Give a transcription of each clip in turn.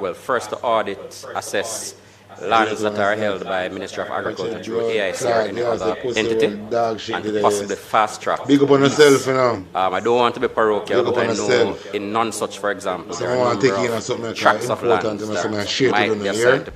well, first to audit, assess lands that are held by Ministry of Agriculture through AIC or any other entity, and to possibly fast track. Big up on yourself, you know. I don't want to be parochial, but I know in none such, for example, there are a number of tracts of land that might be assigned to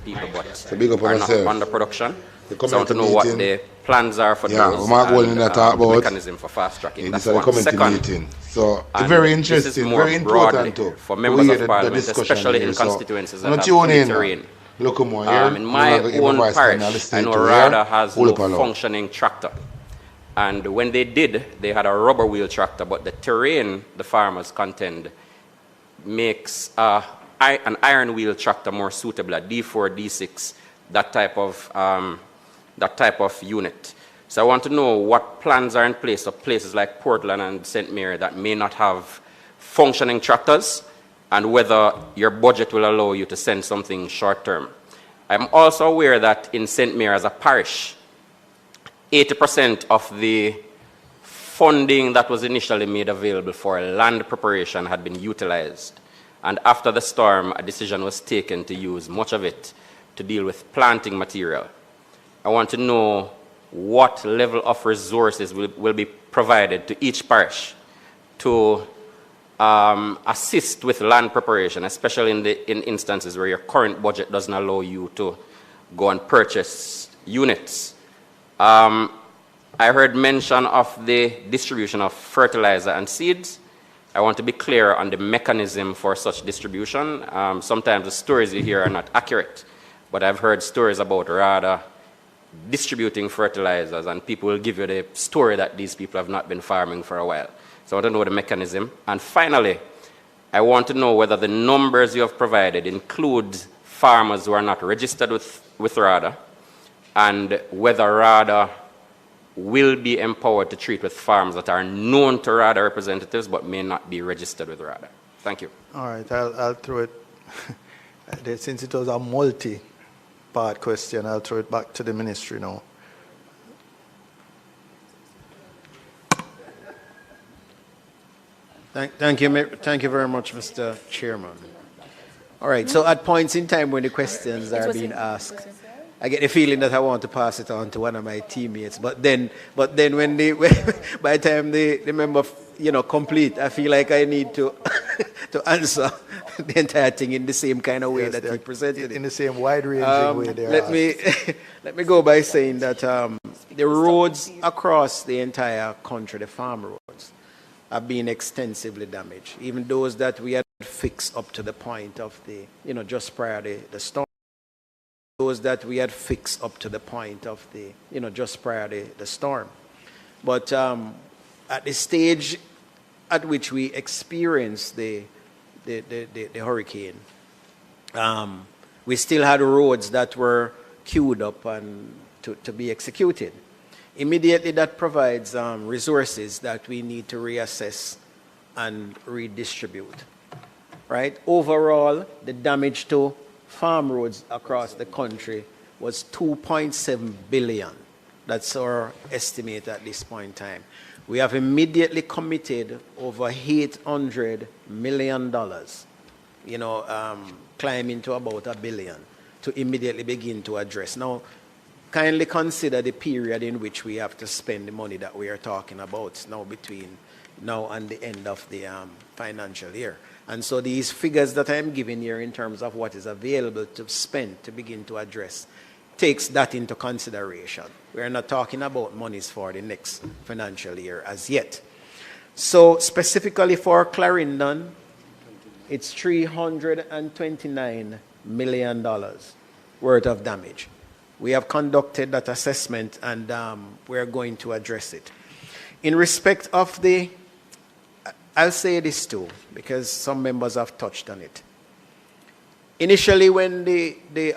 people but are not under production. So I want to know what the plans are for those and the mechanism for fast tracking. That's one. Second, so very interesting, very important too. For members of parliament, especially in constituencies that have terrain. In my own parish, I know RADA has no functioning tractor. And when they did, they had a rubber wheel tractor, but the terrain, the farmers contend, makes an iron wheel tractor more suitable, a D4, D6, that type of unit. So I want to know what plans are in place for places like Portland and St. Mary that may not have functioning tractors, and whether your budget will allow you to send something short term. I'm also aware that in St. Mary as a parish, 80% of the funding that was initially made available for land preparation had been utilized. And after the storm, a decision was taken to use much of it to deal with planting material. I want to know what level of resources will be provided to each parish to assist with land preparation, especially in instances where your current budget doesn't allow you to go and purchase units. I heard mention of the distribution of fertilizer and seeds. I want to be clear on the mechanism for such distribution. Sometimes the stories you hear are not accurate, but I've heard stories about RADA distributing fertilizers, and people will give you the story that these people have not been farming for a while. So I want to know the mechanism. And finally, I want to know whether the numbers you have provided include farmers who are not registered with RADA, and whether RADA will be empowered to treat with farms that are known to RADA representatives but may not be registered with RADA. Thank you. All right, I'll throw it. Since it was a multi-part question, I'll throw it back to the ministry now. Thank you very much, Mr. Chairman. All right, so at points in time when the questions are being asked, I get the feeling that I want to pass it on to one of my teammates. But then when by the time the member complete, I feel like I need to to answer the entire thing in the same kind of way that he presented it. In the same wide-ranging way there. Let me go by saying that the roads across the entire country, the farm roads, have been extensively damaged. Even those that we had fixed up to the point of the, just prior to the storm. Those that we had fixed up to the point of the, just prior to the storm. But at the stage at which we experienced the hurricane, we still had roads that were queued up and to be executed. Immediately that provides resources that we need to reassess and redistribute. Right? Overall, the damage to farm roads across the country was 2.7 billion. That's our estimate at this point in time. We have immediately committed over $800 million, climbing to about $1 billion, to immediately begin to address. Now, kindly consider the period in which we have to spend the money that we are talking about now, between now and the end of the financial year. And so these figures that I'm giving here in terms of what is available to spend to begin to address takes that into consideration. We're not talking about monies for the next financial year as yet. So specifically for Clarendon, it's $329 million worth of damage. We have conducted that assessment, and we're going to address it. In respect of I'll say this too, because some members have touched on it. Initially, when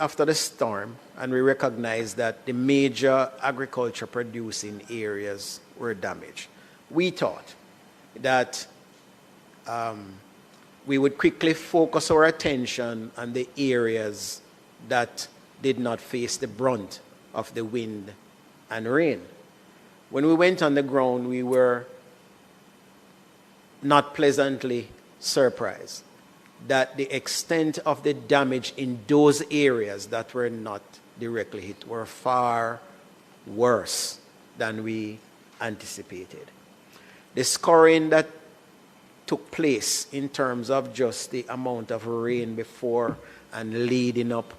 after the storm, and we recognized that the major agriculture producing areas were damaged, we thought that we would quickly focus our attention on the areas that did not face the brunt of the wind and rain. When we went on the ground, we were not pleasantly surprised that the extent of the damage in those areas that were not directly hit were far worse than we anticipated. The scoring that took place in terms of just the amount of rain before and leading up,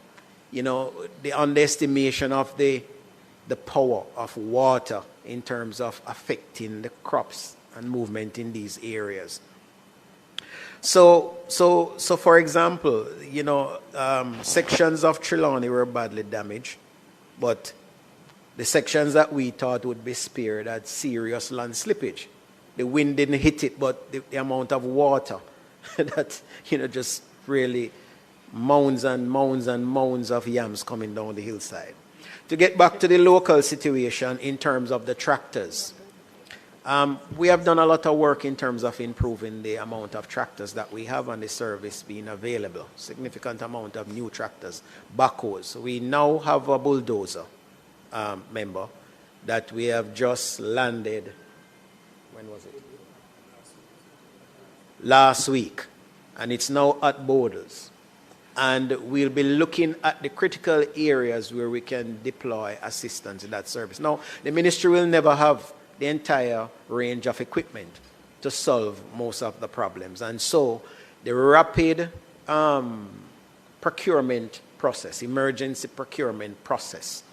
the underestimation of the power of water in terms of affecting the crops and movement in these areas. So for example, sections of Trelawney were badly damaged, but the sections that we thought would be spared had serious land slippage. The wind didn't hit it, but the amount of water that, just really mounds and mounds and mounds of yams coming down the hillside. To get back to the local situation in terms of the tractors, we have done a lot of work in terms of improving the amount of tractors that we have and the service being available. Significant amount of new tractors, backhoes. We now have a bulldozer member that we have just landed. When was it? Last week. And it's now at borders. And we'll be looking at the critical areas where we can deploy assistance in that service. Now, the ministry will never have the entire range of equipment to solve most of the problems. And so the rapid procurement process, emergency procurement process,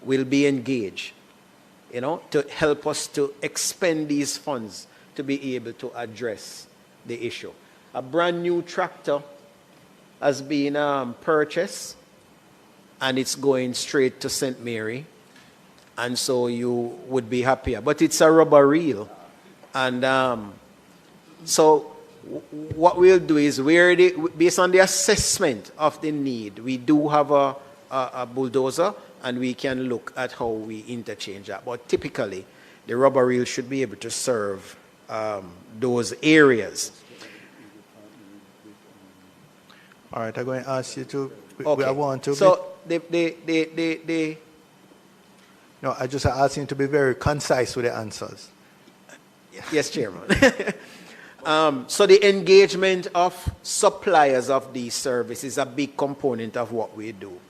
will be engaged, to help us to expend these funds to be able to address the issue. A brand new tractor has been purchased, and it's going straight to St. Mary, and so you would be happier. But it's a rubber reel, and so what we'll do is, based on the assessment of the need, we do have a bulldozer, and we can look at how we interchange that. But typically, the rubber reel should be able to serve those areas. All right, I'm going to ask you to. Okay. I want to. So No, I just ask you to be very concise with the answers. Yes, Chairman. So the engagement of suppliers of these services is a big component of what we do.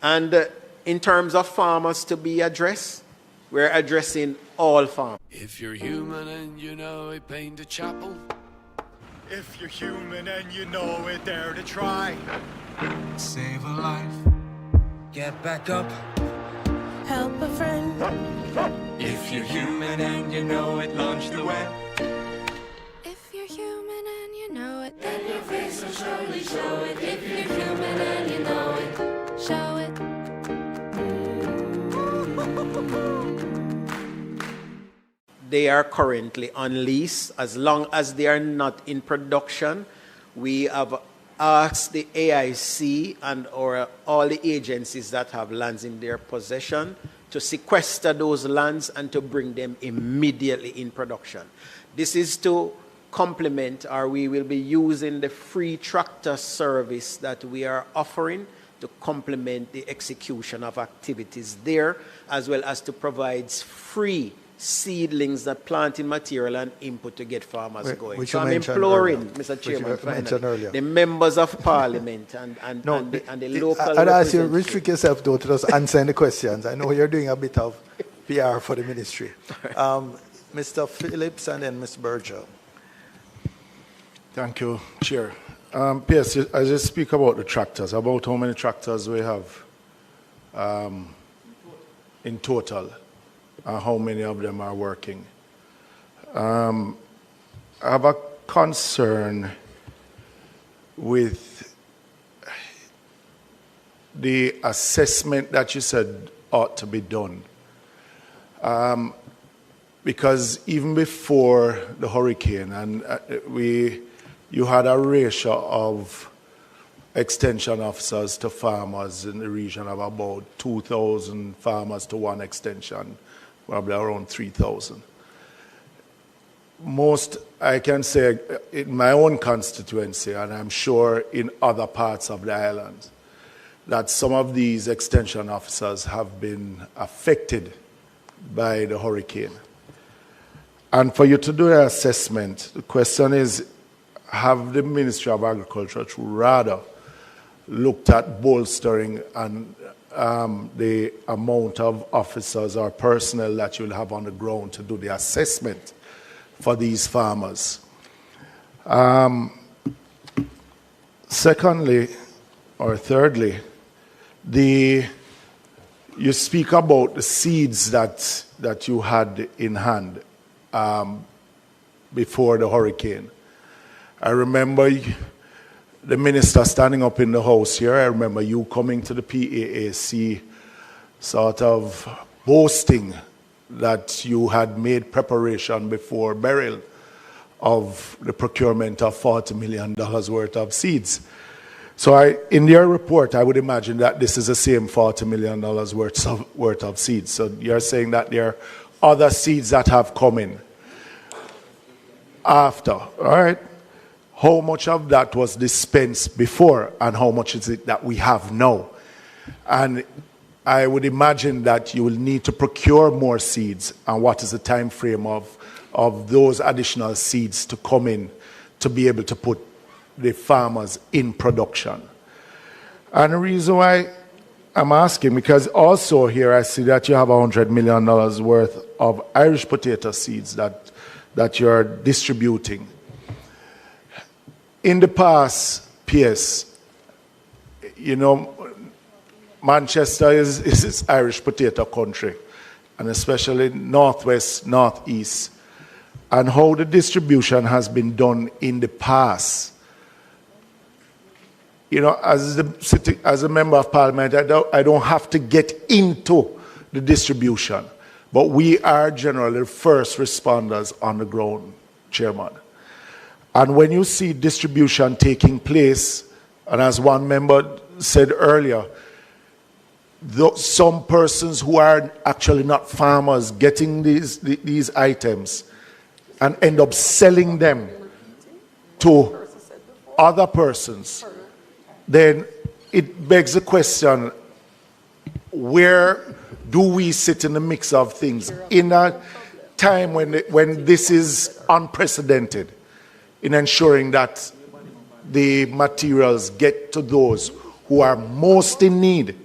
And in terms of farmers to be addressed, we're addressing all farmers. If you're human and you know it, paint a chapel. If you're human and you know it, dare to try. Save a life. Get back up. Help a friend. If you're human and you know it, launch the web. If you're human and you know it, then your face will surely show it. If you're human and you know it, show it. They are currently on lease. As long as they are not in production, we have asked the AIC and all the agencies that have lands in their possession to sequester those lands and to bring them immediately in production. This is to complement, or we will be using the free tractor service that we are offering to complement the execution of activities there, as well as to provide free seedlings, that planting material and input to get farmers going. So I'm imploring, earlier, Mr. Chairman, finally, the members of Parliament and the local I'd ask you to restrict yourself though to just answering the questions. I know you're doing a bit of PR for the ministry. Mr. Phillips and then Ms. Berger. Thank you, Chair. Pierce, I just speak about the tractors, about how many tractors we have in total. How many of them are working. I have a concern with the assessment that you said ought to be done. Because even before the hurricane, and you had a ratio of extension officers to farmers in the region of about 2,000 farmers to one extension, probably around 3,000. Most, I can say, in my own constituency, and I'm sure in other parts of the island, that some of these extension officers have been affected by the hurricane. And for you to do an assessment, the question is, have the Ministry of Agriculture through RADA looked at bolstering and the amount of officers or personnel that you'll have on the ground to do the assessment for these farmers. Secondly, or thirdly, you speak about the seeds that you had in hand before the hurricane. I remember the minister standing up in the house here. I remember you coming to the PAAC sort of boasting that you had made preparation before burial of the procurement of $40 million worth of seeds. So in your report, I would imagine that this is the same $40 million worth of seeds. So you're saying that there are other seeds that have come in after, all right? How much of that was dispensed before and how much is it that we have now? And I would imagine that you will need to procure more seeds, and what is the time frame of those additional seeds to come in to be able to put the farmers in production. And the reason why I'm asking, because also here I see that you have $100 million worth of Irish potato seeds that you're distributing. In the past, PS, you know, Manchester is Irish potato country, and especially northwest, northeast. And how the distribution has been done in the past. You know, as a member of parliament, I don't have to get into the distribution, but we are generally the first responders on the ground, Chairman. And when you see distribution taking place, and as one member said earlier, some persons who are actually not farmers getting these items and end up selling them to other persons, then it begs the question, where do we sit in the mix of things in a time when this is unprecedented in ensuring that the materials get to those who are most in need?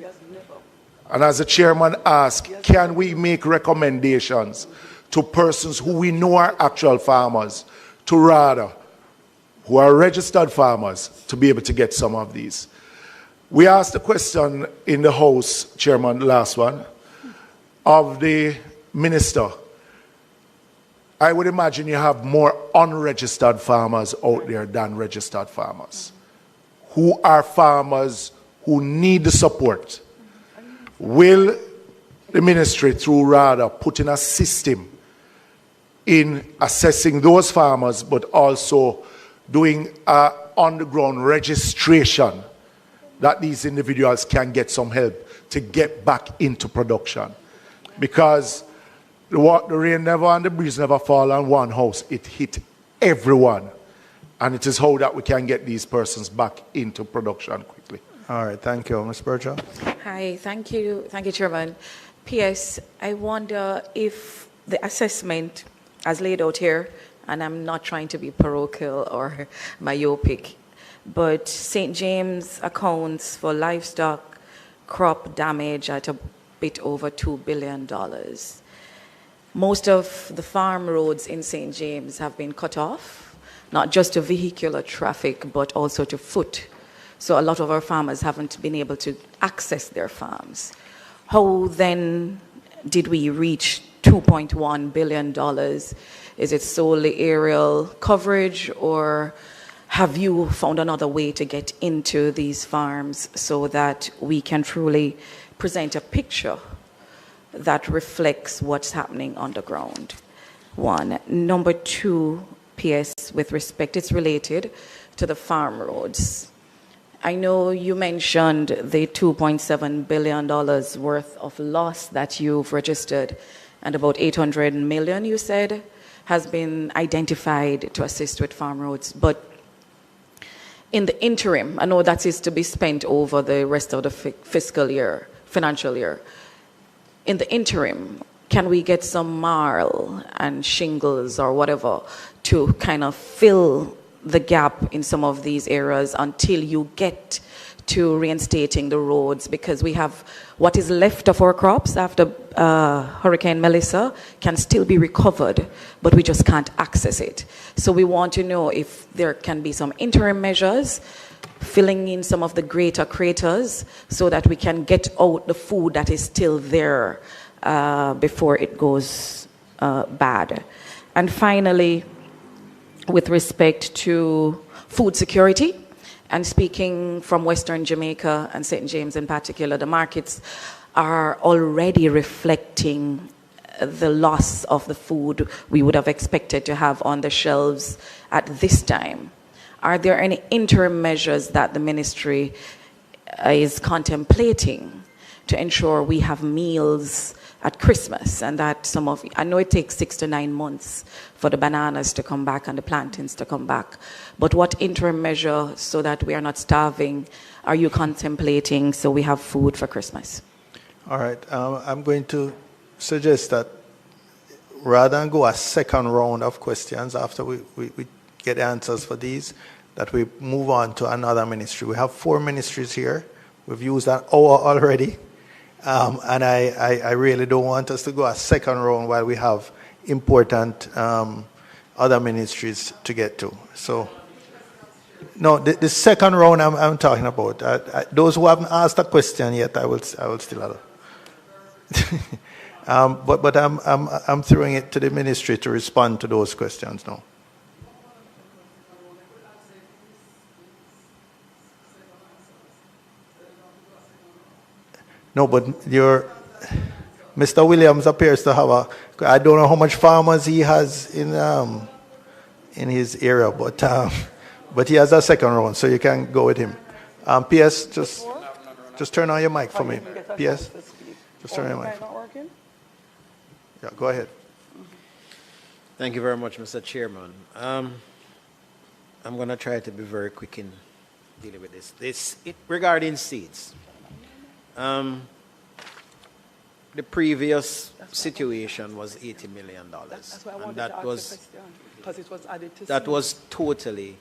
And as the chairman asked, can we make recommendations to persons who we know are actual farmers, to RADA, who are registered farmers, to be able to get some of these? We asked the question in the House, Chairman, the last one, of the minister. I would imagine you have more unregistered farmers out there than registered farmers, who are farmers who need the support. Will the ministry, through RADA, put in a system in assessing those farmers, but also doing on-the-ground registration that these individuals can get some help to get back into production? Because the rain never and the breeze never fall on one house. It hit everyone. And it is how that we can get these persons back into production quickly. All right, thank you. Ms. Berger? Hi, thank you, Chairman. P.S. I wonder if the assessment as laid out here, and I'm not trying to be parochial or myopic, but St. James accounts for livestock crop damage at a bit over $2 billion. Most of the farm roads in St. James have been cut off, not just to vehicular traffic, but also to foot. So a lot of our farmers haven't been able to access their farms. How then did we reach $2.1 billion? Is it solely aerial coverage, or have you found another way to get into these farms so that we can truly present a picture that reflects what's happening on the ground? One. Number two, PS, with respect, it's related to the farm roads. I know you mentioned the $2.7 billion worth of loss that you've registered, and about 800 million, you said, has been identified to assist with farm roads. But in the interim, I know that is to be spent over the rest of the financial year. In the interim, can we get some marl and shingles or whatever to kind of fill the gap in some of these areas until you get to reinstating the roads, because we have what is left of our crops after Hurricane Melissa can still be recovered, but we just can't access it. So we want to know if there can be some interim measures, filling in some of the greater craters so that we can get out the food that is still there before it goes bad. And finally, with respect to food security, and speaking from Western Jamaica and St. James in particular, the markets are already reflecting the loss of the food we would have expected to have on the shelves at this time. Are there any interim measures that the ministry is contemplating to ensure we have meals at Christmas, and that some of, I know it takes 6 to 9 months for the bananas to come back and the plantains to come back, but what interim measure so that we are not starving are you contemplating so we have food for Christmas? All right, I'm going to suggest that rather than go a second round of questions after we get answers for these, that we move on to another ministry. We have 4 ministries here. We've used an hour already. And I really don't want us to go a second round while we have important other ministries to get to. So, no, the second round I'm talking about. Those who haven't asked a question yet, I will still allow. But I'm throwing it to the ministry to respond to those questions now. No, but Mr. Williams appears to have I don't know how much farmers he has in his area, but he has a second round, so you can go with him. PS, just turn on your mic for me. PS, just turn on your mic. Yeah, go ahead. Thank you very much, Mr. Chairman. I'm going to try to be very quick in dealing with this. Regarding seeds. The previous situation was $80 million. That's why I wanted to ask the question, because it was added to that was totally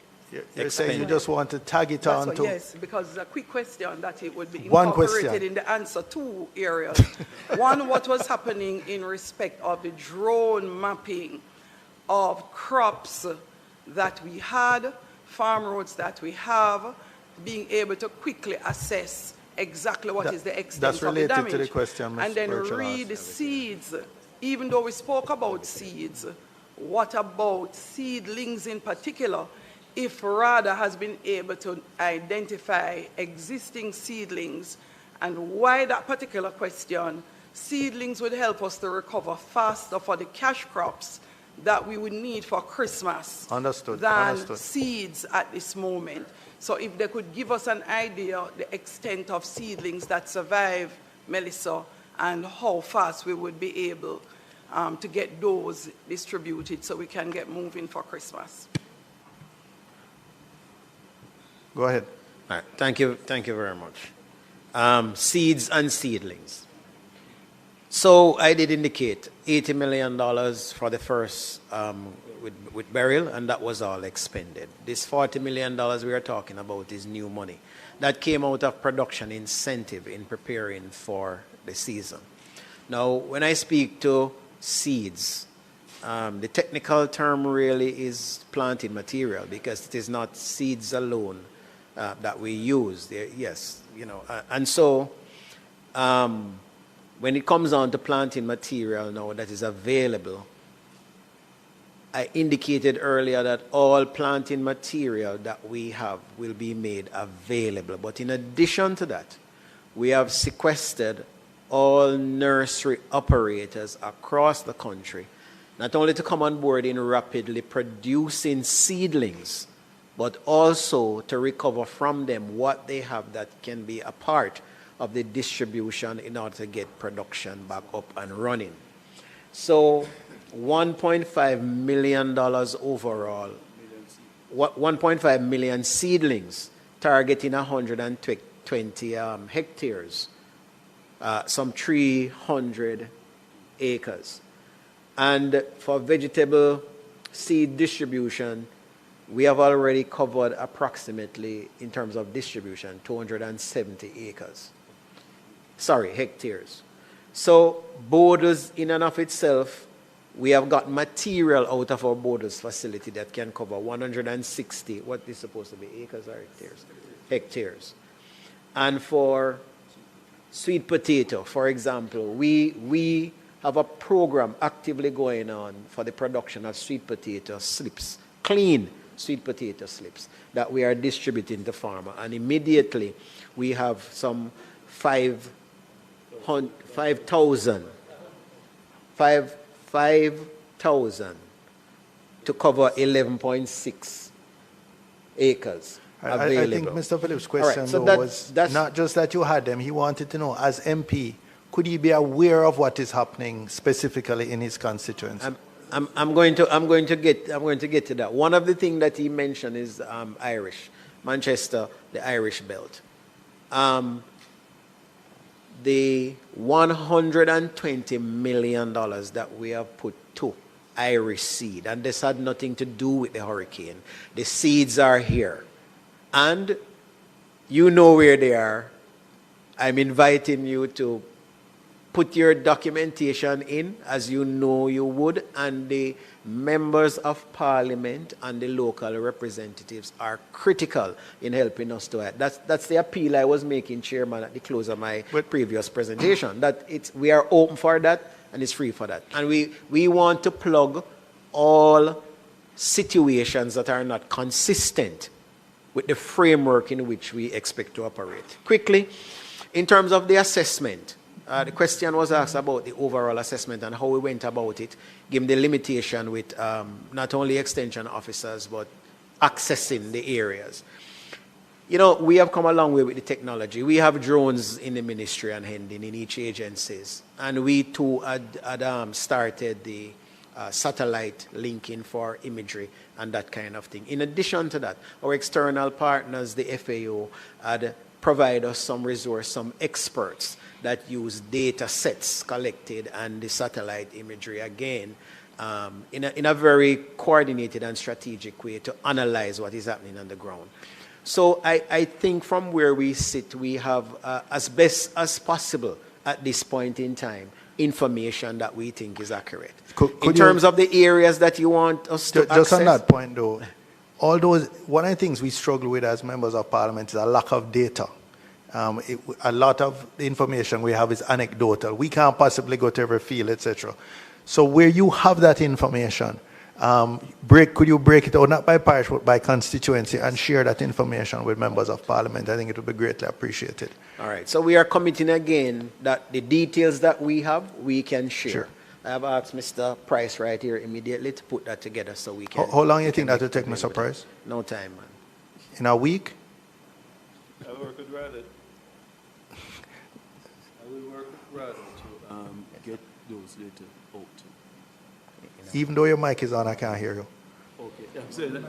You're saying you just want to tag it on to... Yes, because it's a quick question that it would be One incorporated question. in the answer. 2 areas. One, what was happening in respect of the drone mapping of crops that we had, farm roads that we have, being able to quickly assess exactly what is the extent of the damage. That's related to the question, Ms. And then Birchall read asked. the seeds. Even though we spoke about seeds, what about seedlings in particular? If RADA has been able to identify existing seedlings, and why that particular question, seedlings would help us to recover faster for the cash crops that we would need for Christmas than seeds at this moment. So if they could give us an idea the extent of seedlings that survive Melissa and how fast we would be able to get those distributed so we can get moving for Christmas. Go ahead. All right. Thank you very much. Seeds and seedlings. So I did indicate $80 million for the first with burial, and that was all expended. This $40 million we are talking about is new money. That came out of production incentive in preparing for the season. Now, when I speak to seeds, the technical term really is planting material, because it is not seeds alone that we use. Yes, you know, and so when it comes on to planting material now that is available, I indicated earlier that all planting material that we have will be made available. But in addition to that, we have sequestered all nursery operators across the country, not only to come on board in rapidly producing seedlings, but also to recover from them what they have that can be a part of the distribution in order to get production back up and running. So $1.5 million overall, 1.5 million seedlings targeting 120 hectares, some 300 acres. And for vegetable seed distribution, we have already covered approximately, in terms of distribution, 270 acres. Sorry, hectares. So borders in and of itself, we have got material out of our borders facility that can cover 160, what is supposed to be acres or hectares? Hectares. And for sweet potato, for example, we have a program actively going on for the production of sweet potato slips, clean sweet potato slips that we are distributing to farmers. And immediately we have some 5,000 to cover 11.6 acres available. I think Mr. Phillips' question was not just that you had them. He wanted to know, as MP, could he be aware of what is happening specifically in his constituency? I'm going to get to that. One of the things that he mentioned is Irish, Manchester, the Irish belt. The $120 million that we have put to Irish seed, and this had nothing to do with the hurricane. The seeds are here, and you know where they are. I'm inviting you to put your documentation in, as you know you would, and the members of parliament and the local representatives are critical in helping us to act. That's the appeal I was making, Chairman, at the close of my previous presentation, that we are open for that and it's free for that. And we want to plug all situations that are not consistent with the framework in which we expect to operate. Quickly, in terms of the assessment, the question was asked about the overall assessment and how we went about it, given the limitation with not only extension officers, but accessing the areas. You know, we have come a long way with the technology. We have drones in the ministry and Hendon in each agencies. And we too had started the satellite linking for imagery and that kind of thing. In addition to that, our external partners, the FAO, had provided us some resource, some experts that use data sets collected and the satellite imagery again in a very coordinated and strategic way to analyze what is happening on the ground. So I think from where we sit, we have, as best as possible at this point in time, information that we think is accurate. In terms of the areas that you want us to access. Just on that point, though, one of the things we struggle with as members of parliament is a lack of data. A lot of the information we have is anecdotal. We can't possibly go to every field, etc. So where you have that information, could you break it out, not by parish, but by constituency, and share that information with members of parliament? I think it would be greatly appreciated. All right. So we are committing again that the details that we have, we can share. Sure. I have asked Mr. Price right here immediately to put that together so we can. How long do you think that will take, Mr. Price? No time, man. In a week? I will work with Rada to get those data out. Even though your mic is on, I can't hear you. Okay, I'm saying that.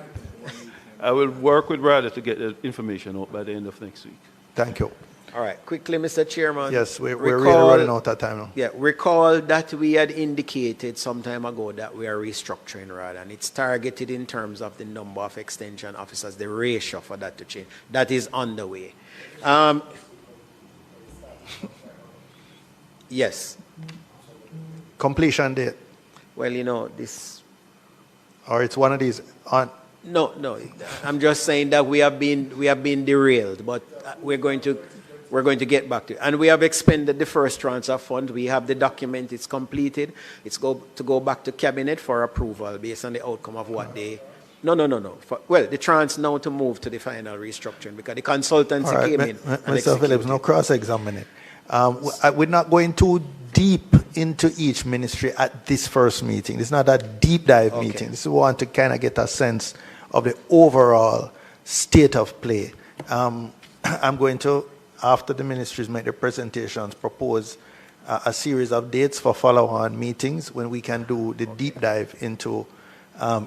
I will work with Rada to get the information out by the end of next week. Thank you. All right, quickly, Mr. Chairman. Yes, we're really running out of time now. Yeah, recall that we had indicated some time ago that we are restructuring Rada, and it's targeted in terms of the number of extension officers, the ratio for that to change. That is underway. Yes. Completion date. Well, you know, this. Or it's one of these. No. I'm just saying that we have been derailed, but we're going to get back to it. And we have expended the first tranche of funds. We have the document. It's completed. It's to go back to cabinet for approval based on the outcome of what they. No. The tranche now to move to the final restructuring because the consultancy came in. Mr. Phillips, no cross-examine it. We're not going too deep into each ministry at this first meeting. It's not a deep dive meeting. This is we want to kind of get a sense of the overall state of play. I'm going to, after the ministries make their presentations, propose a series of dates for follow-on meetings when we can do the deep dive into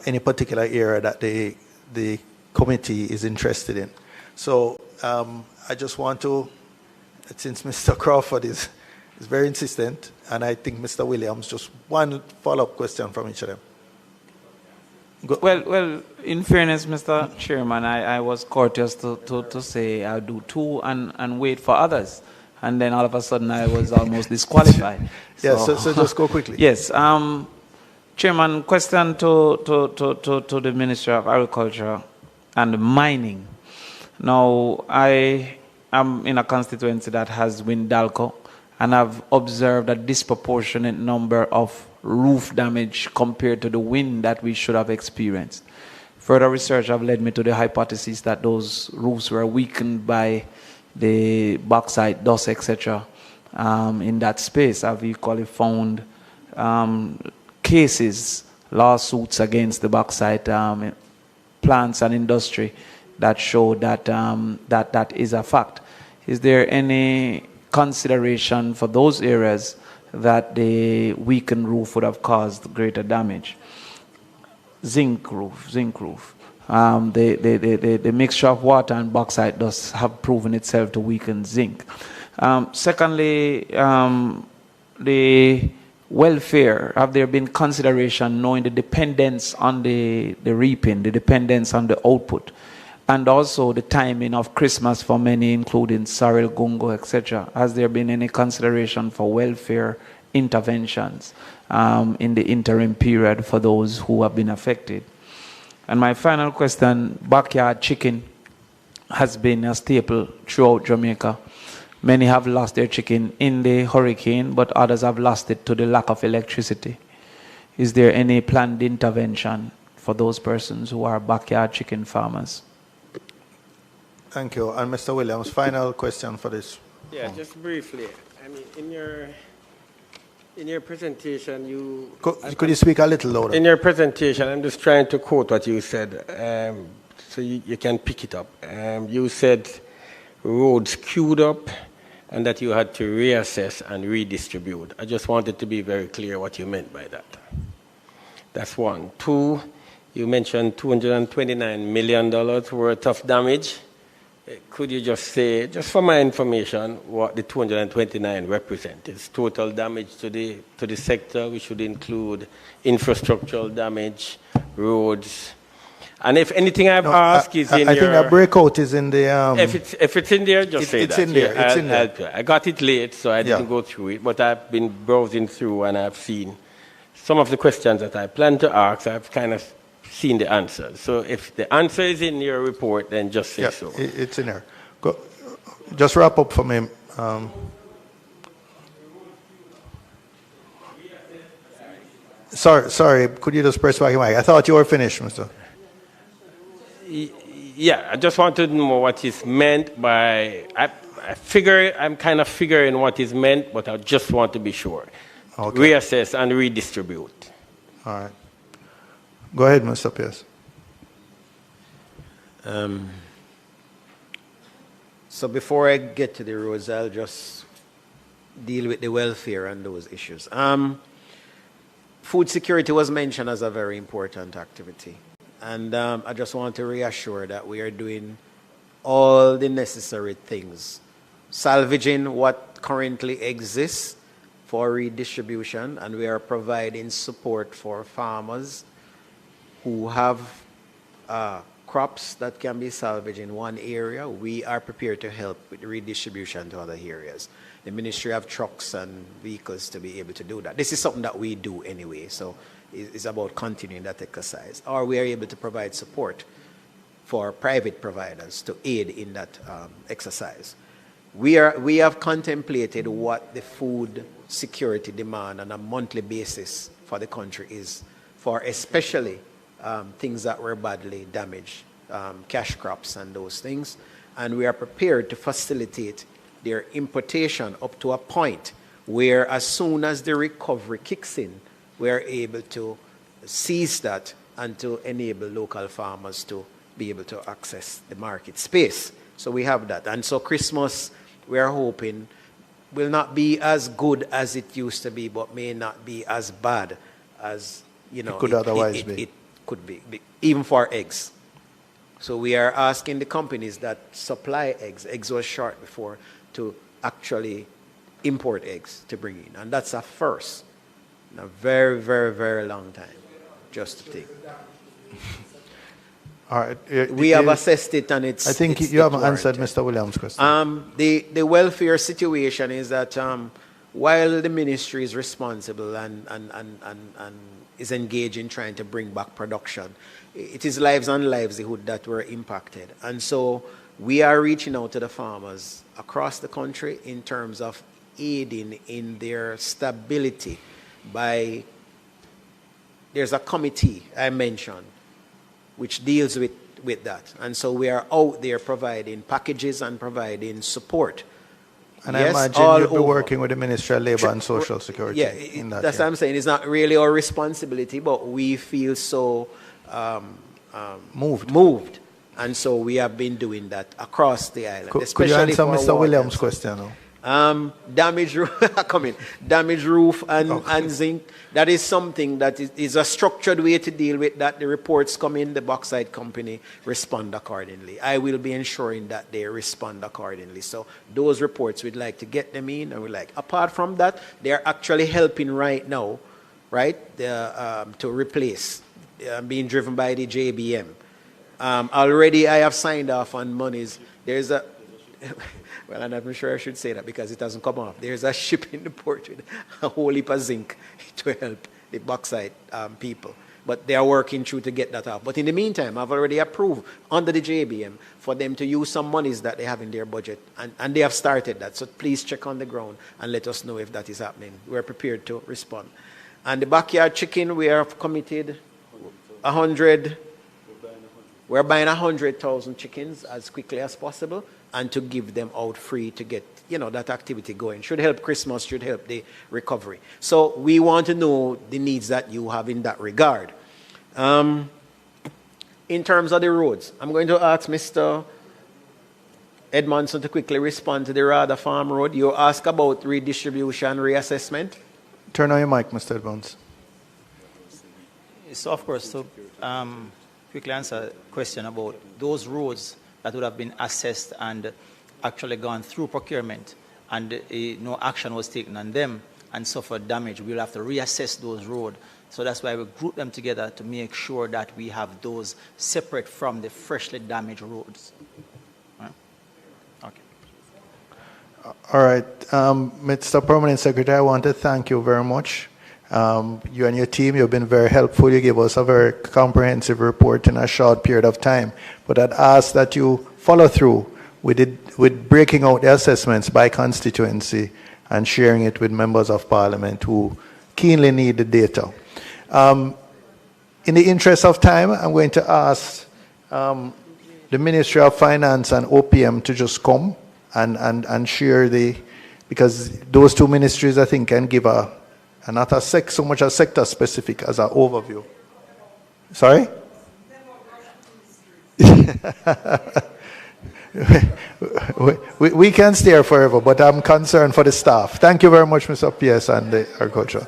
any particular area that the committee is interested in. So I just want to, since Mr. Crawford is very insistent, and I think Mr. Williams, just one follow-up question from each of them. Well, in fairness, Mr. Chairman, I was courteous to say I'll do two and wait for others. And then all of a sudden I was almost disqualified. So just go quickly. Yes. Chairman, question to the Ministry of Agriculture and Mining. Now, I am in a constituency that has Windalco, and I've observed a disproportionate number of roof damage compared to the wind that we should have experienced. Further research have led me to the hypothesis that those roofs were weakened by the bauxite, dust, etc. In that space. I've equally found cases, lawsuits against the bauxite plants and industry that show that that is a fact. Is there any consideration for those areas that the weakened roof would have caused greater damage? Zinc roof. The mixture of water and bauxite does have proven itself to weaken zinc. Secondly, the welfare, have there been consideration knowing the dependence on the reaping, the dependence on the output, and also the timing of Christmas for many, including Sorrel, Gungo, etc. Has there been any consideration for welfare interventions in the interim period for those who have been affected? And my final question, backyard chicken has been a staple throughout Jamaica. Many have lost their chicken in the hurricane, but others have lost it to the lack of electricity. Is there any planned intervention for those persons who are backyard chicken farmers? Thank you. And Mr. Williams, final question for this. Yeah, just briefly. I mean, in your presentation, Could you speak a little louder? In your presentation, I'm just trying to quote what you said, so you can pick it up. You said roads queued up and that you had to reassess and redistribute. I just wanted to be very clear what you meant by that. That's one. Two, you mentioned $229 million worth of damage. Could you just say, just for my information, what the 229 represents? It's total damage to the sector, which should include infrastructural damage, roads. And if anything I've asked is in your... I think a breakout is in the... If it's in there, just say it's that. In there. It's in there. I got it late, so I didn't go through it, but I've been browsing through and I've seen some of the questions that I planned to ask. I've kind of seen the answers. So if the answer is in your report, then just say so. It's in there. Go, just wrap up for me. Sorry, could you just press back your mic? I thought you were finished, Mr. Yeah, I just want to know what is meant by... I'm kind of figuring what is meant, but I just want to be sure. Okay. Reassess and redistribute. All right. Go ahead, Mr. Pierce. So before I get to the roads, I'll just deal with the welfare and those issues. Food security was mentioned as a very important activity. And I just want to reassure that we are doing all the necessary things, salvaging what currently exists for redistribution, and we are providing support for farmers who have crops that can be salvaged in one area. We are prepared to help with redistribution to other areas. The ministry have trucks and vehicles to be able to do that. This is something that we do anyway, so it's about continuing that exercise. Or we are able to provide support for private providers to aid in that exercise. We have contemplated what the food security demand on a monthly basis for the country is, for especially things that were badly damaged, cash crops and those things. And we are prepared to facilitate their importation up to a point where as soon as the recovery kicks in, we are able to seize that and to enable local farmers to be able to access the market space. So we have that. And so Christmas, we are hoping, will not be as good as it used to be, but may not be as bad as, it could otherwise be. It could be, even for eggs. So we are asking the companies that supply eggs was short before, to actually import eggs to bring in. And that's a first in a very, very, very long time, just to take. All right. We have assessed it, and it's. I think it's you haven't warranted. answered Mr. Williams' question. The welfare situation is that while the ministry is responsible and is engaged in trying to bring back production, it is lives and livelihood that were impacted. And so we are reaching out to the farmers across the country in terms of aiding in their stability by, there's a committee I mentioned which deals with that. And so we are out there providing packages and providing support. And yes, I imagine you'll be working with the Ministry of Labor and Social Security. Yeah, in that that's what I'm saying. It's not really our responsibility, but we feel so moved. And so we have been doing that across the island. Could you answer Mr. Williams' question? Damaged roof and zinc. That is something that is a structured way to deal with that. The reports come in, the bauxite company respond accordingly. I will be ensuring that they respond accordingly. So those reports, we'd like to get them in, and apart from that, they're actually helping right now, right, to replace, being driven by the JBM. Already I have signed off on monies. There's a... Well, I'm not sure I should say that because it hasn't come off. There's a ship in the port with a whole heap of zinc to help the bauxite people. But they are working through to get that off. But in the meantime, I've already approved under the JBM for them to use some monies that they have in their budget. And they have started that. So please check on the ground and let us know if that is happening. We're prepared to respond. And the backyard chicken, we have committed 100. We're buying 100,000 chickens as quickly as possible, and to give them out free to get, that activity going. Should help Christmas, should help the recovery. So we want to know the needs that you have in that regard. In terms of the roads, I'm going to ask Mr. Edmondson to quickly respond to the Rada Farm Road. You ask about redistribution, reassessment. Turn on your mic, Mr. Edmonds. So, of course, to quickly answer a question about those roads that would have been assessed and actually gone through procurement and no action was taken on them and suffered damage, we'll have to reassess those roads. So that's why we group them together to make sure that we have those separate from the freshly damaged roads. Okay. All right. Mr. Permanent Secretary, I want to thank you very much. You and your team, you've been very helpful. You gave us a very comprehensive report in a short period of time. But I'd ask that you follow through with breaking out the assessments by constituency and sharing it with members of parliament who keenly need the data. In the interest of time, I'm going to ask the Ministry of Finance and OPM to just come and share because those two ministries, I think, can give not so much a sector specific as an overview. Sorry? we can stay here forever, but I'm concerned for the staff. Thank you very much, Mr. P.S. and the agriculture.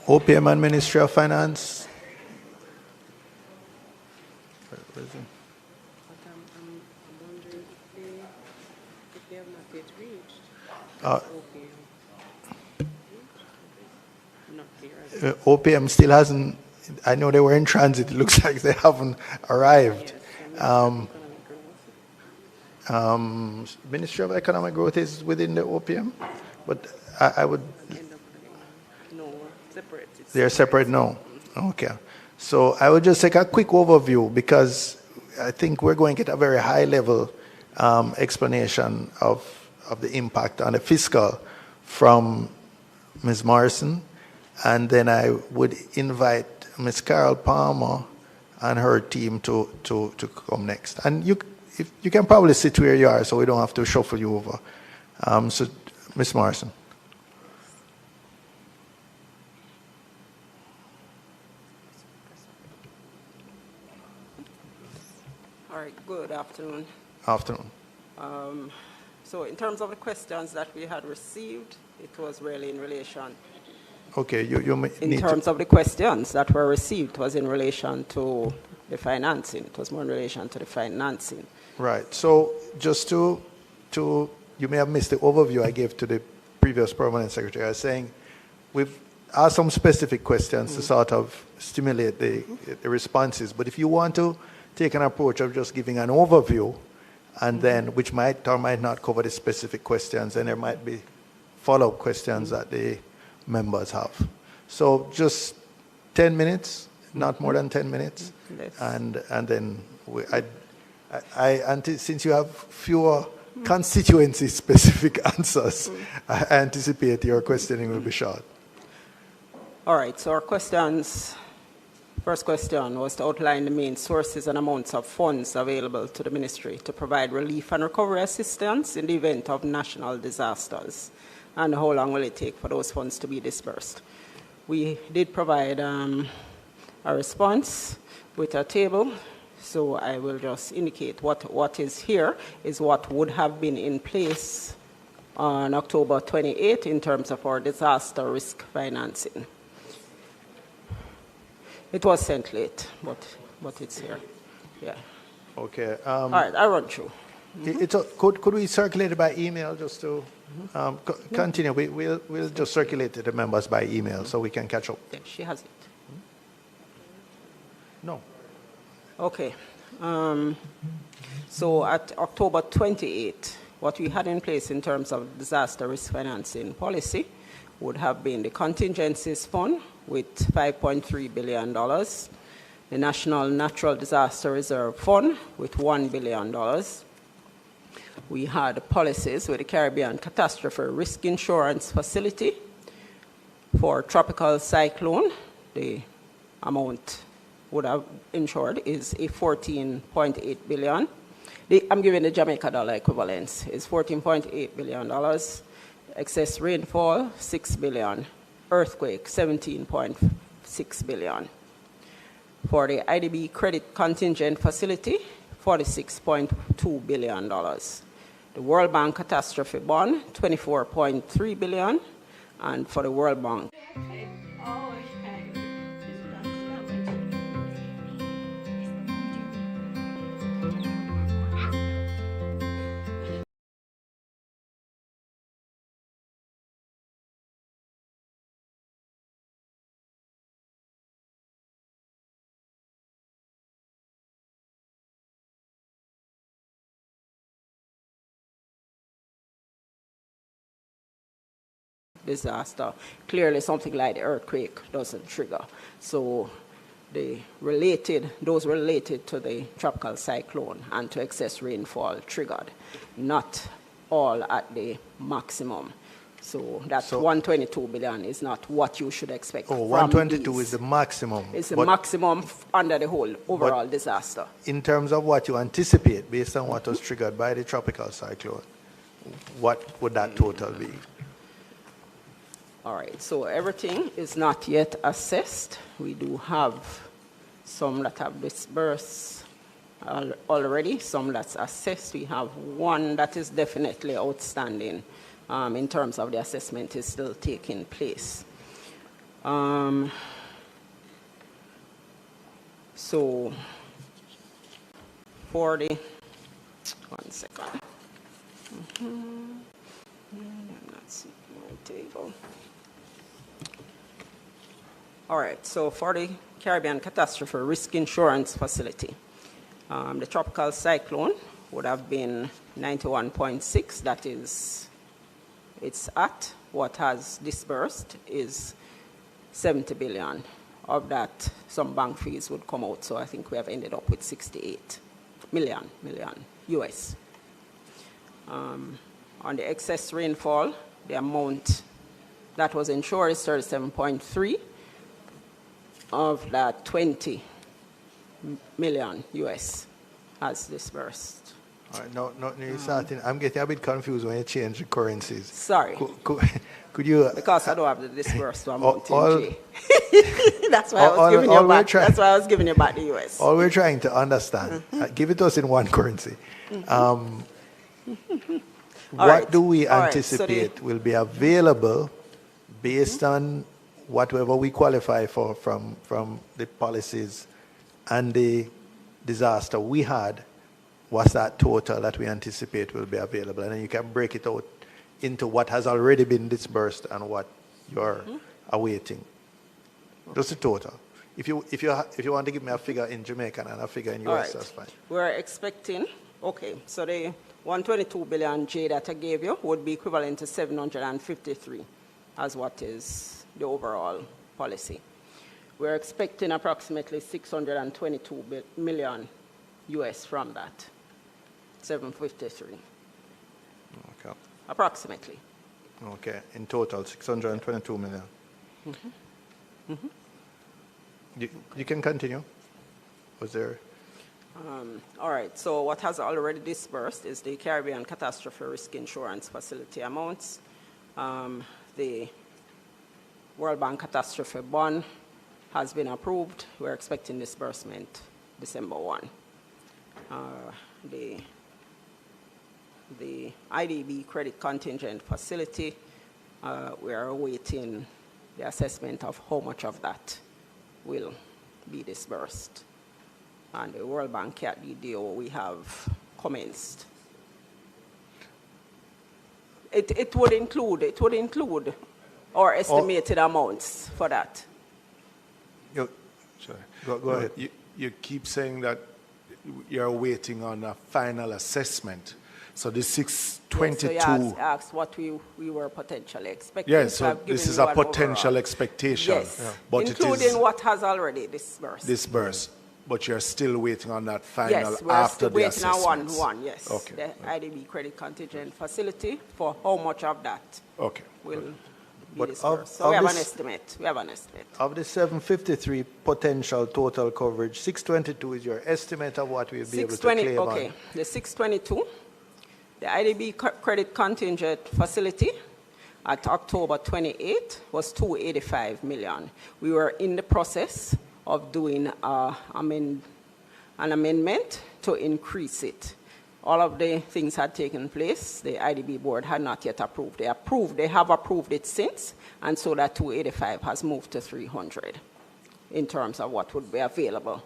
OPM and Ministry of Finance. I'm wondering if they have not yet reached. OPM still hasn't, I know they were in transit, it looks like they haven't arrived. Ministry of Economic Growth is within the OPM, but I would... They're separate now. Okay. So I would just take a quick overview because I think we're going to get a very high level explanation of the impact on the fiscal from Ms. Morrison. And then I would invite Ms. Carol Palmer and her team to come next. And you can probably sit where you are so we don't have to shuffle you over. So Ms. Morrison. Good afternoon. Afternoon. So in terms of the questions that we had received, it was really in relation. Okay, you In need terms of the questions that were received was in relation to the financing. It was more in relation to the financing. Right. So just to you may have missed the overview I gave to the previous permanent secretary. I was saying we've asked some specific questions to sort of stimulate the responses. But if you want to take an approach of just giving an overview, and then which might or might not cover the specific questions, and there might be follow-up questions that the members have. So just 10 minutes, not more than 10 minutes, and then since you have fewer constituency-specific answers, I anticipate your questioning will be short. All right, so our questions, first question was to outline the main sources and amounts of funds available to the ministry to provide relief and recovery assistance in the event of national disasters, and how long will it take for those funds to be dispersed. We did provide a response with a table, so I will just indicate what is here is what would have been in place on October 28 in terms of our disaster risk financing. It was sent late, but it's here. Yeah. Okay. All right, I'll run through. Could we circulate it by email just to continue? We'll just circulate it to members by email so we can catch up. Yeah, she has it. No. Okay. So at October 28, what we had in place in terms of disaster risk financing policy would have been the contingencies fund with $5.3 billion, the National Natural Disaster Reserve Fund with $1 billion. We had policies with the Caribbean Catastrophe Risk Insurance Facility for tropical cyclone. The amount would have insured is a $14.8 billion. I'm giving the Jamaica dollar equivalence. It's $14.8 billion. Excess rainfall, $6 billion. Earthquake, $17.6 billion. For the IDB Credit Contingent Facility, $46.2 billion. The World Bank Catastrophe Bond, $24.3 billion. And for the World Bank, disaster. Clearly something like the earthquake doesn't trigger. So those related to the tropical cyclone and to excess rainfall triggered, not all at the maximum. So that 122 billion is not what you should expect. 122 is the maximum. It's the maximum under the whole overall disaster. In terms of what you anticipate based on what was triggered by the tropical cyclone, what would that total be? All right, so everything is not yet assessed. We do have some that have dispersed already, some that's assessed. We have one that is definitely outstanding in terms of the assessment is still taking place. So for the, one second. I'm not seeing my table. All right, so for the Caribbean Catastrophe Risk Insurance Facility, the tropical cyclone would have been 91.6. That is, it's at what has dispersed is 70 billion. Of that, some bank fees would come out, so I think we have ended up with 68 million US. On the excess rainfall, the amount that was insured is 37.3. Of that, 20 million US has dispersed All right, no, you're starting. I'm getting a bit confused when you change the currencies. Sorry. Could you? Because I don't have the disbursed amount all- in J. That's why I was giving you back. That's why I was giving you back the US. All we're trying to understand, give it to us in one currency. What do we anticipate will be available based on whatever we qualify for from the policies and the disaster we had? What's that total that we anticipate will be available? And then you can break it out into what has already been disbursed and what you're awaiting. Just the total. If you want to give me a figure in Jamaican and a figure in US, that's fine. We're expecting, so the 122 billion J that I gave you would be equivalent to 753 as what is the overall policy. We're expecting approximately 622 million US from that. 753. Okay. Approximately. Okay. In total, 622 million. You can continue. Was there? All right. So what has already disbursed is the Caribbean Catastrophe Risk Insurance Facility amounts, the World Bank Catastrophe Bond has been approved. We're expecting disbursement December 1. The IDB Credit Contingent Facility, we are awaiting the assessment of how much of that will be disbursed. And the World Bank CAT DDO we have commenced. It would include our estimated amounts for that. Sorry. Go ahead. You keep saying that you're waiting on a final assessment. So the 622. Yes, so you asked what we were potentially expecting. Yes, so this is a potential expectation. Yes, but including what has already disbursed. But you're still waiting on that final we're after still the waiting assessment. on one, yes. Okay. The IDB Credit Contingent Facility for how much of that will be disbursed. So we have an estimate. Of the 753 potential total coverage, 622 is your estimate of what we'll be able to claim on. Okay, the 622, the IDB Credit Contingent Facility at October 28 was 285 million. We were in the process of doing an amendment to increase it. All of the things had taken place. The IDB board had not yet approved. They have approved it since, and so that 285 has moved to 300 in terms of what would be available.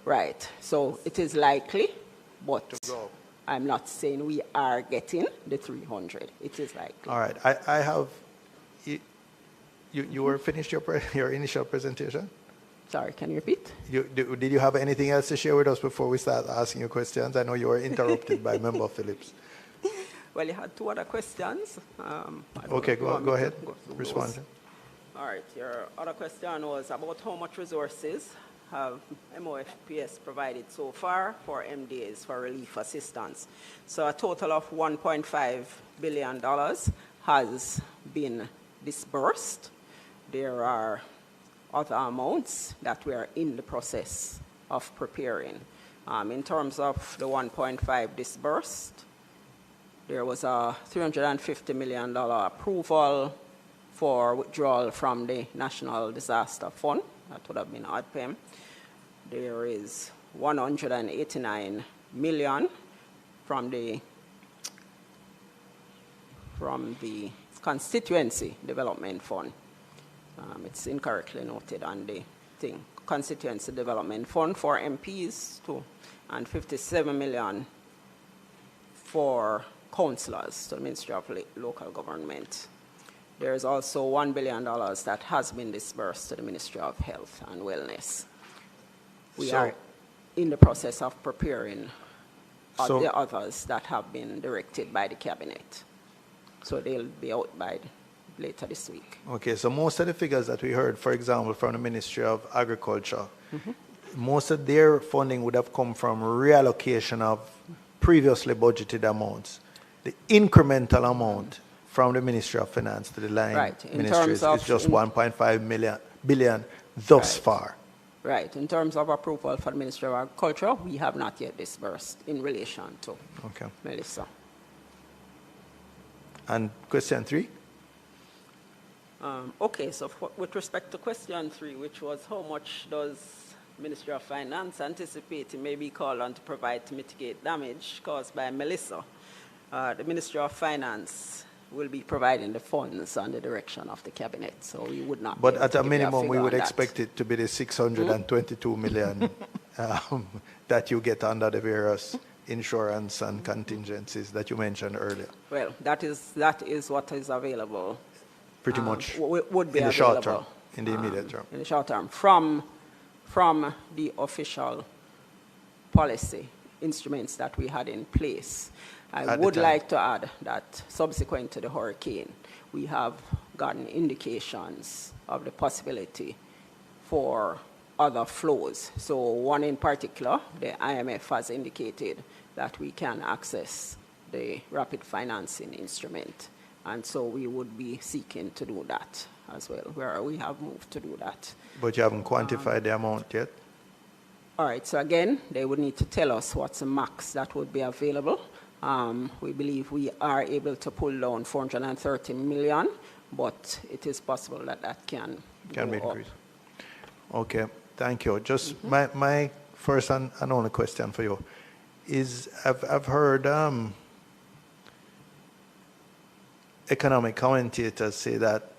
Right, so it is likely, but I'm not saying we are getting the 300. It is likely. All right, I have, you were finished your initial presentation? Sorry, can you repeat? Did you have anything else to share with us before we start asking you questions? I know you were interrupted by Member Phillips. Well, you had two other questions. Okay, go ahead. Respond. All right, your other question was about how much resources have MOFPS provided so far for MDAs for relief assistance. So a total of $1.5 billion has been disbursed. There are other amounts that we are in the process of preparing. In terms of the 1.5 disbursed, there was a $350 million approval for withdrawal from the National Disaster Fund. That would have been ODPEM. There is 189 million from the Constituency Development Fund. It's incorrectly noted on the thing. Constituency Development Fund for MPs too, and 57 million for councillors to the Ministry of Local Government. There is also $1 billion that has been disbursed to the Ministry of Health and Wellness. We are in the process of preparing the others that have been directed by the Cabinet. So they'll be out by later this week. Okay, so most of the figures that we heard, for example, from the Ministry of Agriculture, most of their funding would have come from reallocation of previously budgeted amounts. The incremental amount from the Ministry of Finance to the line ministries is just 1.5 billion thus far. Right. In terms of approval for the Ministry of Agriculture, we have not yet disbursed in relation to Melissa. And question 3? Okay, so with respect to question 3, which was how much does Ministry of Finance anticipate it may be called on to provide to mitigate damage caused by Melissa, the Ministry of Finance will be providing the funds on the direction of the cabinet, so we would not. But at a minimum, we would expect it to be the 622 million that you get under the various insurance and contingencies that you mentioned earlier. Well, that is what is available. Pretty much would be in the available, short term, in the immediate term. In the short term, from the official policy instruments that we had in place. I would like to add that subsequent to the hurricane, we have gotten indications of the possibility for other flows. So one in particular, the IMF has indicated that we can access the rapid financing instrument. And so we would be seeking to do that as well, where we have moved to do that. But you haven't quantified the amount yet? All right, so again, they would need to tell us what's the max that would be available. We believe we are able to pull down 430 million, but it is possible that that can be increased. Up. Okay, thank you. Just my first and only question for you is, I've heard economic commentators say that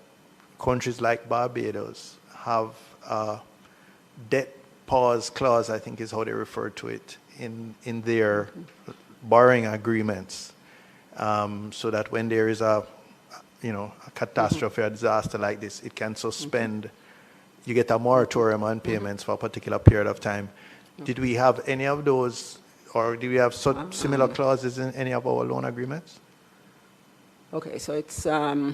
countries like Barbados have a debt pause clause, I think is how they refer to it, in their borrowing agreements, so that when there is a catastrophe or disaster like this, it can suspend, you get a moratorium on payments for a particular period of time. Did we have any of those, or do we have similar clauses in any of our loan agreements? Okay, so it's, to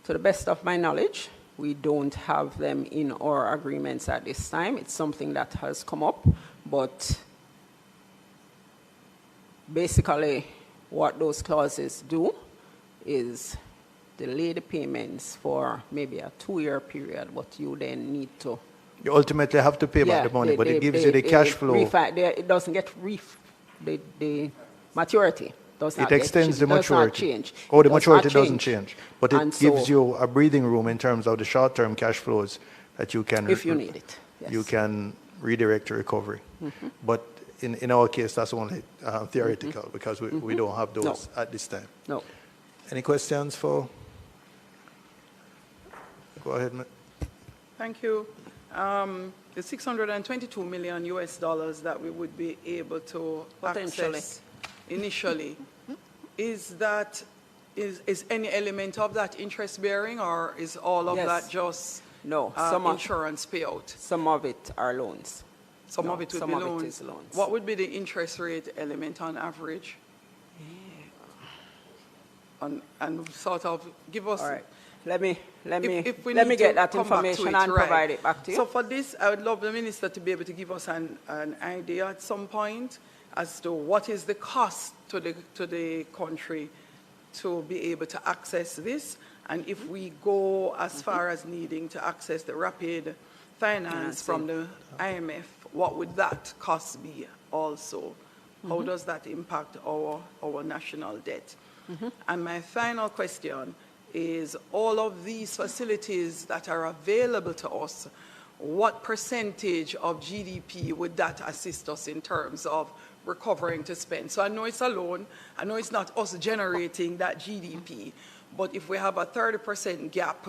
the best of my knowledge, we don't have them in our agreements at this time. It's something that has come up, but basically what those clauses do is delay the payments for maybe a 2-year period, but you then need to... You ultimately have to pay back the money, but it gives you the cash flow. It doesn't get the maturity. It extends the maturity. Change. Oh, the maturity doesn't change. But it gives you a breathing room in terms of the short-term cash flows that you can... If you need it, yes. You can redirect to recovery. But in our case, that's only theoretical, because we don't have those at this time. No. Any questions for... Go ahead, ma'am. Thank you. The 622 million US dollars that we would be able to access initially, is any element of that interest bearing, or is all of that just insurance payout? Some of it are loans. Some of it would be loans. It is loans. What would be the interest rate element on average? And sort of give us. All right. Let me get that information and provide it back to you. So for this, I would love the minister to be able to give us an idea at some point as to what is the cost to the country to be able to access this, and if we go as far as needing to access the rapid finance from the IMF, what would that cost be also? How does that impact our national debt? And my final question is, all of these facilities that are available to us, what percentage of GDP would that assist us in terms of recovering to spend? So I know it's a loan, I know it's not us generating that GDP, but if we have a 30% gap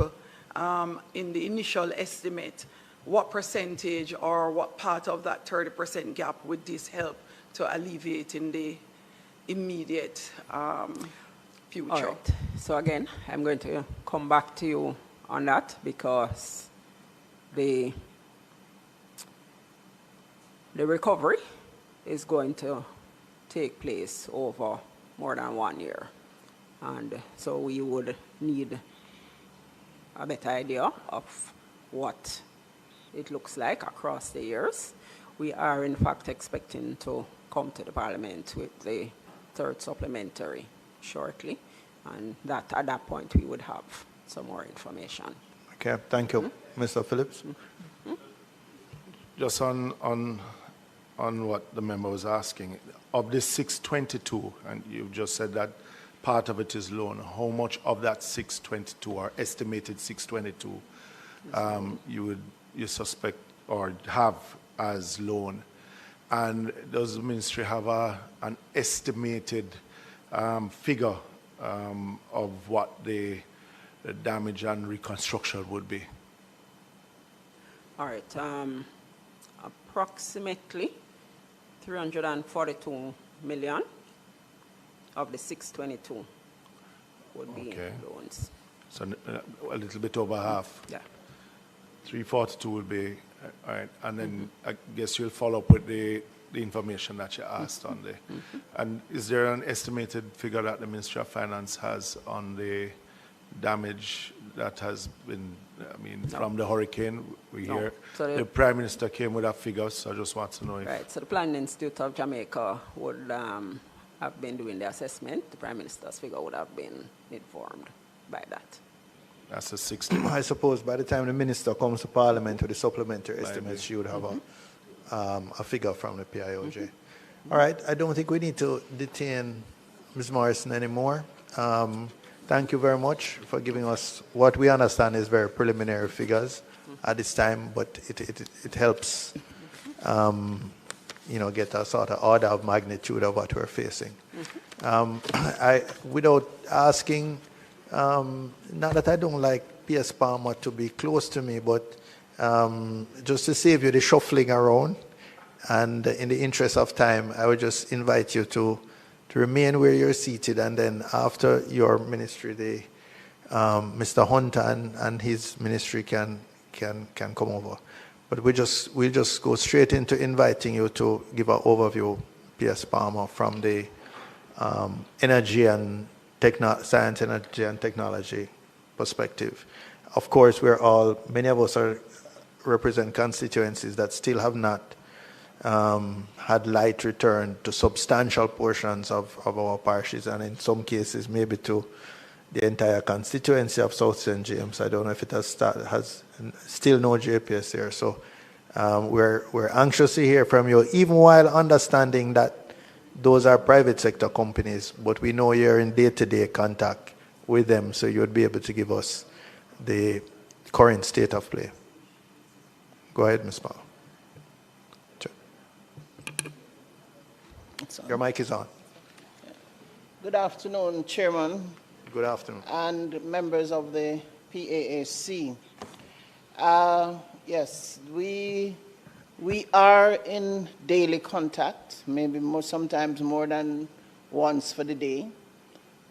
in the initial estimate, what percentage or what part of that 30% gap would this help to alleviate in the immediate future? All right. So again, I'm going to come back to you on that, because the recovery is going to take place over more than 1 year. And so we would need a better idea of what it looks like across the years. We are in fact expecting to come to the Parliament with the third supplementary shortly, and that at that point we would have some more information. Okay, thank you. Mr. Phillips? Just on what the member was asking, of this 622, and you just said that part of it is loan, how much of that 622 or estimated 622 you suspect or have as loan? And does the ministry have an estimated figure of what the damage and reconstruction would be? All right. Approximately 342 million of the 622 would be loans. So a little bit over half. Yeah. 342 will be, all right. And then I guess you'll follow up with the information that you asked on there. And is there an estimated figure that the Ministry of Finance has on the damage that has been, from the hurricane? We hear So the Prime Minister came with that figure, so I just want to know if... Right, so the Planning Institute of Jamaica would have been doing the assessment. The Prime Minister's figure would have been informed by that. That's a 60. I suppose by the time the minister comes to Parliament with the supplementary estimates, she would have a figure from the PIOJ. All right, I don't think we need to detain Ms. Morrison anymore. Thank you very much for giving us what we understand is very preliminary figures at this time, but it helps, get a sort of order of magnitude of what we're facing. Without asking, not that I don't like P.S. Palmer to be close to me, but just to save you the shuffling around, and in the interest of time, I would just invite you to remain where you're seated, and then after your ministry, Mr. Hunter and his ministry can come over. But we'll just go straight into inviting you to give an overview, P.S. Palmer, from the energy and science, energy and technology perspective. Of course, many of us represent constituencies that still have not had light return to substantial portions of our parishes, and in some cases maybe to the entire constituency of South St. James. I don't know if it has still no JPS here. So we're anxious to hear from you, even while understanding that those are private sector companies, but we know you're in day-to-day contact with them, so you would be able to give us the current state of play. Go ahead, Ms. Powell. Your mic is on. Good afternoon, Chairman. Good afternoon. And members of the PAAC. Yes, we are in daily contact, maybe sometimes more than once for the day,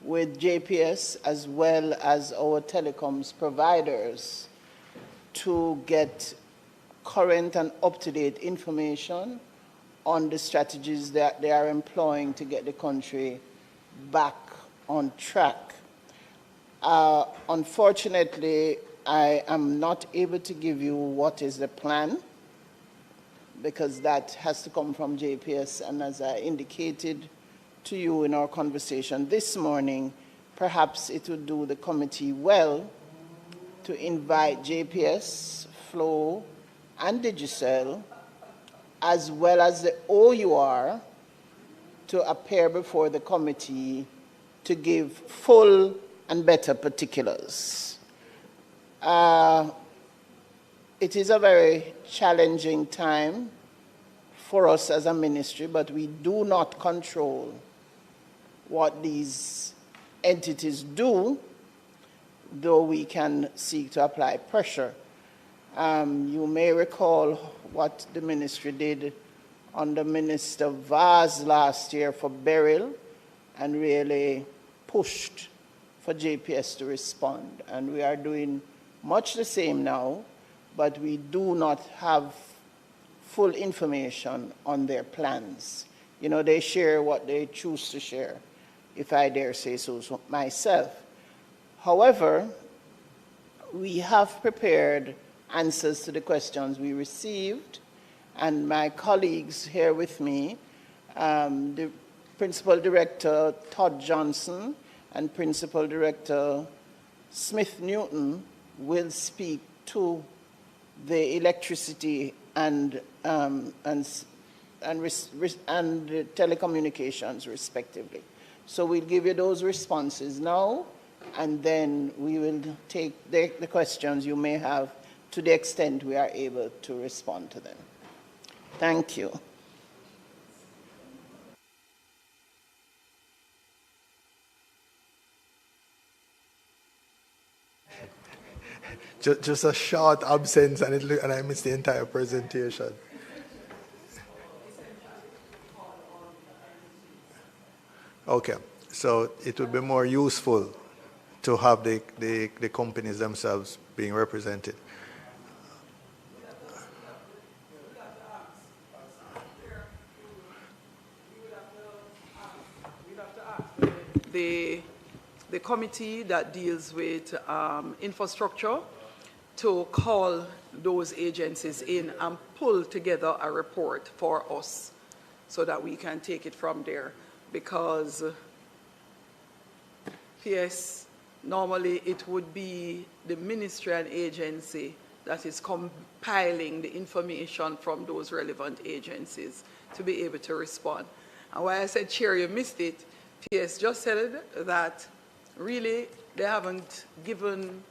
with JPS as well as our telecoms providers to get current and up-to-date information on the strategies that they are employing to get the country back on track. Unfortunately, I am not able to give you what is the plan, because that has to come from JPS, and as I indicated to you in our conversation this morning, perhaps it would do the committee well to invite JPS, Flow, and Digicel, as well as the OUR, to appear before the committee to give full and better particulars. It is a very challenging time for us as a ministry, but we do not control what these entities do, though we can seek to apply pressure. You may recall what the ministry did under Minister Vaz last year for Beryl, and really pushed for JPS to respond. And we are doing much the same now, but we do not have full information on their plans. You know, they share what they choose to share, if I dare say so myself. However, we have prepared answers to the questions we received, and my colleagues here with me, the Principal Director Todd Johnson and Principal Director Smith Newton, will speak to the electricity and telecommunications, respectively. So we'll give you those responses now, and then we will take the questions you may have to the extent we are able to respond to them. Thank you. Just a short absence, and I missed the entire presentation. Okay, so it would be more useful to have the companies themselves being represented. The committee that deals with infrastructure to call those agencies in and pull together a report for us so that we can take it from there. Because, yes, normally it would be the ministry and agency that is compiling the information from those relevant agencies to be able to respond. And why I said, Chair, you missed it, PS just said that really they haven't given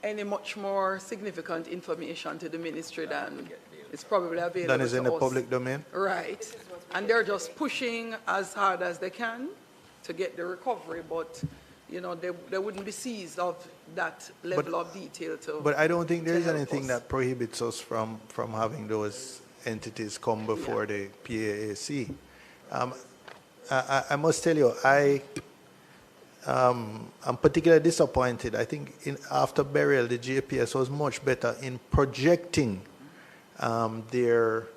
any much more significant information to the ministry than is probably available That is in to the us. public domain? Right. And they're just pushing as hard as they can to get the recovery, but you know, they wouldn't be seized of that level of detail to. But I don't think there is help anything us. that prohibits us from having those entities come before the PAAC. I must tell you, I'm particularly disappointed. I think after burial, the JPS was much better in projecting their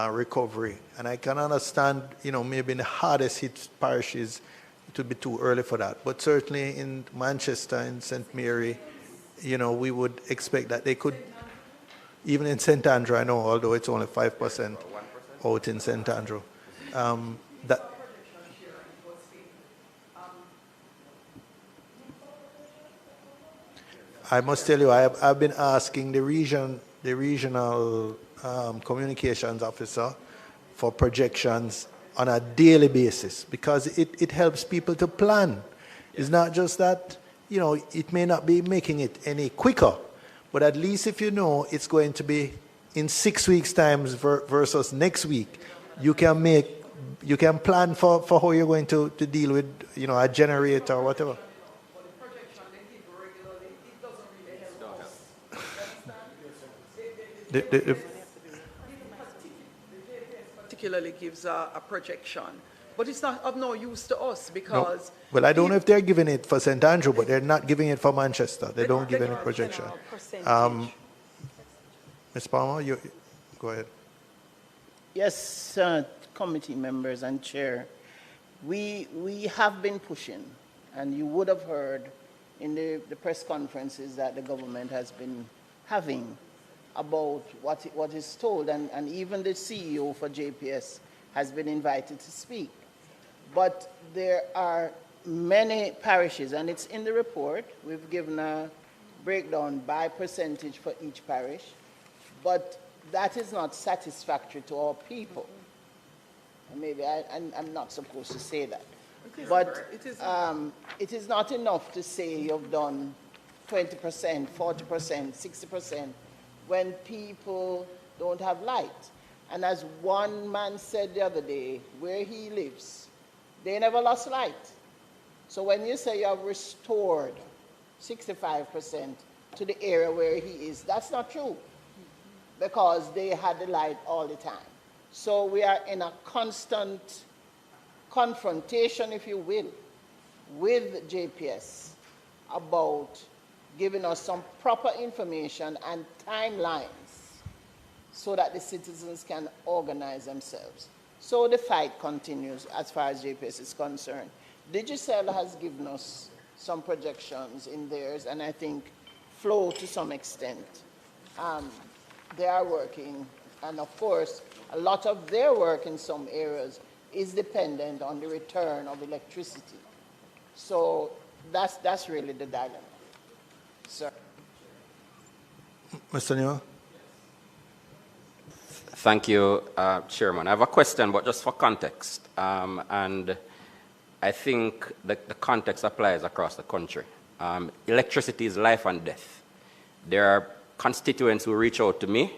recovery. And I can understand, you know, maybe in the hardest hit parishes, it would be too early for that. But certainly in Manchester, in St. Mary, you know, we would expect that they could, even in St. Andrew, I know, although it's only 5% out in St. Andrew, that. I must tell you, I've been asking the regional communications officer for projections on a daily basis because it helps people to plan. It's not just that, you know, it may not be making it any quicker, but at least if you know it's going to be in 6 weeks' time versus next week, you can plan for how you're going to deal with, you know, a generator or whatever. Particularly gives a projection, but it's not of no use to us because. No. Well, I don't know if they're giving it for St. Andrew, but they're not giving it for Manchester. They don't give any projection. Ms. Palmer, you go ahead. Yes, committee members and chair, we have been pushing, and you would have heard in the press conferences that the government has been having about what is told, and even the CEO for JPS has been invited to speak. But there are many parishes, and it's in the report. We've given a breakdown by percentage for each parish, but that is not satisfactory to our people. And maybe I'm not supposed to say that. But it is not enough to say you've done 20%, 40%, 60%, when people don't have light. And as one man said the other day, where he lives, they never lost light. So when you say you have restored 65% to the area where he is, that's not true, because they had the light all the time. So we are in a constant confrontation, if you will, with JPS about giving us some proper information and timelines so that the citizens can organize themselves. So the fight continues as far as JPS is concerned. Digicel has given us some projections in theirs, and I think Flow to some extent. They are working, and of course, a lot of their work in some areas is dependent on the return of electricity. So that's really the dilemma. Sir. Mr. Newell? Thank you, Chairman. I have a question, but just for context. And I think the context applies across the country. Electricity is life and death. There are constituents who reach out to me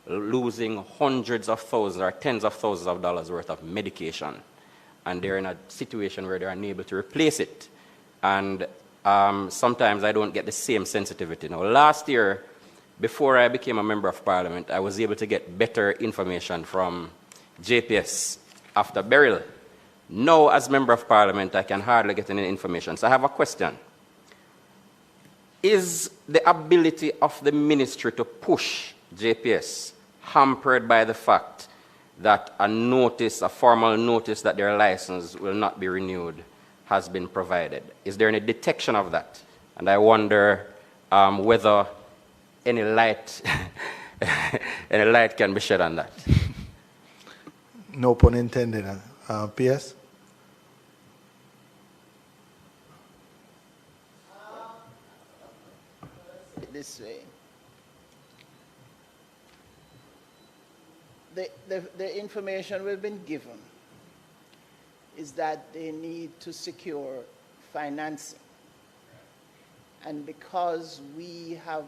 losing hundreds of thousands or tens of thousands of dollars worth of medication. And they're in a situation where they're unable to replace it. And sometimes I don't get the same sensitivity. Now, last year, before I became a member of parliament, I was able to get better information from JPS after burial. Now, as member of parliament, I can hardly get any information. So I have a question. Is the ability of the ministry to push JPS hampered by the fact that a notice, a formal notice that their license will not be renewed has been provided? Is there any detection of that? And I wonder whether any light, any light can be shed on that. No pun intended. PS? This way. The information we've been given is that they need to secure financing. And because we have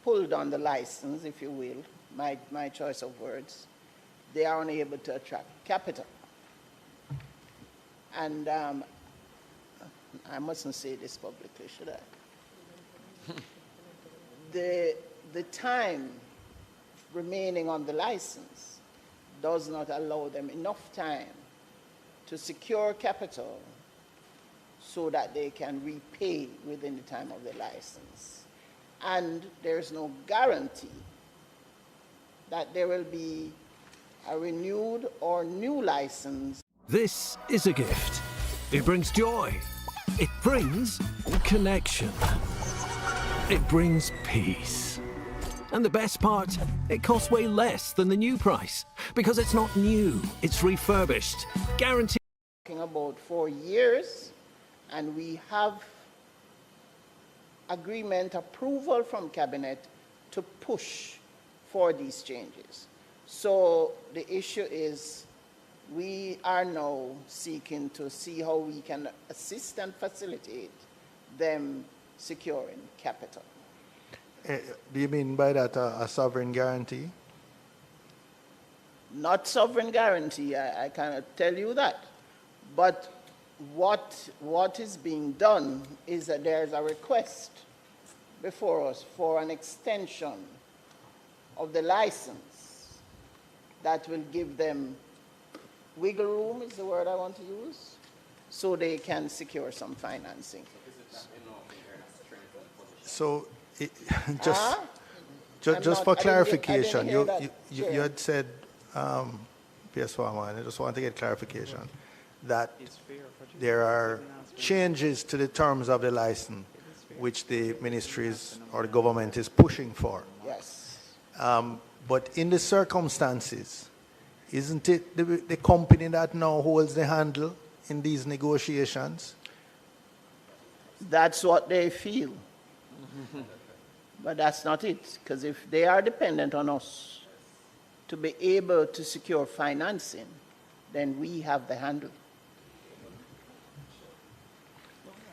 pulled on the license, if you will, my choice of words, they are unable to attract capital. And I mustn't say this publicly, should I? The time remaining on the license does not allow them enough time to secure capital so that they can repay within the time of the license. And there's no guarantee that there will be a renewed or new license. This is a gift. It brings joy. It brings connection. It brings peace. And the best part, it costs way less than the new price because it's not new, it's refurbished. Guaranteed. Talking about 4 years, and we have agreement approval from cabinet to push for these changes. So the issue is we are now seeking to see how we can assist and facilitate them securing capital. Do you mean by that a sovereign guarantee? Not sovereign guarantee, I cannot tell you that. But what is being done is that there's a request before us for an extension of the license that will give them wiggle room, is the word I want to use, so they can secure some financing. So, just for clarification, you had said, PS Farmer, and I just want to get clarification, that there are changes to the terms of the license which the ministries or the government is pushing for. Yes. But in the circumstances, isn't it the company that now holds the handle in these negotiations? That's what they feel. But that's not it, because if they are dependent on us to be able to secure financing, then we have the handle.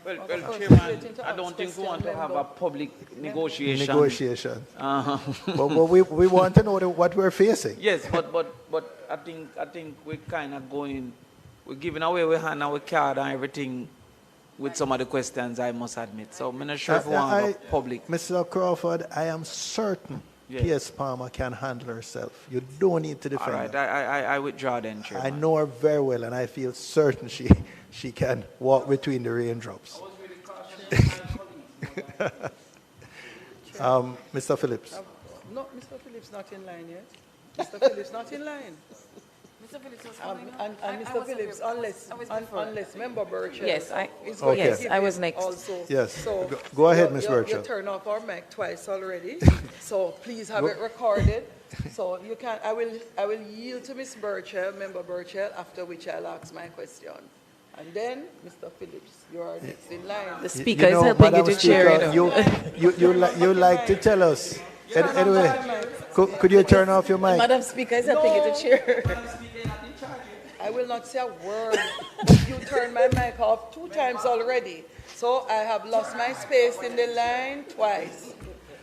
Well, Chairman, I don't think we want to have a public negotiation. But we want to know what we're facing. Yes, but I think we're kind of we're giving away our hand and our card and everything with some of the questions, I must admit. So I'm not sure if we want a public. Mr. Crawford, I am certain P.S. Palmer can handle herself. You don't need to defend her. All right, I withdraw then, Chairman. I know her very well, and I feel certain she can walk between the raindrops. Mr. Phillips. No, Mr. Phillips not in line yet. Mr. Phillips not in line. Mr. Phillips was and Mr. Phillips, unless Member Burchell. Yes, yes, I was next. Also. Yes, so go ahead, Ms. Burchell. You turn off our mic twice already, so please have it recorded. So you can. I will yield to Ms. Burchell, Member Burchell, after which I'll ask my question. And then, Mr. Phillips, you are next in line. The speaker is helping you to chair it. You like to tell us Anyway, could you turn off your mic? Madam Speaker, is that thing in the chair? I will not say a word, but you turned my mic off 2 times already. So I have lost my space in the line twice.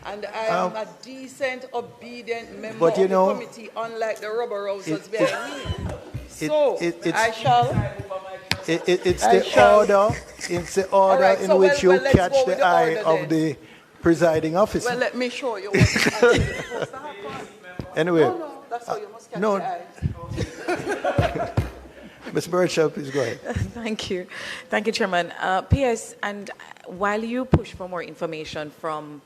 And I am a decent, obedient member of the committee, unlike the rubber rousers behind me. So I shall... It's the order in which you catch the eye of the presiding officer. Well, let me show you what's actually supposed to happen. Anyway. No, that's how you must catch the eye. Ms. Birchall, please go ahead. Thank you. Thank you, Chairman. P.S. And while you push for more information from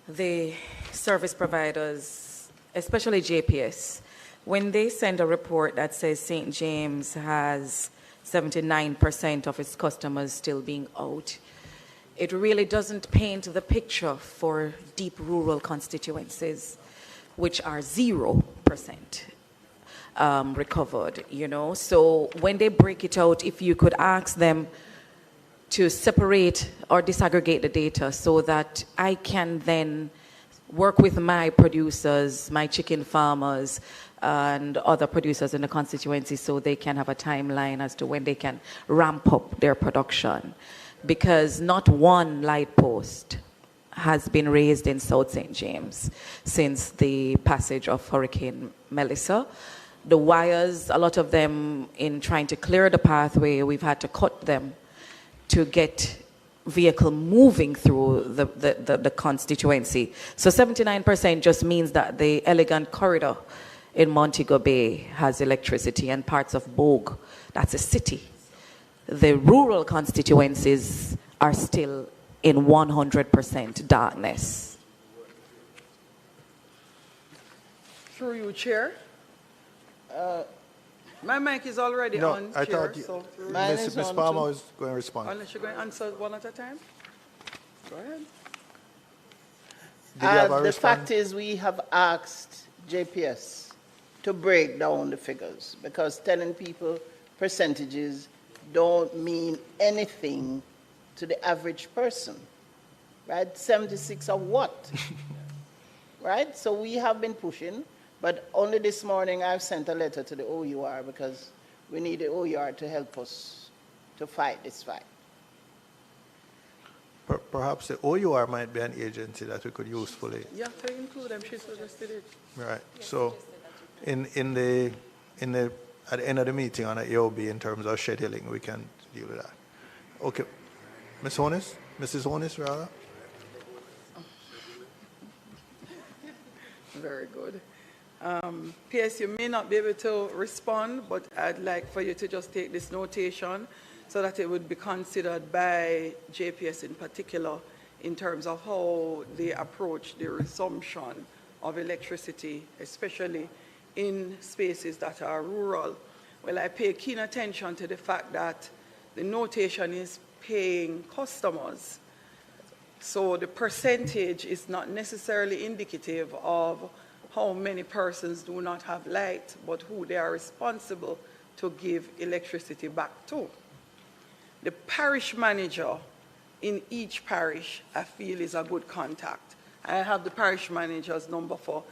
the service providers, especially JPS, when they send a report that says St. James has 79% of its customers still being out, it really doesn't paint the picture for deep rural constituencies, which are 0% recovered, you know. So when they break it out, if you could ask them to separate or disaggregate the data so that I can then work with my producers, my chicken farmers, and other producers in the constituency so they can have a timeline as to when they can ramp up their production. Because not one light post has been raised in South St. James since the passage of Hurricane Melissa. The wires, a lot of them, in trying to clear the pathway, we've had to cut them to get vehicle moving through the constituency. So 79% just means that the Elegant Corridor in Montego Bay has electricity, and parts of Bogue, that's a city. The rural constituencies are still in 100% darkness. Through you, Chair. My mic is already on, I Chair. thought So Ms. Palmer was going to respond. Unless you're going to answer one at a time? Go ahead. Did you have a The response? fact is we have asked JPS to break down the figures because telling people percentages don't mean anything to the average person, right? 76 of what? Right? So we have been pushing. But only this morning I've sent a letter to the OUR because we need the OUR to help us to fight this fight. Perhaps the OUR might be an agency that we could usefully. Yeah, to include them, she suggested it. Right. So, at the end of the meeting on the AOB in terms of scheduling, we can deal with that. Okay, Mrs. Honis, rather. Very good. P.S., you may not be able to respond, but I'd like for you to just take this notation so that it would be considered by JPS in particular in terms of how they approach the resumption of electricity, especially in spaces that are rural. Well, I pay keen attention to the fact that the notation is paying customers. So the percentage is not necessarily indicative of how many persons do not have light, but who they are responsible to give electricity back to. The parish manager in each parish, I feel, is a good contact. I have the parish manager's number for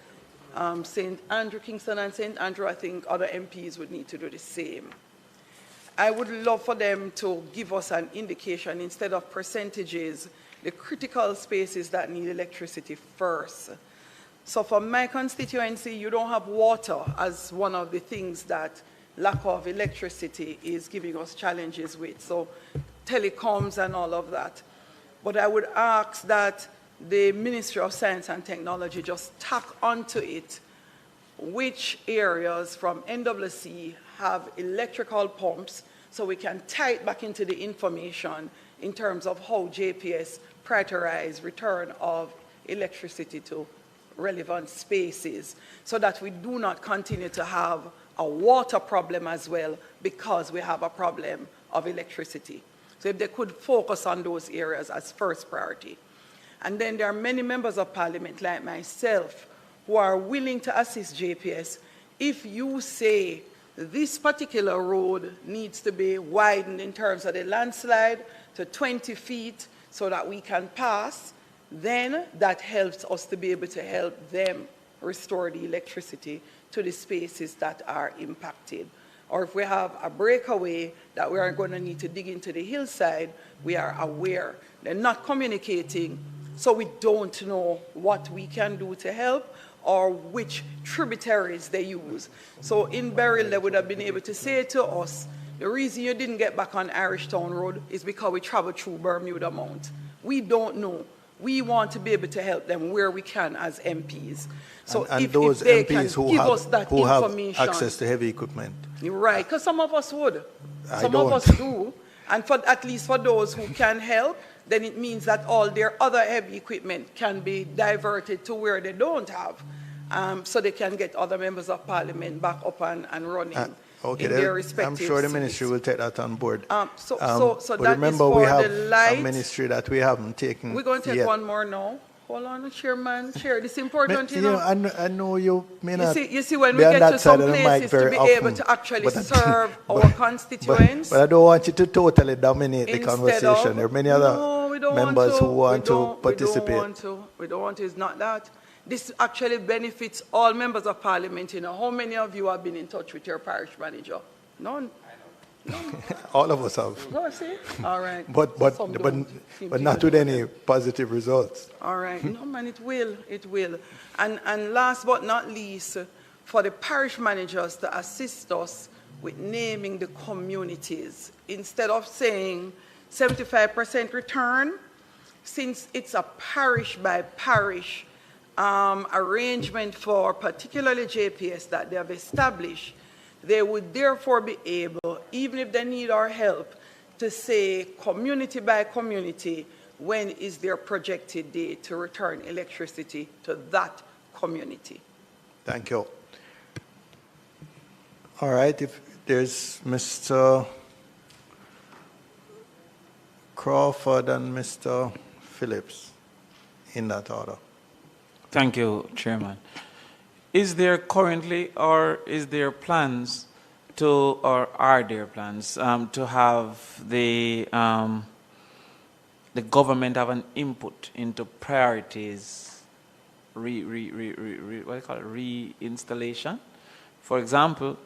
St. Andrew, Kingston and St. Andrew. I think other MPs would need to do the same. I would love for them to give us an indication instead of percentages, the critical spaces that need electricity first. So for my constituency, you don't have water as one of the things that lack of electricity is giving us challenges with. So telecoms and all of that. But I would ask that the Ministry of Science and Technology just tack onto it which areas from NWC have electrical pumps so we can tie it back into the information in terms of how JPS prioritize return of electricity to relevant spaces so that we do not continue to have a water problem as well because we have a problem of electricity. So if they could focus on those areas as first priority. And then there are many members of parliament like myself who are willing to assist JPS if you say this particular road needs to be widened in terms of the landslide to 20 feet so that we can pass. then that helps us to be able to help them restore the electricity to the spaces that are impacted. Or if we have a breakaway that we are going to need to dig into the hillside, we are aware. They're not communicating, so we don't know what we can do to help or which tributaries they use. So in Beryl, they would have been able to say to us, the reason you didn't get back on Irishtown Road is because we traveled through Bermuda Mount. We don't know. We want to be able to help them where we can as MPs. So and if those they MPs can who give have, us that who have information, access to heavy equipment. you're right, because some of us would. I Some don't. of us do. And for at least for those who can help, then it means that all their other heavy equipment can be diverted to where they don't have, so they can get other members of parliament back up and running Okay, in their respective I'm sure the seats. ministry will take that on board. So but that remember, is for we have the light. a ministry that we haven't taken We're going to take yet. one more now. Hold on, Chairman. Chair, this is important, You know, I know you may not you see, when we be on get that to some side of the mic places to very be often, able to actually but serve our constituents. But I don't want you to totally dominate the Instead conversation. of- There are many other No, we don't members who want to We don't participate. want to. We don't want to. It's not that. This actually benefits all members of parliament. You know, how many of you have been in touch with your parish manager? None. All of us have. No, see? All right. But Some don't. but not with any positive results. All right. No, man, it will. It will. And last but not least, for the parish managers to assist us with naming the communities. Instead of saying 75% return, since it's a parish by parish arrangement for particularly JPS that they have established, they would therefore be able, even if they need our help, to say community by community, when is their projected date to return electricity to that community. Thank you. All right, if there's Mr. Crawford and Mr. Phillips in that order. Thank you, Chairman. Is there currently, or is there plans to, or are there plans to have the government have an input into priorities, what do you call it, reinstallation? For example,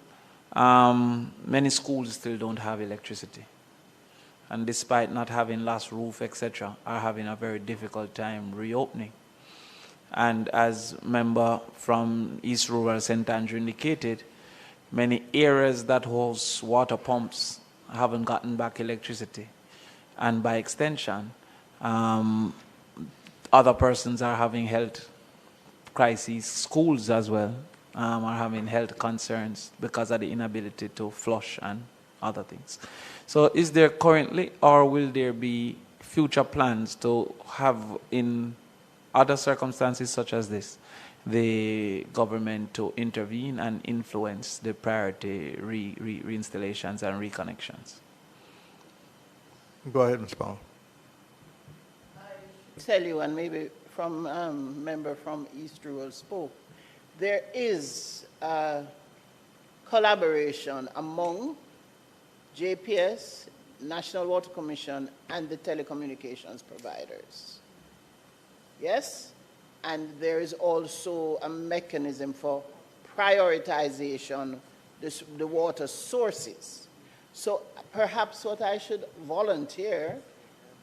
many schools still don't have electricity, and despite not having last roof, etc., are having a very difficult time reopening. And as member from East Rural St. Andrew indicated, many areas that host water pumps haven't gotten back electricity. And by extension, other persons are having health crises. Schools as well are having health concerns because of the inability to flush and other things. So is there currently, or will there be future plans to have in other circumstances such as this, the government to intervene and influence the priority reinstallations and reconnections? Go ahead, Ms. Powell. Tell you, and maybe from member from East Rural spoke, there is a collaboration among JPS, National Water Commission, and the telecommunications providers. Yes? And there is also a mechanism for prioritization the water sources. So perhaps what I should volunteer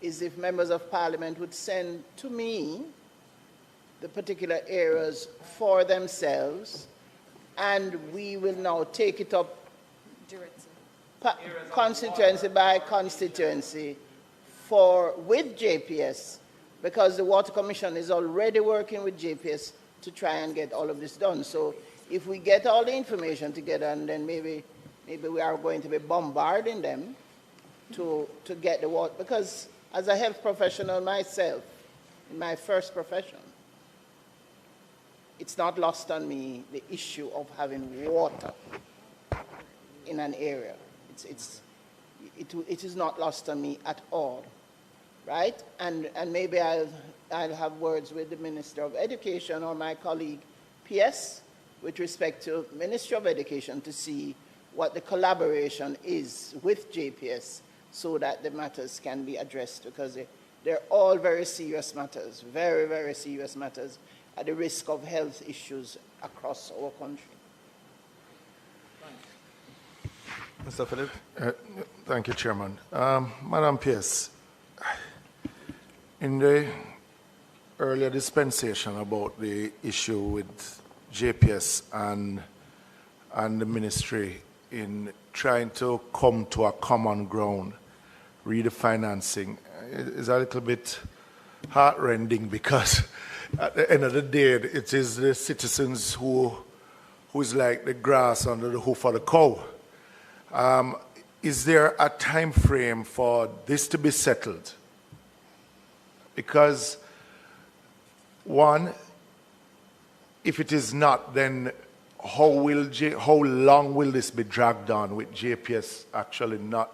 is if members of parliament would send to me the particular areas for themselves, and we will now take it up constituency by constituency with JPS, because the Water Commission is already working with JPS to try and get all of this done. So if we get all the information together, and then maybe we are going to be bombarding them to get the water, because as a health professional myself, in my first profession, it's not lost on me the issue of having water in an area. It is not lost on me at all. Right? And maybe I'll have words with the Minister of Education or my colleague PS with respect to Ministry of Education to see what the collaboration is with JPS so that the matters can be addressed, because They're all very serious matters, very, very serious matters at the risk of health issues across our country. Mr. Philip. Thank you, Chairman. Madam Pierce, in the earlier dispensation about the issue with JPS and the ministry in trying to come to a common ground, read the financing, is a little bit heartrending because at the end of the day, it is the citizens who is like the grass under the hoof of the cow. Is there a time frame for this to be settled? Because one, if it is not, then how long will this be dragged on with JPS actually not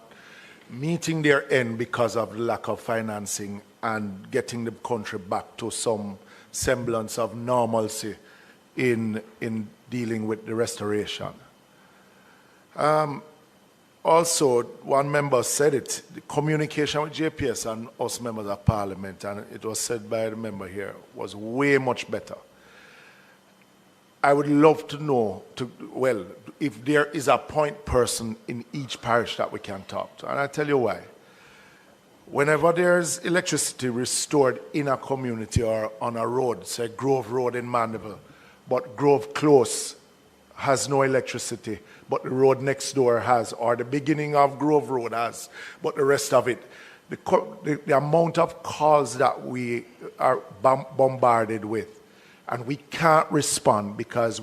meeting their end because of lack of financing and getting the country back to some semblance of normalcy in dealing with the restoration? Also, one member said it, the communication with JPS and us members of parliament, and it was said by the member here, was way much better. I would love to know, if there is a point person in each parish that we can talk to. And I'll tell you why. Whenever there's electricity restored in a community or on a road, say Grove Road in Mandeville, but Grove Close has no electricity, but the road next door has, or the beginning of Grove Road has, but the rest of it, the amount of calls that we are bombarded with, and we can't respond because,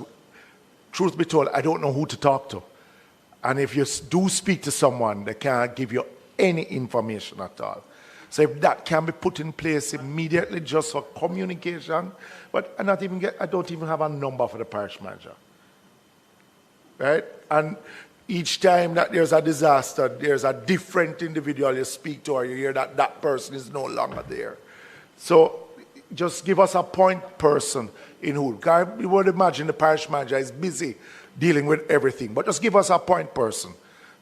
truth be told, I don't know who to talk to. And if you do speak to someone, they can't give you any information at all. So if that can be put in place immediately just for communication, but I don't even have a number for the parish manager. Right? And each time that there's a disaster, there's a different individual you speak to or you hear that that person is no longer there. So just give us a point person in who. You would imagine the parish manager is busy dealing with everything, but just give us a point person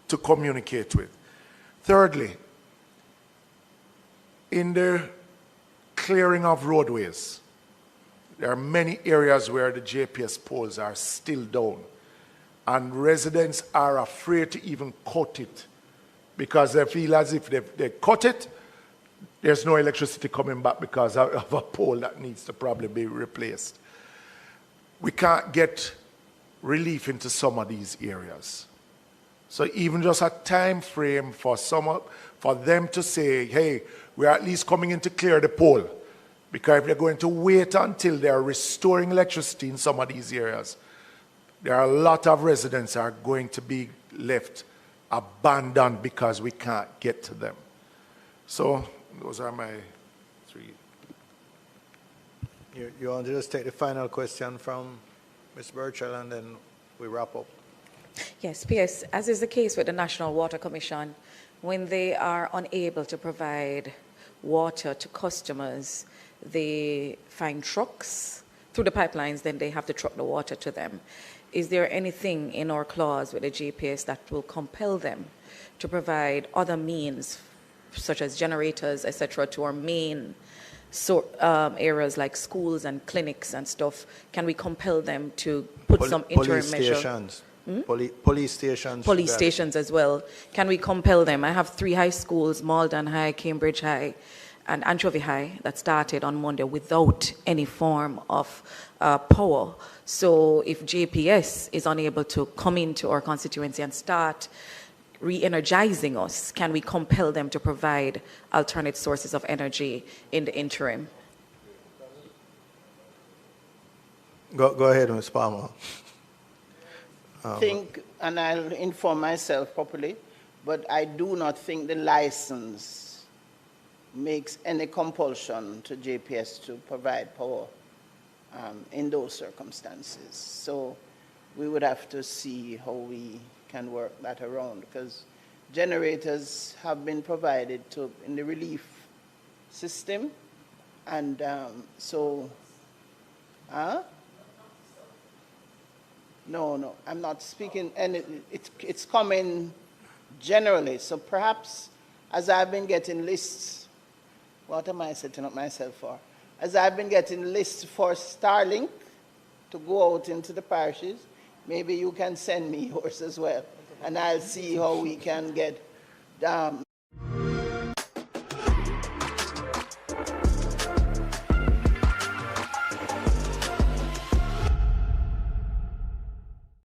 to communicate with. Thirdly, in the clearing of roadways, there are many areas where the JPS poles are still down, and residents are afraid to even cut it because they feel as if they cut it, there's no electricity coming back because of a pole that needs to probably be replaced. We can't get relief into some of these areas. So even just a time frame for them to say, hey, we're at least coming in to clear the pole. Because if they're going to wait until they're restoring electricity in some of these areas, there are a lot of residents that are going to be left abandoned because we can't get to them. So those are my three. You want to just take the final question from Ms. Burchell and then we wrap up? Yes, PS, as is the case with the National Water Commission, when they are unable to provide water to customers, they find trucks through the pipelines, then they have to truck the water to them. Is there anything in our clause with the GPS that will compel them to provide other means, such as generators, etc., to our main areas like schools and clinics and stuff? Can we compel them to put some interim measures? Police stations. Police stations as well. Can we compel them? I have 3 high schools, Malden High, Cambridge High, and Anchovy High, that started on Monday without any form of power. So if JPS is unable to come into our constituency and start re-energizing us, can we compel them to provide alternate sources of energy in the interim? Go ahead, Ms. Palmer. Think, and I'll inform myself properly, but I do not think the license makes any compulsion to JPS to provide power in those circumstances. So we would have to see how we can work that around, because generators have been provided in the relief system, and No, I'm not speaking, and it's coming generally. So perhaps, as I've been getting lists What am I setting up myself for? As I've been getting lists for Starlink to go out into the parishes, maybe you can send me yours as well, and I'll see how we can get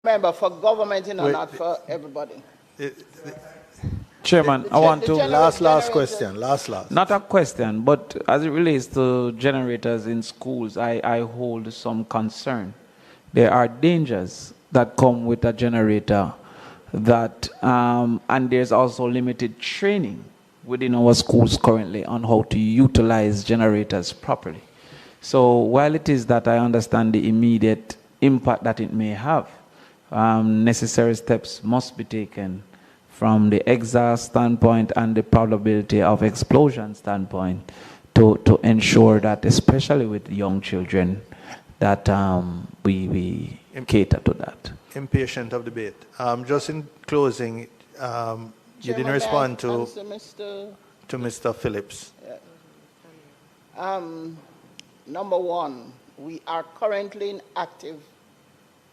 remember, for government, not for everybody. Chairman, I want to... Last question, last. Not a question, but as it relates to generators in schools, I hold some concern. There are dangers that come with a generator that, and there's also limited training within our schools currently on how to utilize generators properly. So while it is that I understand the immediate impact that it may have, necessary steps must be taken from the exhaust standpoint and the probability of explosion standpoint to ensure that, especially with young children, that we cater to that. Impatient of debate. Just in closing, you didn't respond to Mr. Phillips. Yeah. Number one, we are currently in active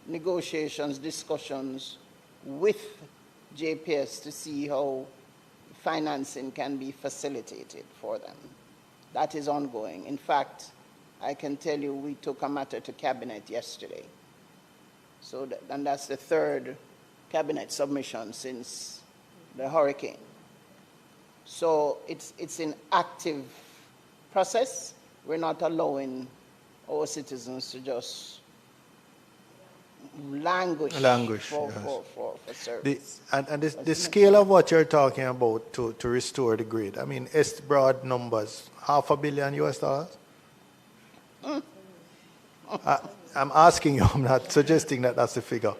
negotiations, discussions with JPS to see how financing can be facilitated for them. That is ongoing. In fact, I can tell you we took a matter to Cabinet yesterday. So and that's the third Cabinet submission since the hurricane. So it's an active process. We're not allowing our citizens to just languish for service. The scale of what you're talking about to restore the grid, I mean, it's broad numbers, $500 million US? I'm asking you, I'm not suggesting that that's the figure.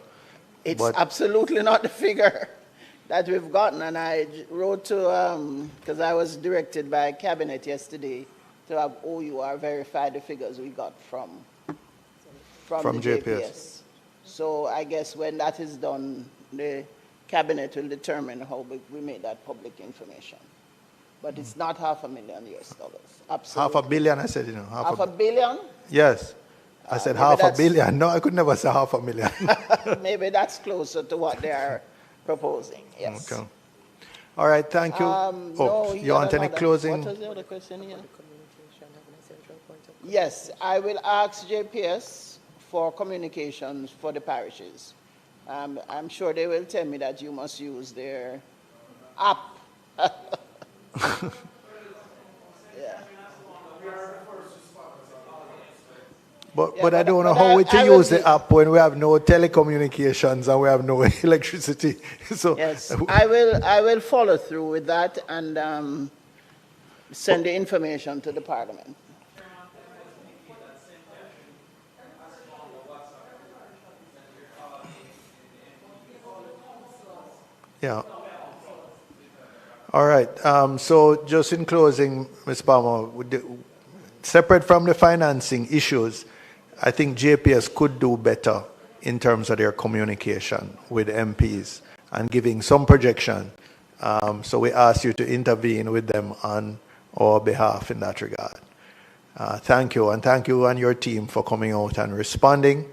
It's absolutely not the figure that we've gotten, and I wrote to, because I was directed by Cabinet yesterday to have OUR verify the figures we got from the JPS. So I guess when that is done, the Cabinet will determine how we make that public information. But it's not $500,000 US. Absolutely. $500 million, I said, $500 million? Yes. I said $500 million. No, I could never say $500,000. Maybe that's closer to what they are proposing, yes. Okay. All right, thank you. You want any closing? What was the other question here? Yes, I will ask JPS for communications for the parishes. I'm sure they will tell me that you must use their app. Yeah. But I don't know how to use the app when we have no telecommunications and we have no electricity. So yes, I will follow through with that and send the information to the Parliament. Yeah. All right. So just in closing, Ms. Palmer, separate from the financing issues, I think JPS could do better in terms of their communication with MPs and giving some projection. So we ask you to intervene with them on our behalf in that regard. Thank you, and thank you and your team for coming out and responding.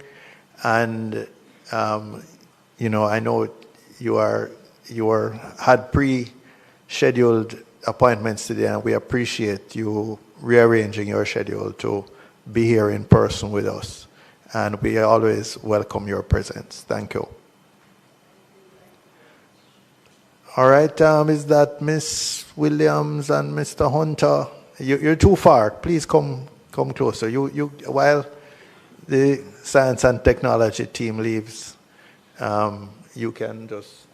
And I know you had pre-scheduled appointments today, and we appreciate you rearranging your schedule to be here in person with us. And we always welcome your presence. Thank you. All right, is that Miss Williams and Mr. Hunter? You're too far. Please come closer. You while the science and technology team leaves, you can just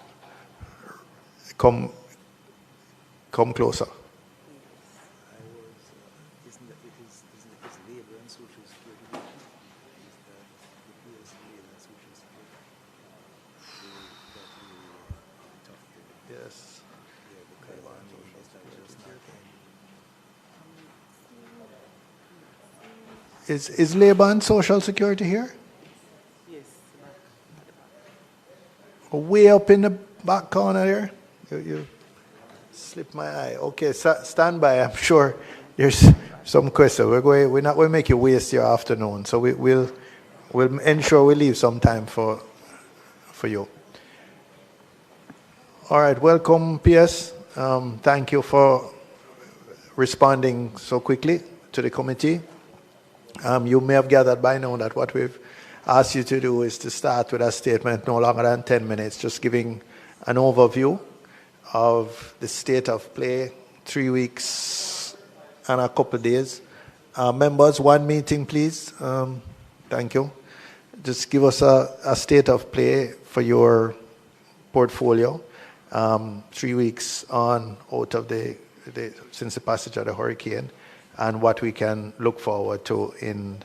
come closer. Yes. Is Labour and Social Security here? Yes. Way up in the back corner there. You slipped my eye. Okay, stand by. I'm sure There's some question. We're not going to make you waste your afternoon, so we'll ensure we leave some time for you. All right, welcome, PS. Thank you for responding so quickly to the committee. You may have gathered by now that what we've asked you to do is to start with a statement no longer than 10 minutes, just giving an overview of the state of play, 3 weeks and a couple of days. Members, one meeting, please. Thank you. Just give us a state of play for your portfolio. 3 weeks on out of since the passage of the hurricane, and what we can look forward to in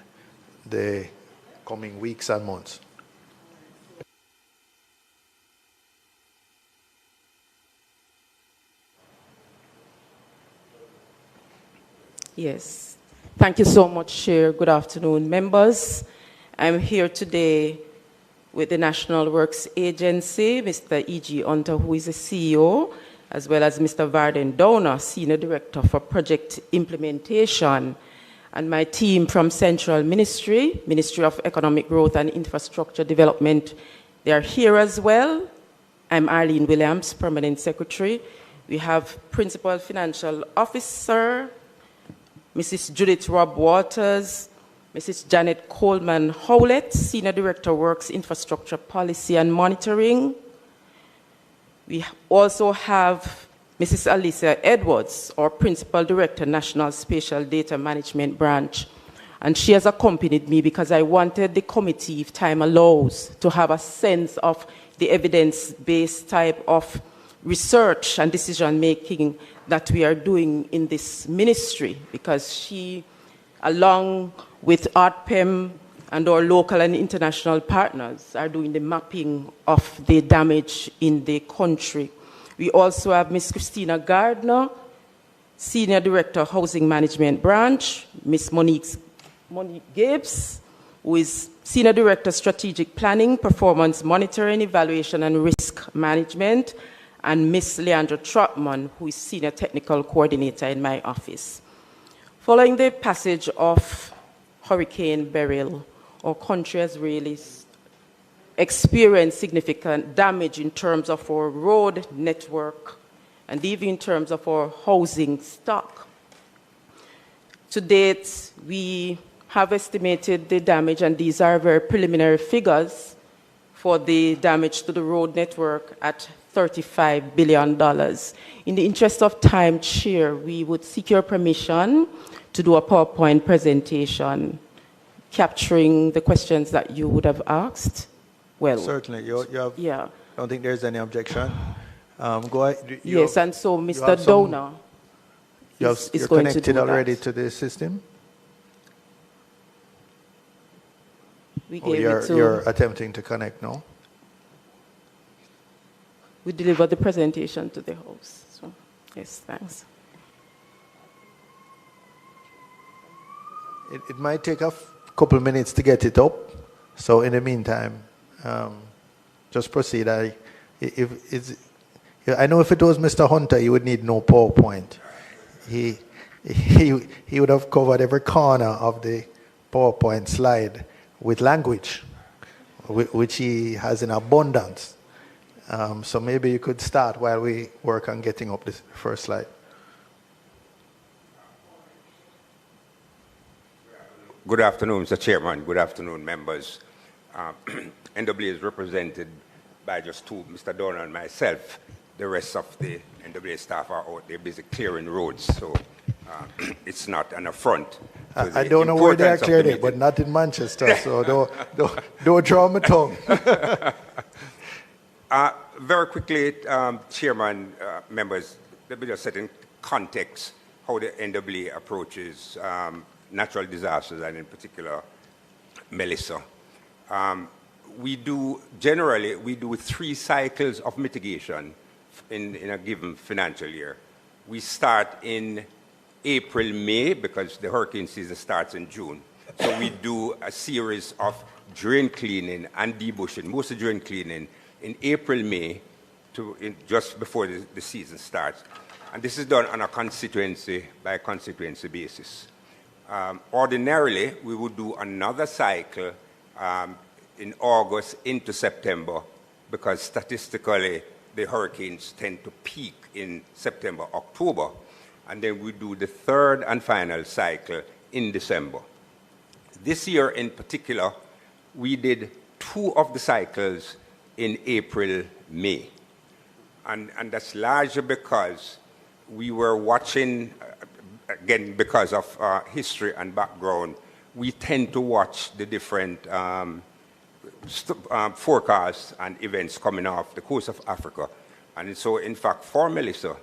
the coming weeks and months. Yes. Thank you so much, Chair. Good afternoon, members. I'm here today with the National Works Agency, Mr. E.G. Hunter, who is the CEO, as well as Mr. Varden Downer, Senior Director for Project Implementation, and my team from Central Ministry, Ministry of Economic Growth and Infrastructure Development. They are here as well. I'm Arlene Williams, Permanent Secretary. We have Principal Financial Officer, Mrs. Judith Robb Waters, Mrs. Janet Coleman Howlett, Senior Director, Works, Infrastructure Policy and Monitoring. We also have Mrs. Alicia Edwards, our Principal Director, National Spatial Data Management Branch. And she has accompanied me because I wanted the committee, if time allows, to have a sense of the evidence-based type of research and decision-making that we are doing in this ministry, because she, along with ARTPEM and our local and international partners, are doing the mapping of the damage in the country. We also have Ms. Christina Gardner, Senior Director, Housing Management Branch, Ms. Monique Gibbs, who is Senior Director, Strategic Planning, Performance Monitoring, Evaluation and Risk Management, and Ms. Leandra Trotman, who is Senior Technical Coordinator in my office. Following the passage of Hurricane Beryl, our country has really experienced significant damage in terms of our road network and even in terms of our housing stock. To date, we have estimated the damage, and these are very preliminary figures for the damage to the road network at $35 billion. In the interest of time, Chair, we would seek your permission to do a PowerPoint presentation capturing the questions that you would have asked. Well, certainly. You have, yeah. I don't think there's any objection. Go ahead. Yes, and so Mr. Downer is going to do that. Already to the system? We gave it to, you're attempting to connect, no? We delivered the presentation to the house. So, yes, thanks. It might take a couple minutes to get it up. So in the meantime, just proceed. I know if it was Mr. Hunter, you would need no PowerPoint. He would have covered every corner of the PowerPoint slide with language, which he has in abundance. So maybe you could start while we work on getting up this first slide. Good afternoon, Mr. Chairman. Good afternoon, members. NWA is represented by just two, Mr. Donner and myself. The rest of the NWA staff are out there busy clearing roads, so it's not an affront. I don't know where they are clearing, but not in Manchester, so don't draw my tongue. Very quickly, Chairman, members, let me just set in context how the NWA approaches natural disasters, and in particular, Melissa. We do 3 cycles of mitigation in a given financial year. We start in April, May, because the hurricane season starts in June. So we do a series of drain cleaning and debushing, mostly drain cleaning, in April, May, just before the season starts. And this is done on a constituency by constituency basis. Ordinarily, we would do another cycle in August into September, because statistically the hurricanes tend to peak in September, October, and then we do the third and final cycle in December. This year in particular, we did 2 of the cycles in April, May. And that's largely because we were watching, again, because of history and background, we tend to watch the different forecasts and events coming off the coast of Africa. And so, in fact, for Melissa,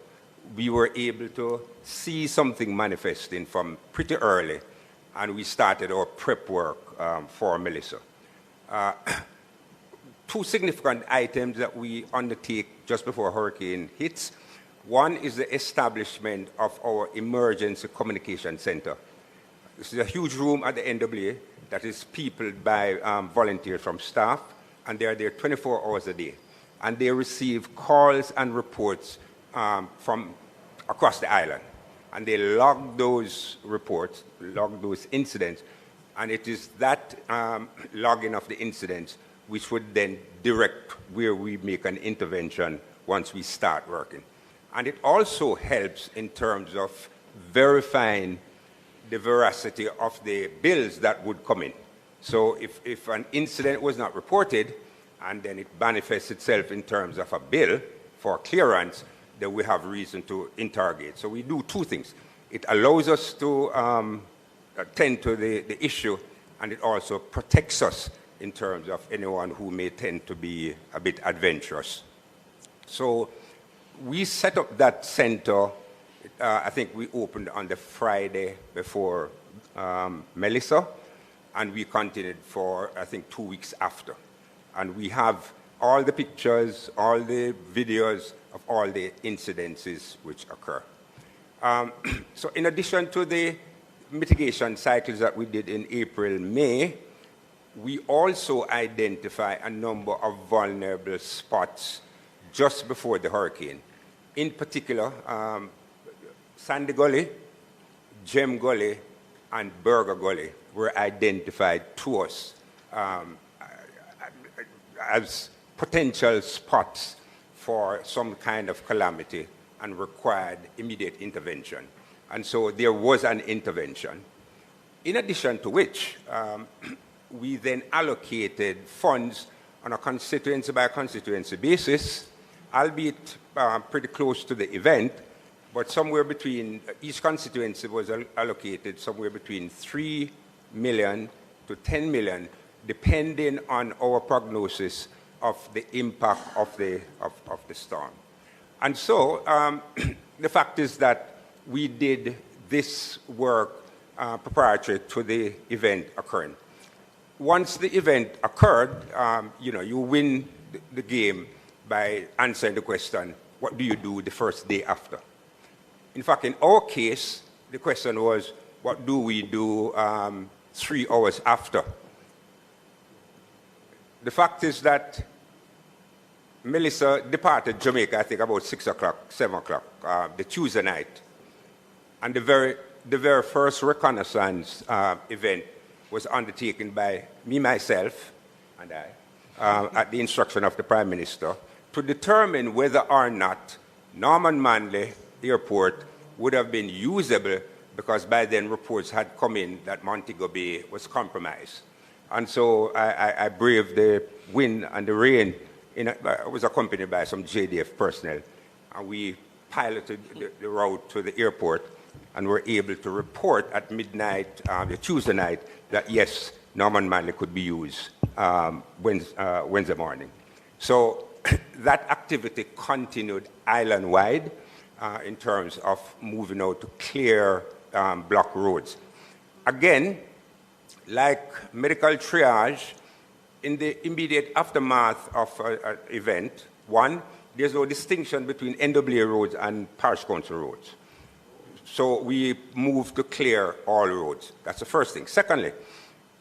we were able to see something manifesting from pretty early, and we started our prep work for Melissa. 2 significant items that we undertake just before a hurricane hits. One is the establishment of our Emergency Communication Center. This is a huge room at the NWA that is peopled by volunteers from staff, and they are there 24 hours a day. And they receive calls and reports from across the island. And they log those reports, log those incidents, and it is that logging of the incidents which would then direct where we make an intervention once we start working. And it also helps in terms of verifying the veracity of the bills that would come in. So if an incident was not reported, and then it manifests itself in terms of a bill for clearance, then we have reason to interrogate. So we do 2 things. It allows us to attend to the issue, and it also protects us in terms of anyone who may tend to be a bit adventurous. So we set up that center. I think we opened on the Friday before Melissa, and we continued for, I think, 2 weeks after. And we have all the pictures, all the videos of all the incidences which occur. So in addition to the mitigation cycles that we did in April, May, we also identify a number of vulnerable spots just before the hurricane. In particular, Sandy Gully, Gem Gully, and Burger Gully were identified to us as potential spots for some kind of calamity and required immediate intervention. And so there was an intervention. In addition to which, we then allocated funds on a constituency by constituency basis, albeit pretty close to the event, but somewhere between, each constituency was allocated somewhere between 3 million to 10 million, depending on our prognosis of the impact of the storm. And so the fact is that we did this work preparatory to the event occurring. Once the event occurred, you win the game by answering the question, what do you do the first day after? In fact, in our case, the question was, what do we do 3 hours after? The fact is that Melissa departed Jamaica, I think, about 6 o'clock, 7 o'clock, the Tuesday night. And the very first reconnaissance event was undertaken by me, myself, and I, at the instruction of the Prime Minister, to determine whether or not Norman Manley Airport would have been usable, because by then reports had come in that Montego Bay was compromised. And so I braved the wind and the rain. I was accompanied by some JDF personnel, and we piloted the route to the airport and were able to report at midnight, the Tuesday night, that yes, Norman Manley could be used Wednesday morning. So that activity continued island-wide in terms of moving out to clear block roads. Again, like medical triage, in the immediate aftermath of an event, one, there's no distinction between NWA roads and parish council roads. So we move to clear all roads. That's the first thing. Secondly,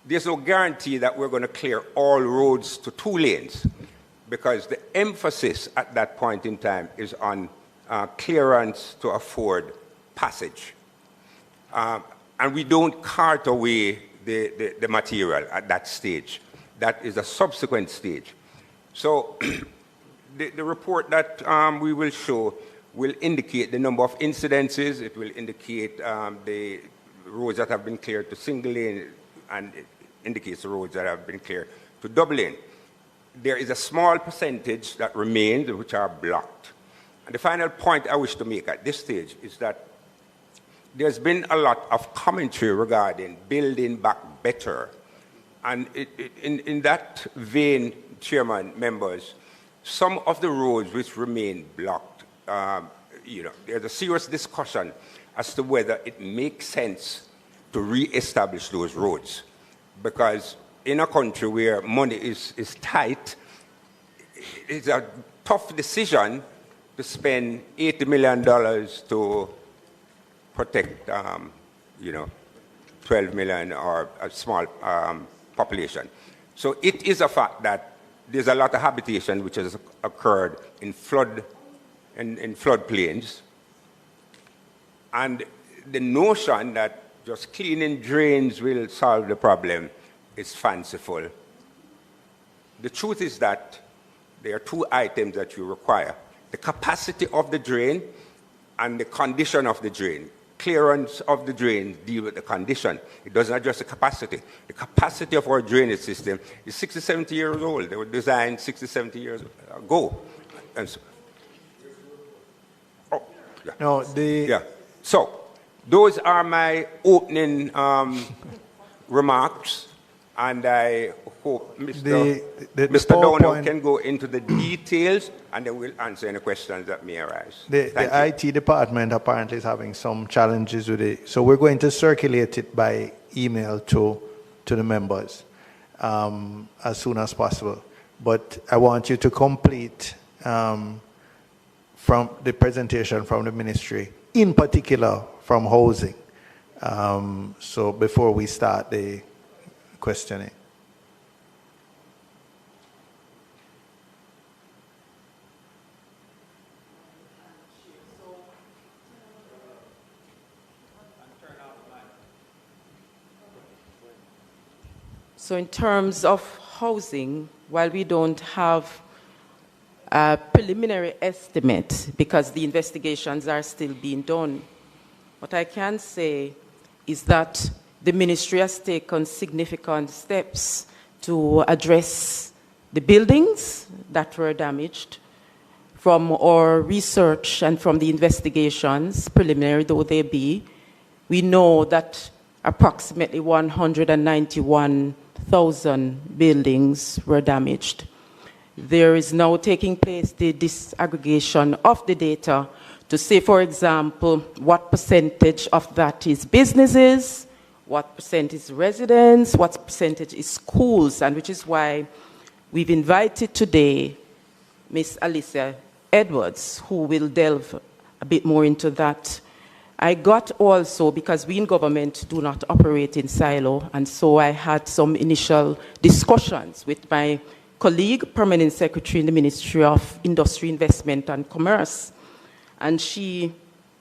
there's no guarantee that we're going to clear all roads to 2 lanes, because the emphasis at that point in time is on clearance to afford passage. And we don't cart away the material at that stage. That is a subsequent stage. So the report that we will show will indicate the number of incidences. It will indicate the roads that have been cleared to single lane, and it indicates the roads that have been cleared to double lane. There is a small percentage that remains which are blocked. And the final point I wish to make at this stage is that there's been a lot of commentary regarding building back better. And in that vein, Chairman, members, some of the roads which remain blocked, there's a serious discussion as to whether it makes sense to re-establish those roads. Because in a country where money is tight, it's a tough decision to spend $80 million to protect, 12 million or a small population. So it is a fact that there's a lot of habitation which has occurred in floodplains. And the notion that just cleaning drains will solve the problem is fanciful. The truth is that there are two items that you require: the capacity of the drain and the condition of the drain. Clearance of the drain deal with the condition. It doesn't address the capacity. The capacity of our drainage system is 60, 70 years old. They were designed 60, 70 years ago. And so, yeah. No, yeah. So those are my opening remarks, and I hope Mr. Dono can go into the details, and then we'll answer any questions that may arise. The IT department apparently is having some challenges with it, so we're going to circulate it by email to the members as soon as possible. But I want you to complete from the presentation from the ministry, in particular from housing, so before we start the questioning. So in terms of housing, while we don't have a preliminary estimate because the investigations are still being done, what I can say is that the ministry has taken significant steps to address the buildings that were damaged. From our research and from the investigations, preliminary though they be, we know that approximately 191,000 buildings were damaged. There is now taking place the disaggregation of the data to say, for example, what percentage of that is businesses, what percent is residents, what percentage is schools, and which is why we've invited today Ms. Alicia Edwards, who will delve a bit more into that. I got also, because we in government do not operate in silo, and so I had some initial discussions with my colleague, Permanent Secretary in the Ministry of Industry, Investment and Commerce. And she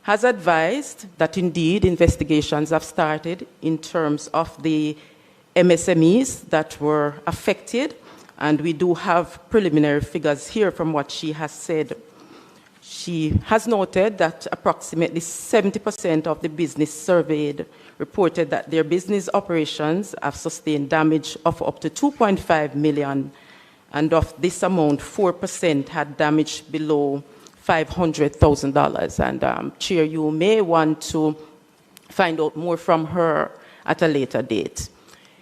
has advised that indeed investigations have started in terms of the MSMEs that were affected, and we do have preliminary figures here from what she has said. She has noted that approximately 70% of the business surveyed reported that their business operations have sustained damage of up to 2.5 million, and of this amount, 4% had damage below $500,000. And Chair, you may want to find out more from her at a later date.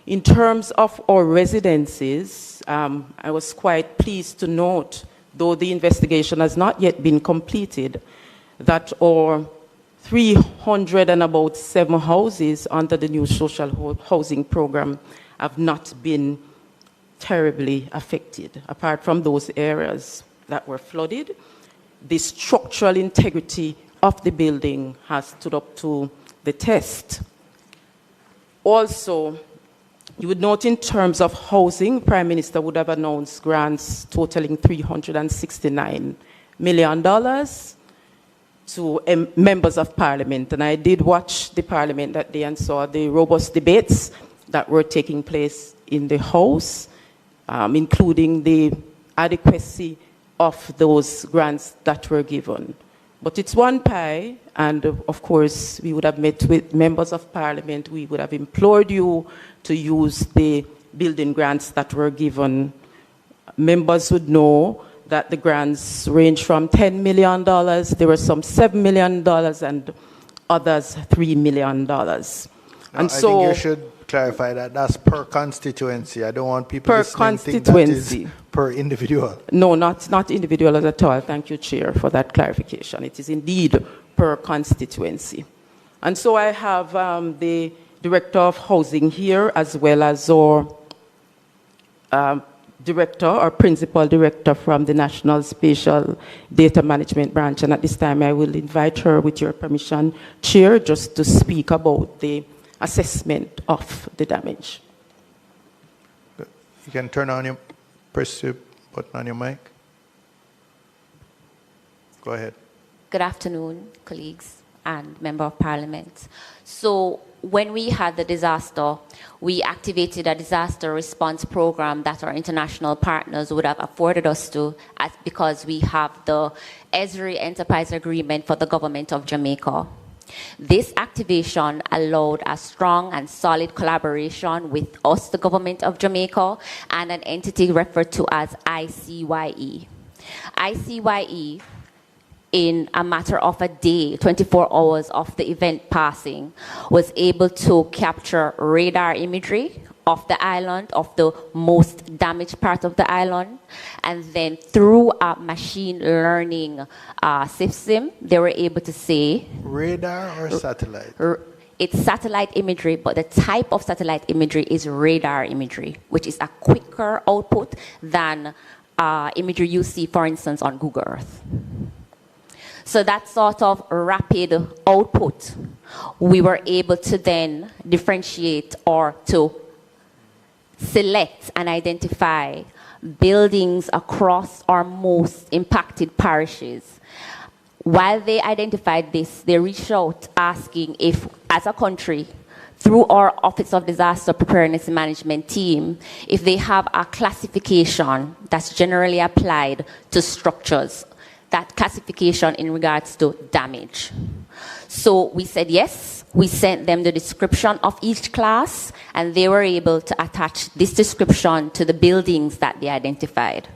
In terms of our residences, I was quite pleased to note, though the investigation has not yet been completed, that our 307 houses under the new social housing program have not been terribly affected. Apart from those areas that were flooded, the structural integrity of the building has stood up to the test. Also, you would note in terms of housing, Prime Minister would have announced grants totaling $369 million. to members of parliament. And I did watch the parliament that day and saw the robust debates that were taking place in the House, including the adequacy of those grants that were given. But it's one pie, and of course, we would have met with members of parliament. We would have implored you to use the building grants that were given. Members would know that the grants range from $10 million. There were some $7 million and others $3 million. I think you should clarify that that's per constituency. I don't want people per listening think constituency. that is per individual. No, not individual at all. Thank you, Chair, for that clarification. It is indeed per constituency. And so I have the Director of Housing here, as well as our Director or Principal Director from the National Spatial Data Management Branch. And at this time, I will invite her, with your permission, Chair, just to speak about the assessment of the damage. You can turn on your, press the button on your mic. Go ahead. Good afternoon, colleagues and Member of Parliament. So when we had the disaster, we activated a disaster response program that our international partners would have afforded us to, because we have the Esri Enterprise Agreement for the government of Jamaica. This activation allowed a strong and solid collaboration with us, the government of Jamaica, and an entity referred to as ICYE. ICYE, in a matter of a day, 24 hours of the event passing, was able to capture radar imagery of the island, of the most damaged part of the island, and then through a machine learning system, they were able to say... Radar or satellite? It's satellite imagery, but the type of satellite imagery is radar imagery, which is a quicker output than imagery you see, for instance, on Google Earth. So that sort of rapid output, we were able to then differentiate or to select and identify buildings across our most impacted parishes. While they identified this, they reached out asking if, as a country, through our Office of Disaster Preparedness and Management team, if they have a classification that's generally applied to structures, that classification in regards to damage. So we said yes. We sent them the description of each class, and they were able to attach this description to the buildings that they identified.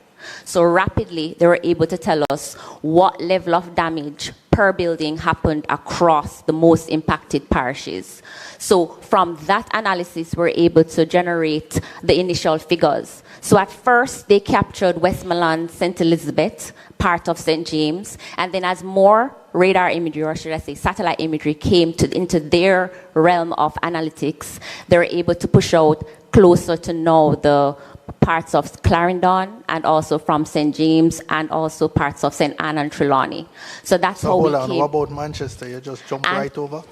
So rapidly, they were able to tell us what level of damage per building happened across the most impacted parishes. So from that analysis, we're able to generate the initial figures. So at first, they captured Westmoreland, St. Elizabeth, part of St. James, and then as more radar imagery, or should I say satellite imagery, came into their realm of analytics, they were able to push out closer to know the parts of Clarendon, and also from St. James, and also parts of St. Anne and Trelawney. So that's how we came. Hold on, what about Manchester? You just jumped right over?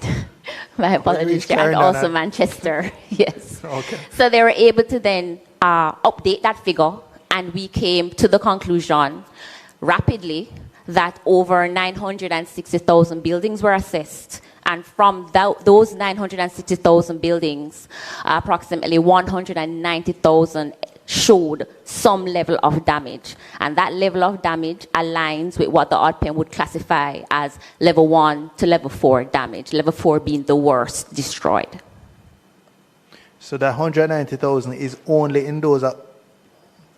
My apologies, and also Manchester, yes. Okay. So they were able to then update that figure, and we came to the conclusion rapidly that over 960,000 buildings were assessed. And from those 960,000 buildings, approximately 190,000 showed some level of damage. And that level of damage aligns with what the ODPEM would classify as level 1 to level 4 damage, level 4 being the worst, destroyed. So that 190,000 is only in those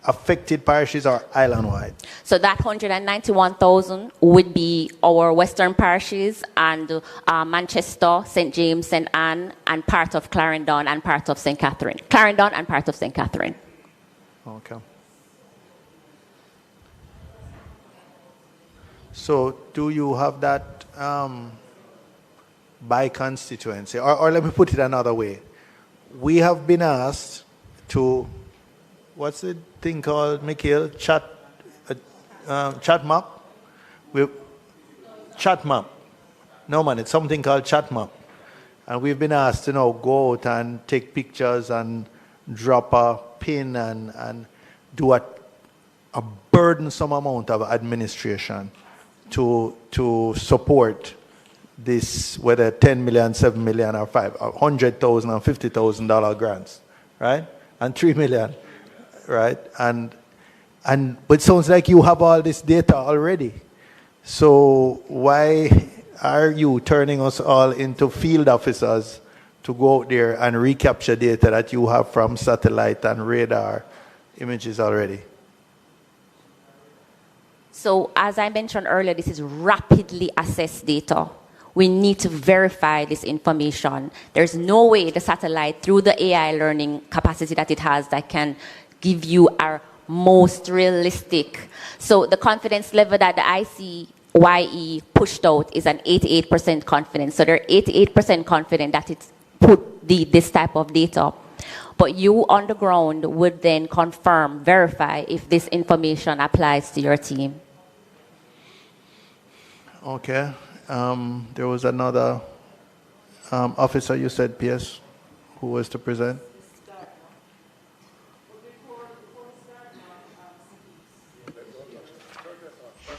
affected parishes or island-wide? So that 191,000 would be our western parishes and Manchester, St. James, St. Anne, and part of Clarendon and part of St. Catherine. Clarendon and part of St. Catherine. Okay. So do you have that by constituency? Or let me put it another way. We have been asked to, what's the thing called, Mikhail? Chat map? Chat map. No, man, it's something called chat map. And we've been asked to go out and take pictures and drop a pin and do a burdensome amount of administration to support this, whether 10 million, 7 million, or $100,000 and $50,000 grants, right? And 3 million, right? But it sounds like you have all this data already. So why are you turning us all into field officers to go out there and recapture data that you have from satellite and radar images already? So as I mentioned earlier, this is rapidly assessed data. We need to verify this information. There's no way the satellite, through the AI learning capacity that it has, that can give you our most realistic. So the confidence level that the ICYE pushed out is an 88% confidence. So they're 88% confident that it's put this type of data. But you on the ground would then confirm, verify if this information applies to your team. Okay. There was another officer, you said, PS, who was to present?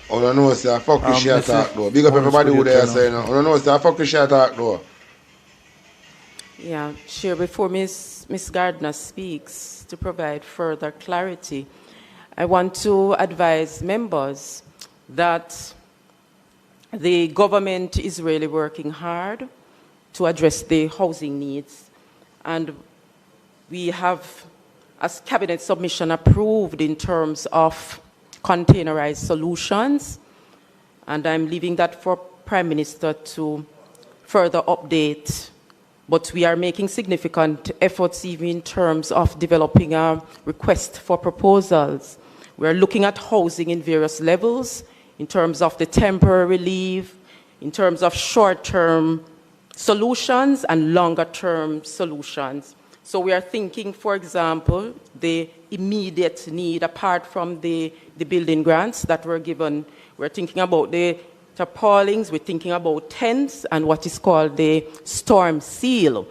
I don't know, sir. Fuck the share talk, though. Big up everybody who there saying, I don't know, sir. Fuck the share talk, though. Yeah, Chair, before Ms. Gardner speaks, to provide further clarity, I want to advise members that the government is really working hard to address the housing needs. And we have, as cabinet submission, approved in terms of containerized solutions. And I'm leaving that for Prime Minister to further update. But we are making significant efforts even in terms of developing a request for proposals. We're looking at housing in various levels, in terms of the temporary relief, in terms of short-term solutions and longer-term solutions. So we are thinking, for example, the immediate need, apart from the building grants that were given. We're thinking about the tarpaulins, we're thinking about tents, and what is called the storm seal,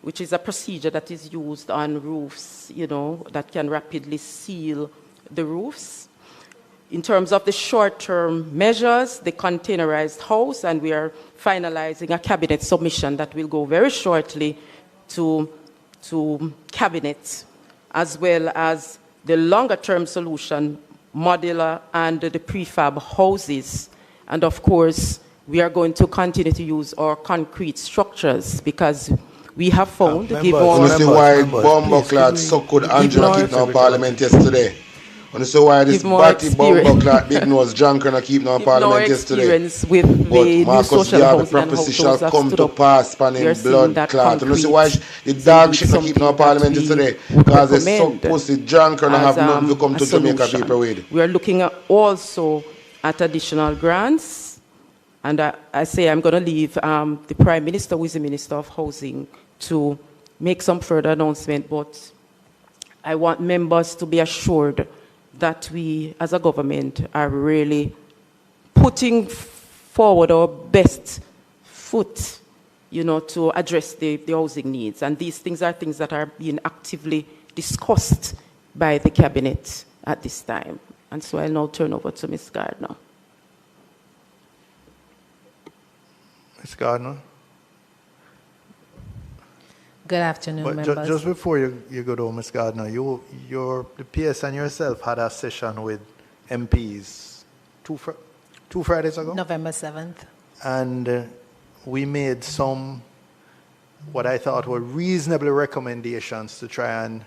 which is a procedure that is used on roofs, that can rapidly seal the roofs. In terms of the short-term measures, the containerized house, and we are finalizing a cabinet submission that will go very shortly to cabinet, as well as the longer-term solution, modular and the prefab houses. And of course, we are going to continue to use our concrete structures because we have found, You see why bomber clad so could Angela keep now parliament yesterday? And so why this batty bomber clad big nose drunk and keep now parliament yesterday? But Marcus Garvey prophecy shall come to pass panning blood clot. And you see why the dog shit keep now parliament yesterday? Because they suck pussy drunk and have nothing to come to Jamaica people with. We are looking at also at additional grants. And I say I'm going to leave the Prime Minister, who is the Minister of Housing, to make some further announcement. But I want members to be assured that we, as a government, are really putting forward our best foot, to address the housing needs. And these things are things that are being actively discussed by the cabinet at this time. And so I'll now turn over to Ms. Gardner. Ms. Gardner? Good afternoon, members. Just before you go to Ms. Gardner, the PS and yourself had a session with MPs two Fridays ago? November 7th. And we made some, what I thought were reasonable recommendations to try and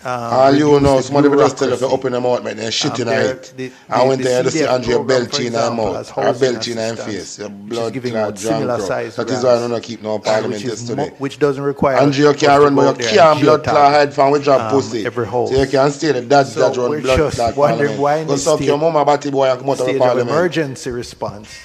all you know, somebody will just tell you if you open them out, man, they're shit in it. I went there to see Andrea belching in her mouth, or belching in her face, your blood clot drunk. That is why I don't keep no parliament yesterday. Which doesn't require Andrea can't run, but you can't blood clot hide from which job pussy. So you can stay the dad that run blood clot parliament. Go suck your mama batty boy and come out of the parliament. Emergency response.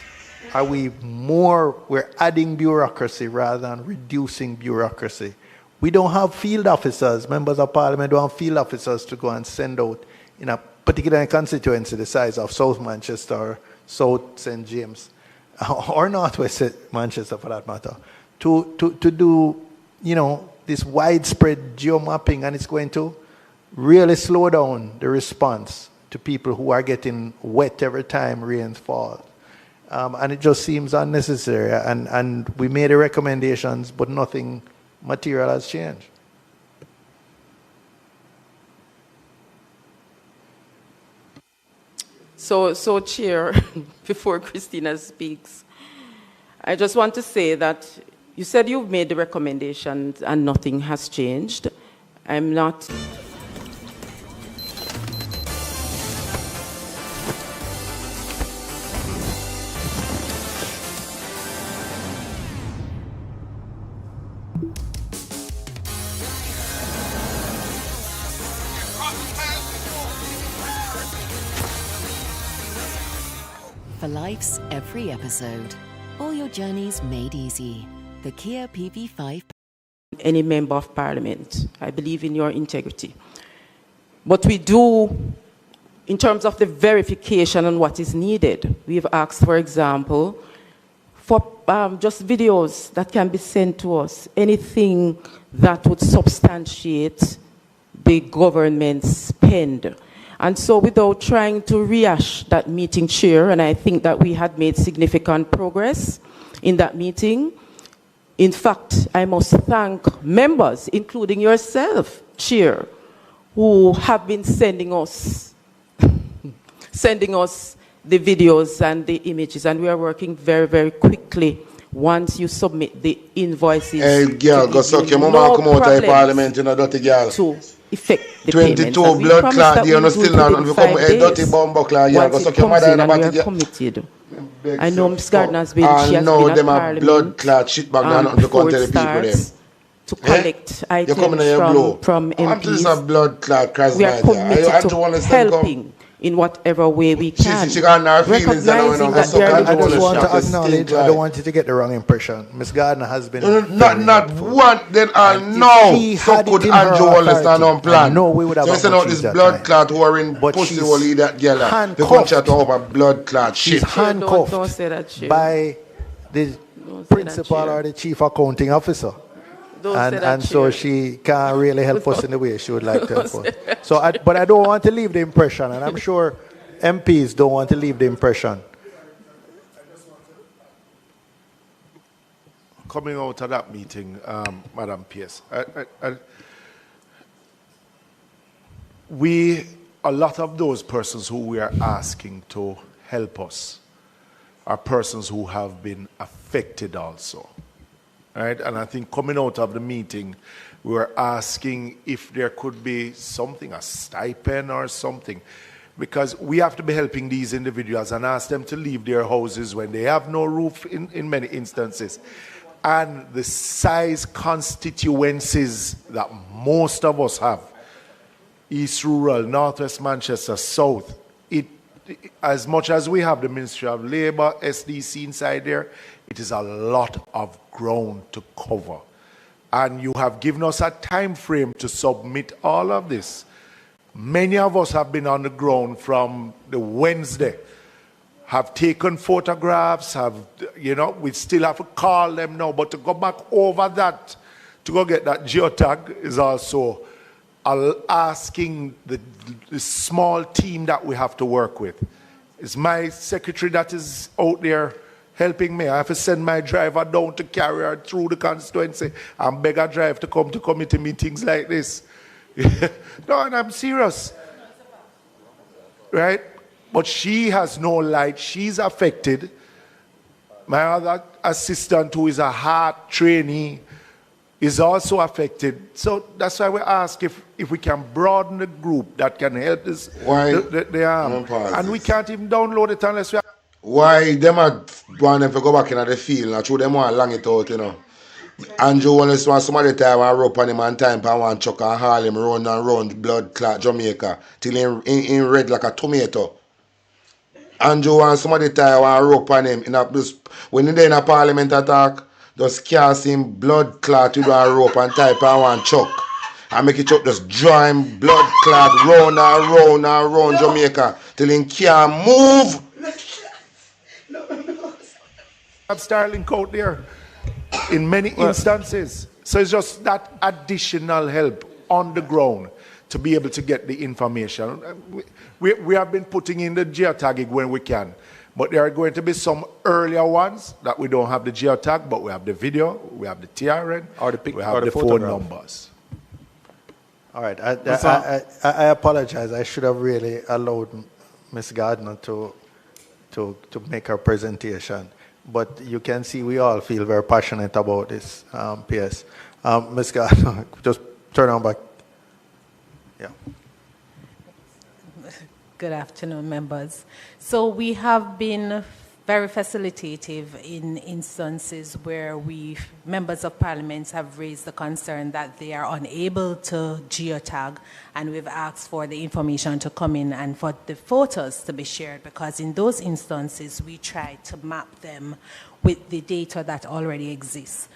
We're adding bureaucracy rather than reducing bureaucracy. We don't have field officers, members of parliament don't have field officers to go and send out in a particular constituency the size of South Manchester or South St. James, or Northwest Manchester for that matter, to do, this widespread geomapping, and it's going to really slow down the response to people who are getting wet every time rain falls. And it just seems unnecessary. And we made the recommendations, but nothing material has changed. So Chair, before Christina speaks, I just want to say that you said you've made the recommendations and nothing has changed. I'm not... For life's every episode, all your journeys made easy. The Kia PV5. Any member of parliament. I believe in your integrity. But we do, in terms of the verification on what is needed, we've asked, for example, for just videos that can be sent to us, anything that would substantiate the government's spend. And so without trying to rehash that meeting, Chair, and I think that we had made significant progress in that meeting. In fact, I must thank members, including yourself, Chair, who have been sending us the videos and the images, and we are working very, very quickly once you submit the invoices. Hey, girl, go suck your mama come out of parliament, you know, dirty girl. To effect the 22 blood clot, you know, still not, you come a dirty bomb buckler, yeah, go suck your mother in the body. We are committed. I know Ms. Gardner has been, she has been at Parliament blood clot shit back down to tell the people them. To collect items from MPs. Blood clot, we are committed to helping in whatever way we can. Recognizing that there are I just want to acknowledge, I don't want you to get the wrong impression. Ms. Gardner has been not one, then I know so could Andrew Wallace stand on plan. No, we would have so out this blood clot who are in pussy will eat that girl. They want you to over blood clot shit. She's handcuffed by the principal or the chief accounting officer. And so she can't really help us in the way she would like to help us. So, but I don't want to leave the impression, and I'm sure MPs don't want to leave the impression. Coming out of that meeting, Madam PS, a lot of those persons who we are asking to help us are persons who have been affected also. Right? And I think coming out of the meeting, we were asking if there could be something, a stipend or something, because we have to be helping these individuals and ask them to leave their houses when they have no roof in many instances. And the size constituencies that most of us have, East Rural, Northwest Manchester, South, as much as we have the Ministry of Labour, SDC inside there, it is a lot of ground to cover. And you have given us a time frame to submit all of this. Many of us have been on the ground from the Wednesday, have taken photographs, we still have to call them now, but to go back over that, to go get that geotag is also asking the small team that we have to work with. It's my secretary that is out there helping me. I have to send my driver down to carry her through the constituency and beg her drive to come to committee meetings like this. No, and I'm serious. Right? But she has no light. She's affected. My other assistant, who is a heart trainee, is also affected. So that's why we ask if we can broaden the group that can help this. Why? And we can't even download it unless we have. Why them want them to go back in the field and through them want to long it out, you know. Andrew Wallace want somebody tie one rope on him and time and one chuck and haul him round and round blood clot Jamaica till he red like a tomato. Andrew want somebody tie one rope on him when they're in a parliament attack, just cast him blood clot with one rope and tie and one chuck. And make it chuck just draw him blood clot round and round and round Jamaica till he can't move. Have Starlink out there in many instances. So it's just that additional help on the ground to be able to get the information. We have been putting in the geotagging when we can, but there are going to be some earlier ones that we don't have the geotag, but we have the video, we have the TRN, we have the phone numbers. All right, I apologize. I should have really allowed Ms. Gardner to make her presentation. But you can see we all feel very passionate about this, PS. Ms. Gardner, just turn on back. Yeah. Good afternoon, members. So we have been very facilitative in instances where members of parliament have raised the concern that they are unable to geotag, and we've asked for the information to come in and for the photos to be shared, because in those instances we try to map them with the data that already exists.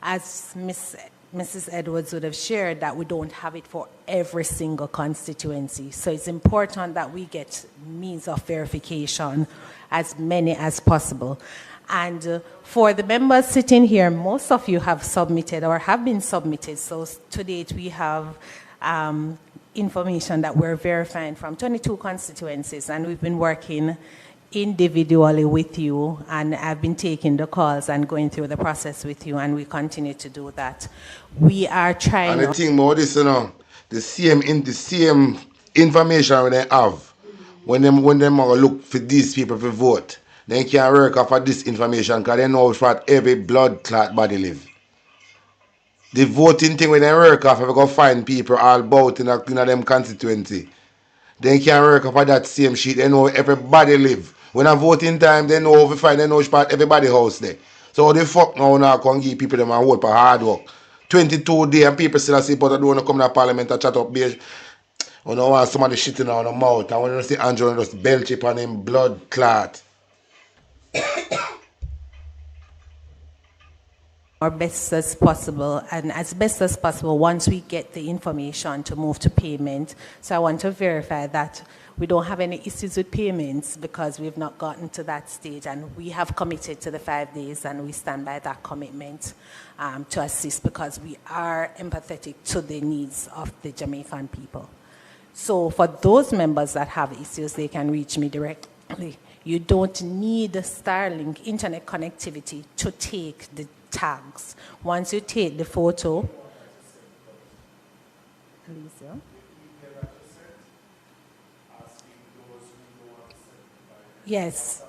As Mrs. Edwards would have shared, that we don't have it for every single constituency. So it's important that we get means of verification, as many as possible. And for the members sitting here, most of you have submitted or have been submitted. So to date, we have information that we're verifying from 22 constituencies, and we've been working individually with you, and I've been taking the calls and going through the process with you, and we continue to do that. We are trying. And the thing about this, the same information when they have, when them look for these people to vote, they can work off of this information because they know what every blood clot body live. The voting thing when they work off, if they go find people all about in them constituency, they can work off of that same sheet. They know everybody live. When a voting time, they know if find, they know which part everybody house there. So how the fuck now can give people them a vote for hard work? 22 days and people still say, but I don't want to come to parliament and chat up beige. You don't want somebody shitting on the mouth. And when you see Andrew just belch upon him blood clot. Or best as possible, and as best as possible once we get the information to move to payment. So I want to verify that we don't have any issues with payments because we've not gotten to that stage, and we have committed to the 5 days, and we stand by that commitment to assist, because we are empathetic to the needs of the Jamaican people. So for those members that have issues, they can reach me directly. You don't need Starlink internet connectivity to take the tags. Once you take the photo, yes.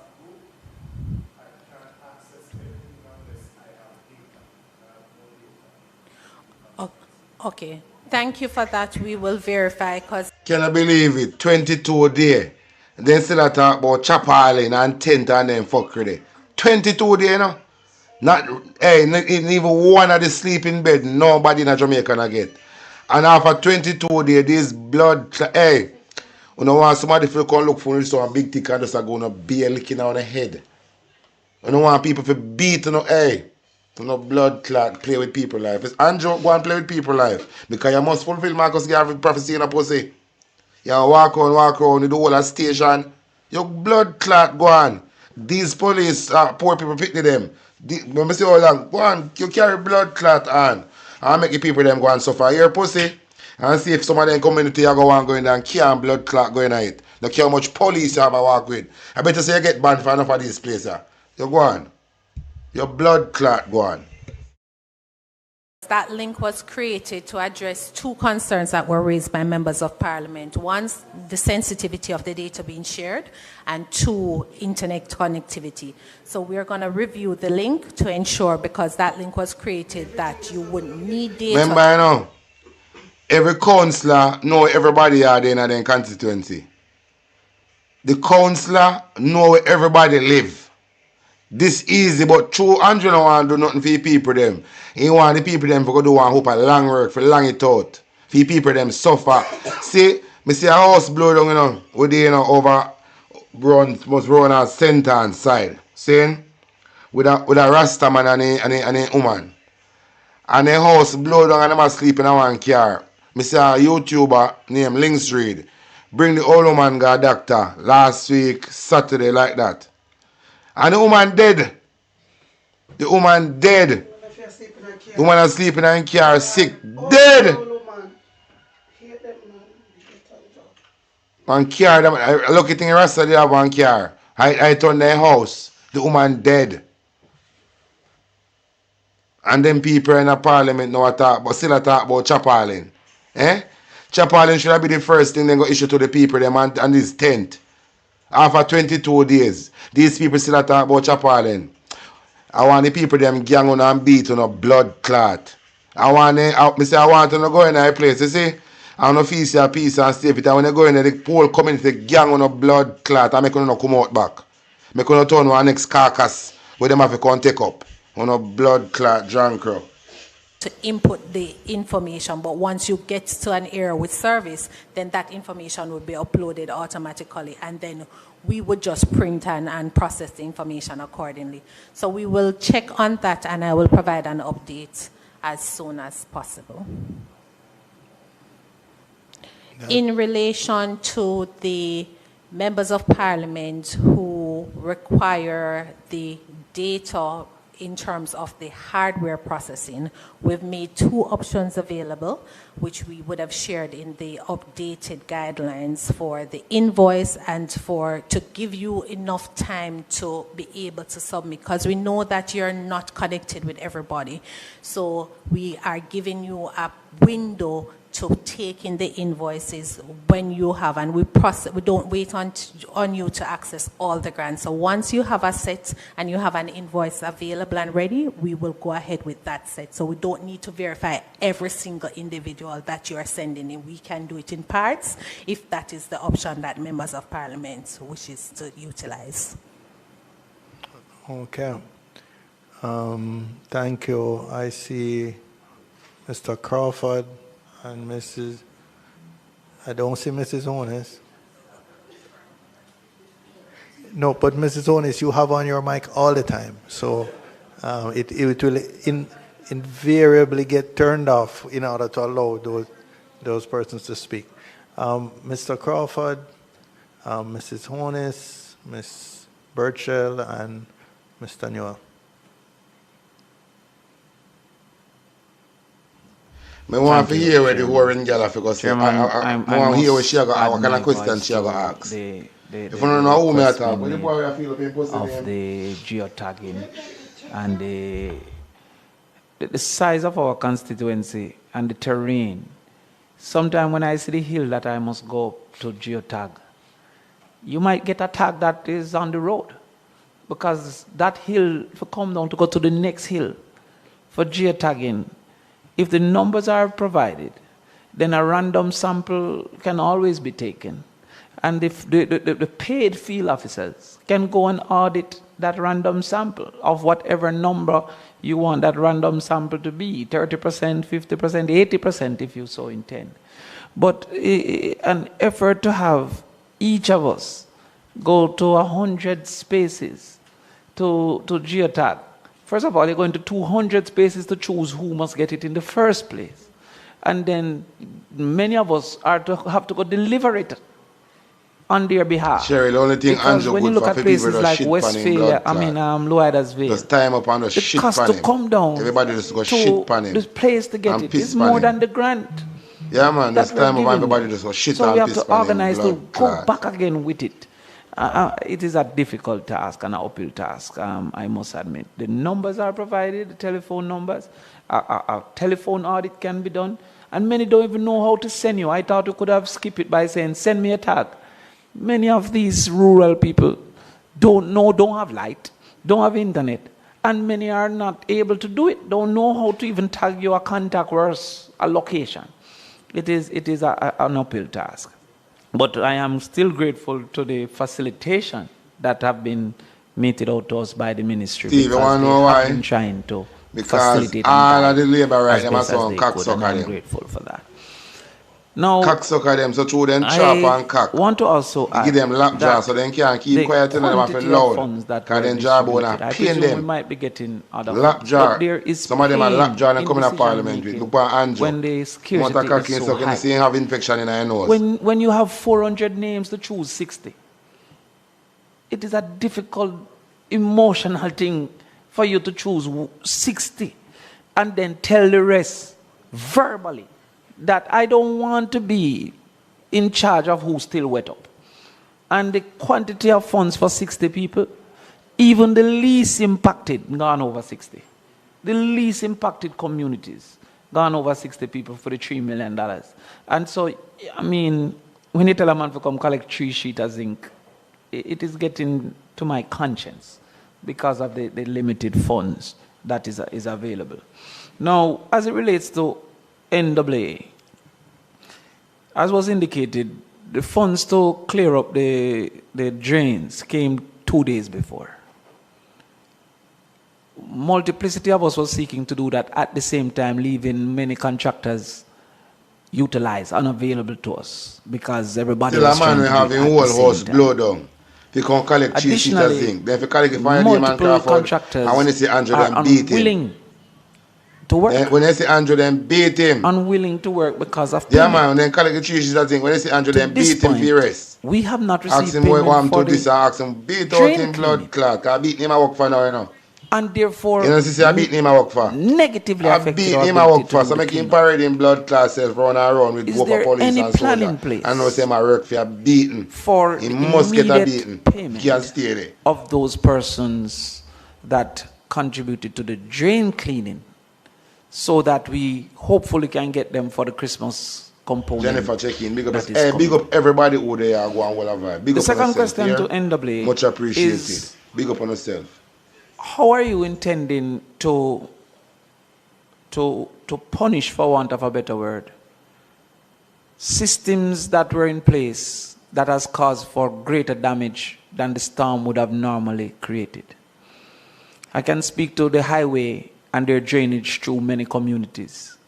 Okay. Thank you for that. We will verify. Can I believe it? 22 days. Then still talk about Chapalin and tent and then fuckery. 22 days, you know? Not even one of the sleep in bed, nobody in Jamaica gonna get. And after 22 days, this blood, you know, want somebody to come look for this one big tick and just go on beer licking on the head. You don't want people to beat, you know, blood clot, play with people life. It's Andrew, go and play with people life. Because you must fulfill Marcus Garvey prophecy in a pussy. You walk around, you do all that station. Your blood clot, go on. These police, poor people pick them. When I say how long, go on, you carry blood clot on. And make the people them go and suffer your pussy. And see if some of them community are going and carry blood clot going on it. Look how much police you have to walk with. I better say you get banned for enough of these places. You go on. Your blood clot go on. That link was created to address 2 concerns that were raised by members of parliament. One, the sensitivity of the data being shared, and 2, internet connectivity. So we're going to review the link to ensure, because that link was created, that you wouldn't need data. Remember, you know, every councillor know everybody are there in their constituency. The councillor know where everybody live. This easy, but true Andrew don't want to do nothing for the people them. He want the people them to go do one hope of long work, for long it out. For the people them suffer. See, me see a house blow down, you know, with the, you know, over must run a sentence side. See? With a Rasta man and a woman. And the house blow down and them are sleeping in one car. Me see a YouTuber named Links Reed bring the old woman got a doctor last week, Saturday, like that. And the woman dead. The woman dead. The woman is sleeping in a car, sick, dead. One car, I look at the rest of they have one car. I turn their house. The woman dead. And then people in the parliament now talk, but still talk about chapaling. Eh? Chapaling should be the first thing they go issue to the people them and this tent. After 22 days, these people still talk about chapaling. I want the people them gang on and beat on a blood clot. I want to go in a place, you see? I want to feel peace and safety. I want to go in the whole community gang on a blood clot and make them come out back. Make them turn one next carcass where them have to come take up. On a blood clot drunk crowd. To input the information, but once you get to an area with service, then that information would be uploaded automatically, and then we would just print and process the information accordingly. So we will check on that, and I will provide an update as soon as possible. In relation to the members of parliament who require the data in terms of the hardware processing, we've made 2 options available, which we would have shared in the updated guidelines for the invoice and to give you enough time to be able to submit, because we know that you're not connected with everybody. So we are giving you a window to take in the invoices when you have, and we don't wait on you to access all the grants. So once you have a set and you have an invoice available and ready, we will go ahead with that set. So we don't need to verify every single individual that you are sending in. We can do it in parts if that is the option that members of parliament wishes to utilize. Okay. Thank you. I see Mr. Crawford and Mrs. I don't see Mrs. Onis. No, but Mrs. Onis, you have on your mic all the time, so it will invariably get turned off in order to allow those persons to speak. Mr. Crawford, Mrs. Onis, Ms. Burchell, and Mr. Newell. I want to hear where the Warren girl have to go. I want to hear what she got, what kind of question she got ask. If you don't know who me at all, but the boy I feel of the geotagging and the size of our constituency and the terrain. Sometimes when I see the hill that I must go up to geotag, you might get a tag that is on the road, because that hill, if you come down to go to the next hill for geotagging, if the numbers are provided, then a random sample can always be taken. And if the paid field officers can go and audit that random sample of whatever number you want that random sample to be, 30%, 50%, 80% if you so intend. But an effort to have each of us go to 100 spaces to geotag. First of all, you're going to 200 spaces to choose who must get it in the first place. And then many of us are to have to go deliver it on their behalf. Sherry, the only thing Andrew when you good look for at people places that like shit Westphalia, Loidas Vale, just time up on the shit cost pan to him. come down Everybody just go shit pan him. the place to get and it piss is pan more him. than the grant. Yeah, man, that this time we're up giving. everybody just go shit So and we have piss to pan him. organize to Blood go clot. back again with it. It is a difficult task, an uphill task, I must admit. The numbers are provided, the telephone numbers. A telephone audit can be done, and many don't even know how to send you. I thought you could have skipped it by saying, send me a tag. Many of these rural people don't have light, don't have internet, and many are not able to do it, don't know how to even tag your contact worse a location. It is an uphill task. But I am still grateful to the facilitation that have been meted out to us by the ministry. Steve, you want to know why? Been trying to because facilitate all of the labor right, as them are best as so they cocksucker could, and I'm them. grateful for that. Now, cocksucker them, so through them chop and cock. Want to also you give them lap jaw so they can't keep quiet and them have to loud. Because then job won't pain them. We might be getting other lap jaw. There is some of them are lap jaw and come in a parliament with. Look at Andrew. When the security is so can high. you see him have infection in your nose? When you have 400 names to choose 60, it is a difficult, emotional thing for you to choose 60 and then tell the rest verbally that I don't want to be in charge of who's still wet up. And the quantity of funds for 60 people, even the least impacted gone over 60. The least impacted communities gone over 60 people for the $3 million. And so, I mean, when you tell a man to come collect 3 sheets of zinc, it is getting to my conscience because of the limited funds that is available. Now, as it relates to NAA, as was indicated, the funds to clear up the drains came 2 days before. Multiplicity of us was seeking to do that at the same time, leaving many contractors utilized, unavailable to us, because everybody was trying to do it at the same time. Still a man we having whole house blow down. They can collect 3 sheets of zinc. Then if you collect it for a man contractors and when they say Andrew, then beat him. To work. When they say Andrew, then beat him. Unwilling to work because of payment. Yeah, man, then collect the 3 sheets of zinc. When they say Andrew, then beat him for the rest. We have not received ask him payment what for to this, ask him beat out him blood clot. I beat him I work for now, you know. And therefore, you know, see, I beat him I work for. Negatively affected. I beat him I work for. So make him parade in blood clot self run around with go for police and soldier. I know say my work for a beating. For he must get a beating. Payment he can stay there. Of those persons that contributed to the drain cleaning, so that we hopefully can get them for the Christmas component. Jennifer, check in. Big up, big up everybody who they are going well of. Big the up second question here, to NAA much appreciated. Big up on yourself. How are you intending to punish, for want of a better word, systems that were in place that has caused for greater damage than the storm would have normally created? I can speak to the highway and their drainage through many communities.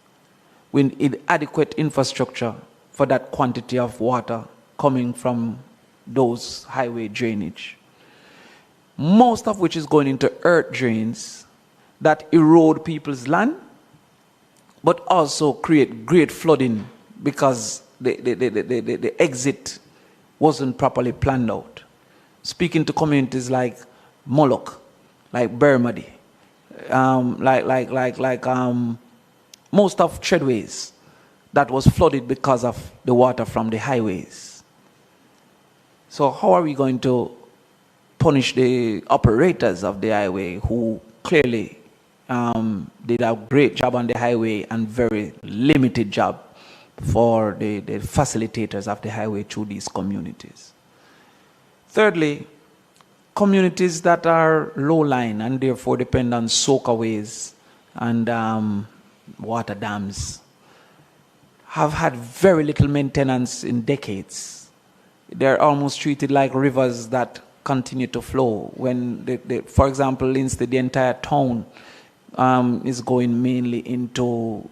We need adequate infrastructure for that quantity of water coming from those highway drainage, most of which is going into earth drains that erode people's land, but also create great flooding because the exit wasn't properly planned out. Speaking to communities like Moloch, like Bermody, most of Treadways that was flooded because of the water from the highways. So how are we going to punish the operators of the highway who clearly did a great job on the highway and very limited job for the facilitators of the highway through these communities? Thirdly, communities that are low-lying and therefore depend on soakaways and water dams have had very little maintenance in decades. They're almost treated like rivers that continue to flow. When, for example, instead the entire town is going mainly into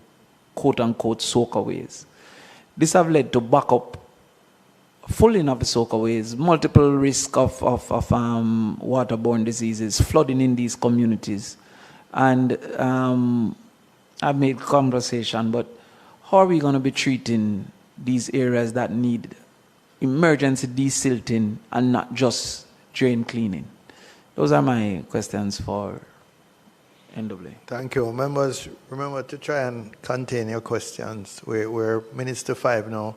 quote-unquote soakaways. This have led to backup fulling of the soakaways, multiple risk of waterborne diseases, flooding in these communities. And I've made conversation, but how are we going to be treating these areas that need emergency desilting and not just drain cleaning? Those are my questions for NAA. Thank you. Members, remember to try and contain your questions. We're minutes to 5 now.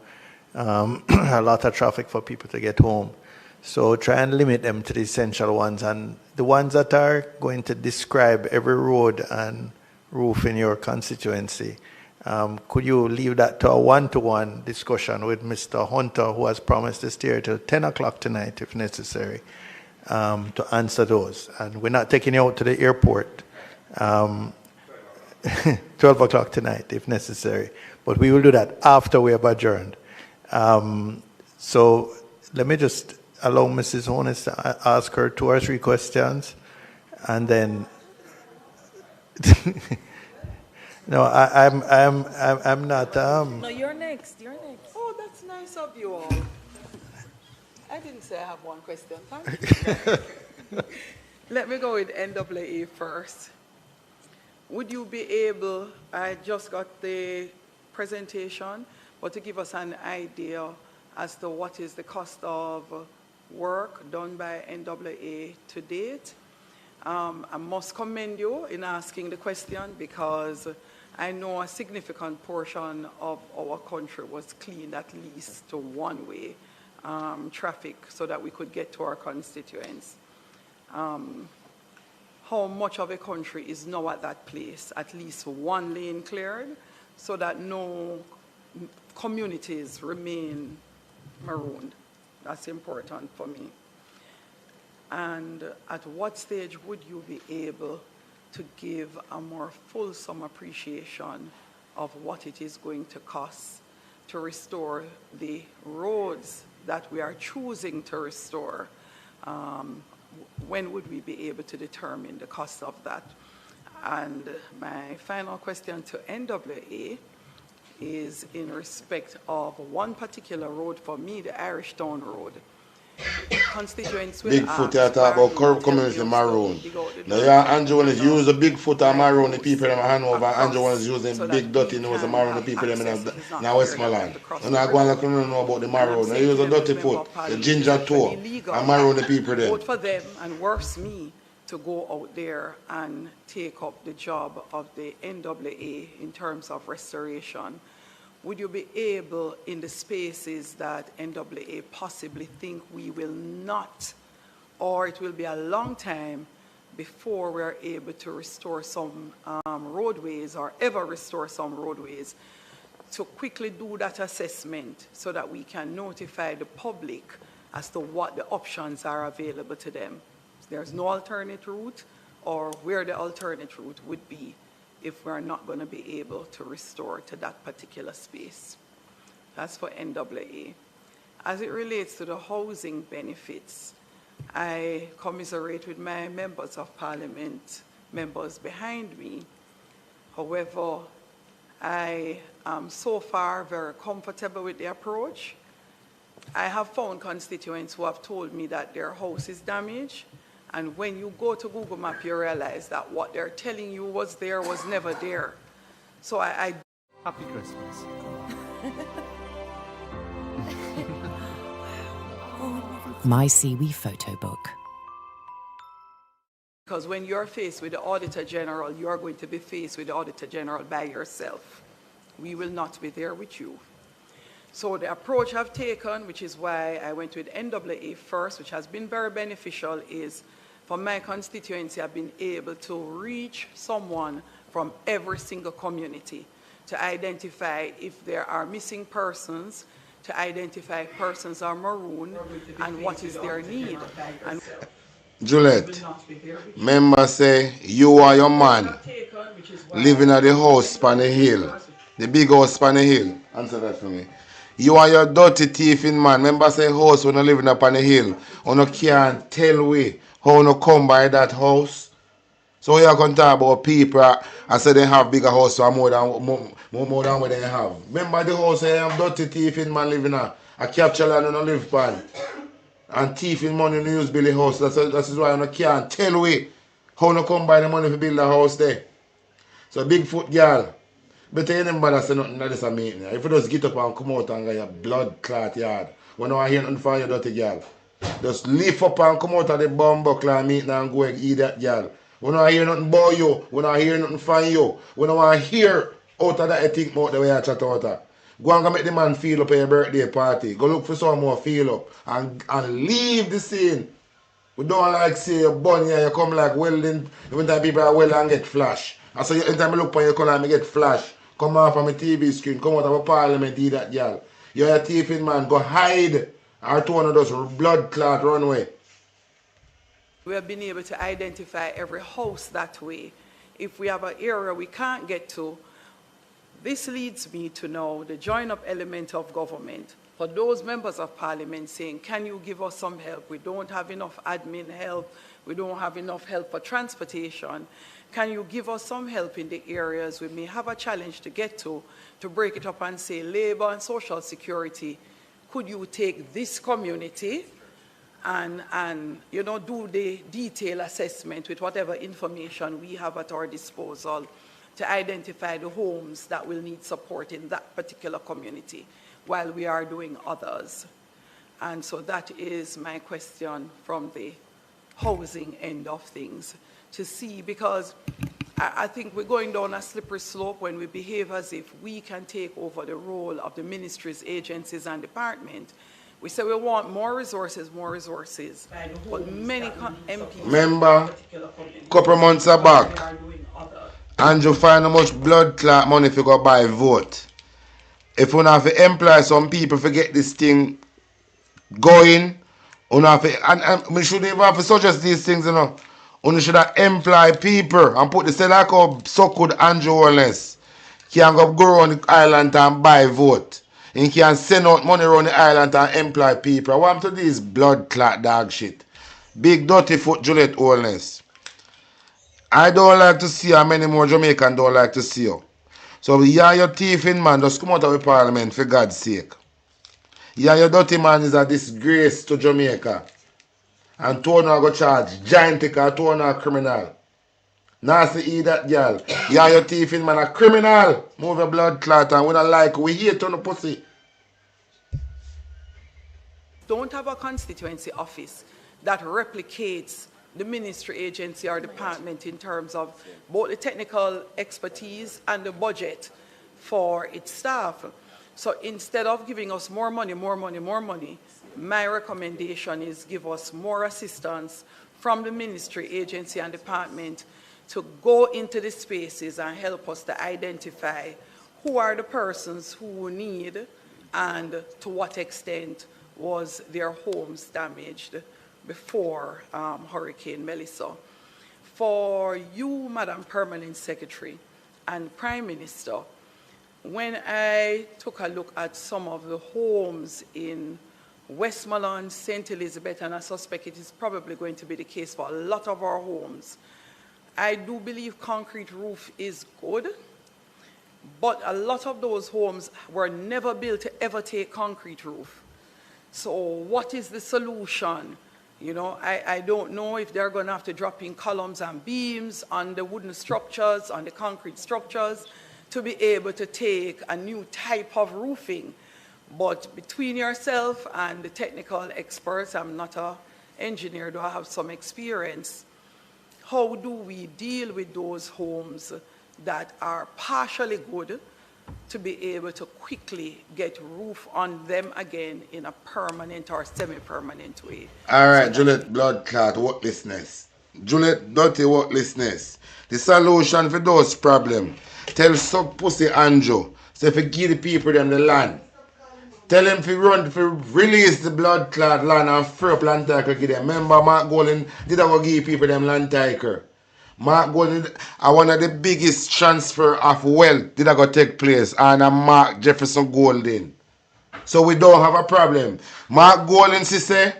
A lot of traffic for people to get home. So try and limit them to the essential ones. And the ones that are going to describe every road and roof in your constituency, could you leave that to a one-to-one discussion with Mr. Hunter, who has promised to stay till 10 o'clock tonight, if necessary, to answer those. And we're not taking you out to the airport 12 o'clock tonight, if necessary. But we will do that after we have adjourned. So let me just allow Mrs. Honest to ask her 2 or 3 questions, and then no, I'm not. No, you're next. You're next. Oh, that's nice of you all. I didn't say I have one question. Thank you. Let me go with NAA first. Would you be able, I just got the presentation, but to give us an idea as to what is the cost of work done by NAA to date? I must commend you in asking the question, because I know a significant portion of our country was cleaned at least to one-way traffic so that we could get to our constituents. How much of a country is now at that place? At least one lane cleared so that no communities remain marooned. That's important for me. And at what stage would you be able to give a more fulsome appreciation of what it is going to cost to restore the roads that we are choosing to restore? When would we be able to determine the cost of that? And my final question to NWA is in respect of one particular road for me, the Irish Town Road. Constituents will Bigfoot, you talk about community maroon. Now, Andrew want to use the Bigfoot and maroon the people in Hanover, Andrew want to use the big dirty nose and maroon the people in Westmoreland. And I go and let them know about the maroon. They use the dirty foot, the ginger toe, and maroon the people there. Vote for them, and worse me, to go out there and take up the job of the NWA in terms of restoration. Would you be able, in the spaces that NWA possibly think we will not, or it will be a long time before we're able to restore some roadways or ever restore some roadways, to quickly do that assessment so that we can notify the public as to what the options are available to them? There's no alternate route, or where the alternate route would be if we're not going to be able to restore to that particular space. That's for NWA. As it relates to the housing benefits, I commiserate with my members of parliament, members behind me. However, I am so far very comfortable with the approach. I have found constituents who have told me that their house is damaged, and when you go to Google Maps, you realize that what they're telling you was there was never there. So I Happy Christmas. My Siwi photo book. Because when you're faced with the Auditor General, you're going to be faced with the Auditor General by yourself. We will not be there with you. So the approach I've taken, which is why I went with NWA first, which has been very beneficial, is for my constituency, I've been able to reach someone from every single community to identify if there are missing persons, to identify persons are marooned, and what is their need. And Juliet, member say you are your man living at the house on the hill, the big house on the hill. Answer that for me. You are your dirty thieving man. Member say house when you living up on the hill. You can't tell we how you come by that house. So you can talk about people and say they have bigger house or more than what they have. Remember the house I am dirty thieving man living at. I capture land and live pan. And thieving money in the use build a house. That's why you can't tell we how you come by the money to build a house there. So Bigfoot girl, but you never bother say nothing like this a meeting. If you just get up and come out and get your blood clot yard, when you hear nothing from you dirty girl, just lift up and come out of the bumbuckler meeting and go and eat that girl. When you hear nothing about you, when you hear nothing from you, when you want to hear out of that you think about the way you chat out of. Go and go make the man feel up at your birthday party. Go look for some more feel up and leave the scene. We don't like say you burn here, you come like welding, even time people are well and get flash. And so every time I look on your color and I get flash. Come off from a TV screen, come out of a parliament, eat that girl. You're a thieving man, go hide. Or to one of those blood clot runway. we have been able to identify every house that way. If we have an area we can't get to, this leads me to know the join-up element of government. For those members of parliament saying, can you give us some help? We don't have enough admin help. We don't have enough help for transportation. Can you give us some help in the areas we may have a challenge to get to break it up and say, labor and social security, could you take this community and you know, do the detailed assessment with whatever information we have at our disposal to identify the homes that will need support in that particular community while we are doing others. And so that is my question from the housing end of things, to see, because I think we're going down a slippery slope when we behave as if we can take over the role of the ministries, agencies, and departments. We say we want more resources, but many MPs... Remember, a couple months back, Andrew find how much blood clot money if you go buy vote. If you have to employ some people to get this thing going, you have to, and we shouldn't even have to suggest these things, you know. You should have employ people and put the say like how so could Andrew Wallace can go around the island and buy vote. And can send out money around the island and employ people. I want to do this blood clot dog shit. Big dirty foot Juliet Wallace. I don't like to see how many more Jamaicans don't like to see you. So yeah, your thief in man, just come out of the parliament for God's sake. Yeah, your dirty man is a disgrace to Jamaica. And Tona go charge giant or Tona criminal. Nasty eat that girl. Yeah, your thief in man a criminal. Move your blood clot and we don't like we hate on the pussy. Don't have a constituency office that replicates the ministry, agency, or department in terms of both the technical expertise and the budget for its staff. So instead of giving us more money, my recommendation is give us more assistance from the ministry, agency, and department to go into the spaces and help us to identify who are the persons who need and to what extent was their homes damaged before Hurricane Melissa. For you, Madam Permanent Secretary and Prime Minister, when I took a look at some of the homes in Westmoreland, St. Elizabeth, and I suspect it is probably going to be the case for a lot of our homes, I do believe concrete roof is good, but a lot of those homes were never built to ever take concrete roof. So what is the solution? You know, I don't know if they're going to have to drop in columns and beams on the wooden structures, on the concrete structures, to be able to take a new type of roofing. But between yourself and the technical experts, I'm not an engineer, though I have some experience, how do we deal with those homes that are partially good to be able to quickly get roof on them again in a permanent or semi-permanent way? All right, so Juliet, blood clot, worthlessness. Juliet, dirty worthlessness. The solution for those problems, tell suck pussy Andrew, say if you give the people them the land, tell them if you run, if you release the blood clot land and free up land tiger give them. Remember Mark Golden did I go give people them land tiger. Mark Golden, one of the biggest transfer of wealth did I go take place and Mark Jefferson Golden. So we don't have a problem. Mark Golden say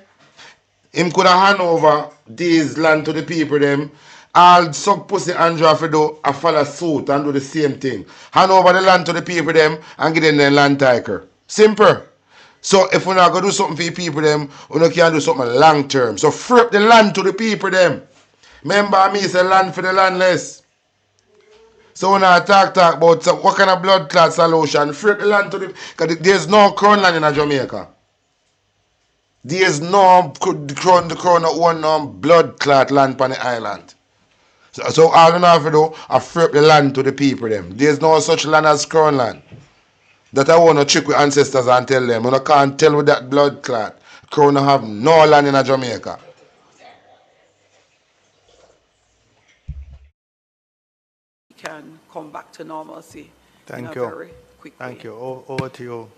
him could have hand over these land to the people them. All suck pussy Andrew have to do a follow suit and do the same thing. Hand over the land to the people them and give them the land tiger. Simple. So if we're not going to do something for the people them, we not can do something long term. So free up the land to the people them. Remember me say land for the landless. So when I talk about what kind of blood clot solution, free up the land to the, because there's no crown land in Jamaica. There's no crown that own no blood clot land on the island. So all you have to do is free up the land to the people them. There's no such land as crown land. That I want to trick with ancestors and tell them. You can't tell with that blood clot. Crown have no land in Jamaica. Can come back to normalcy. Thank you. Very quick Thank way. you. Over to you.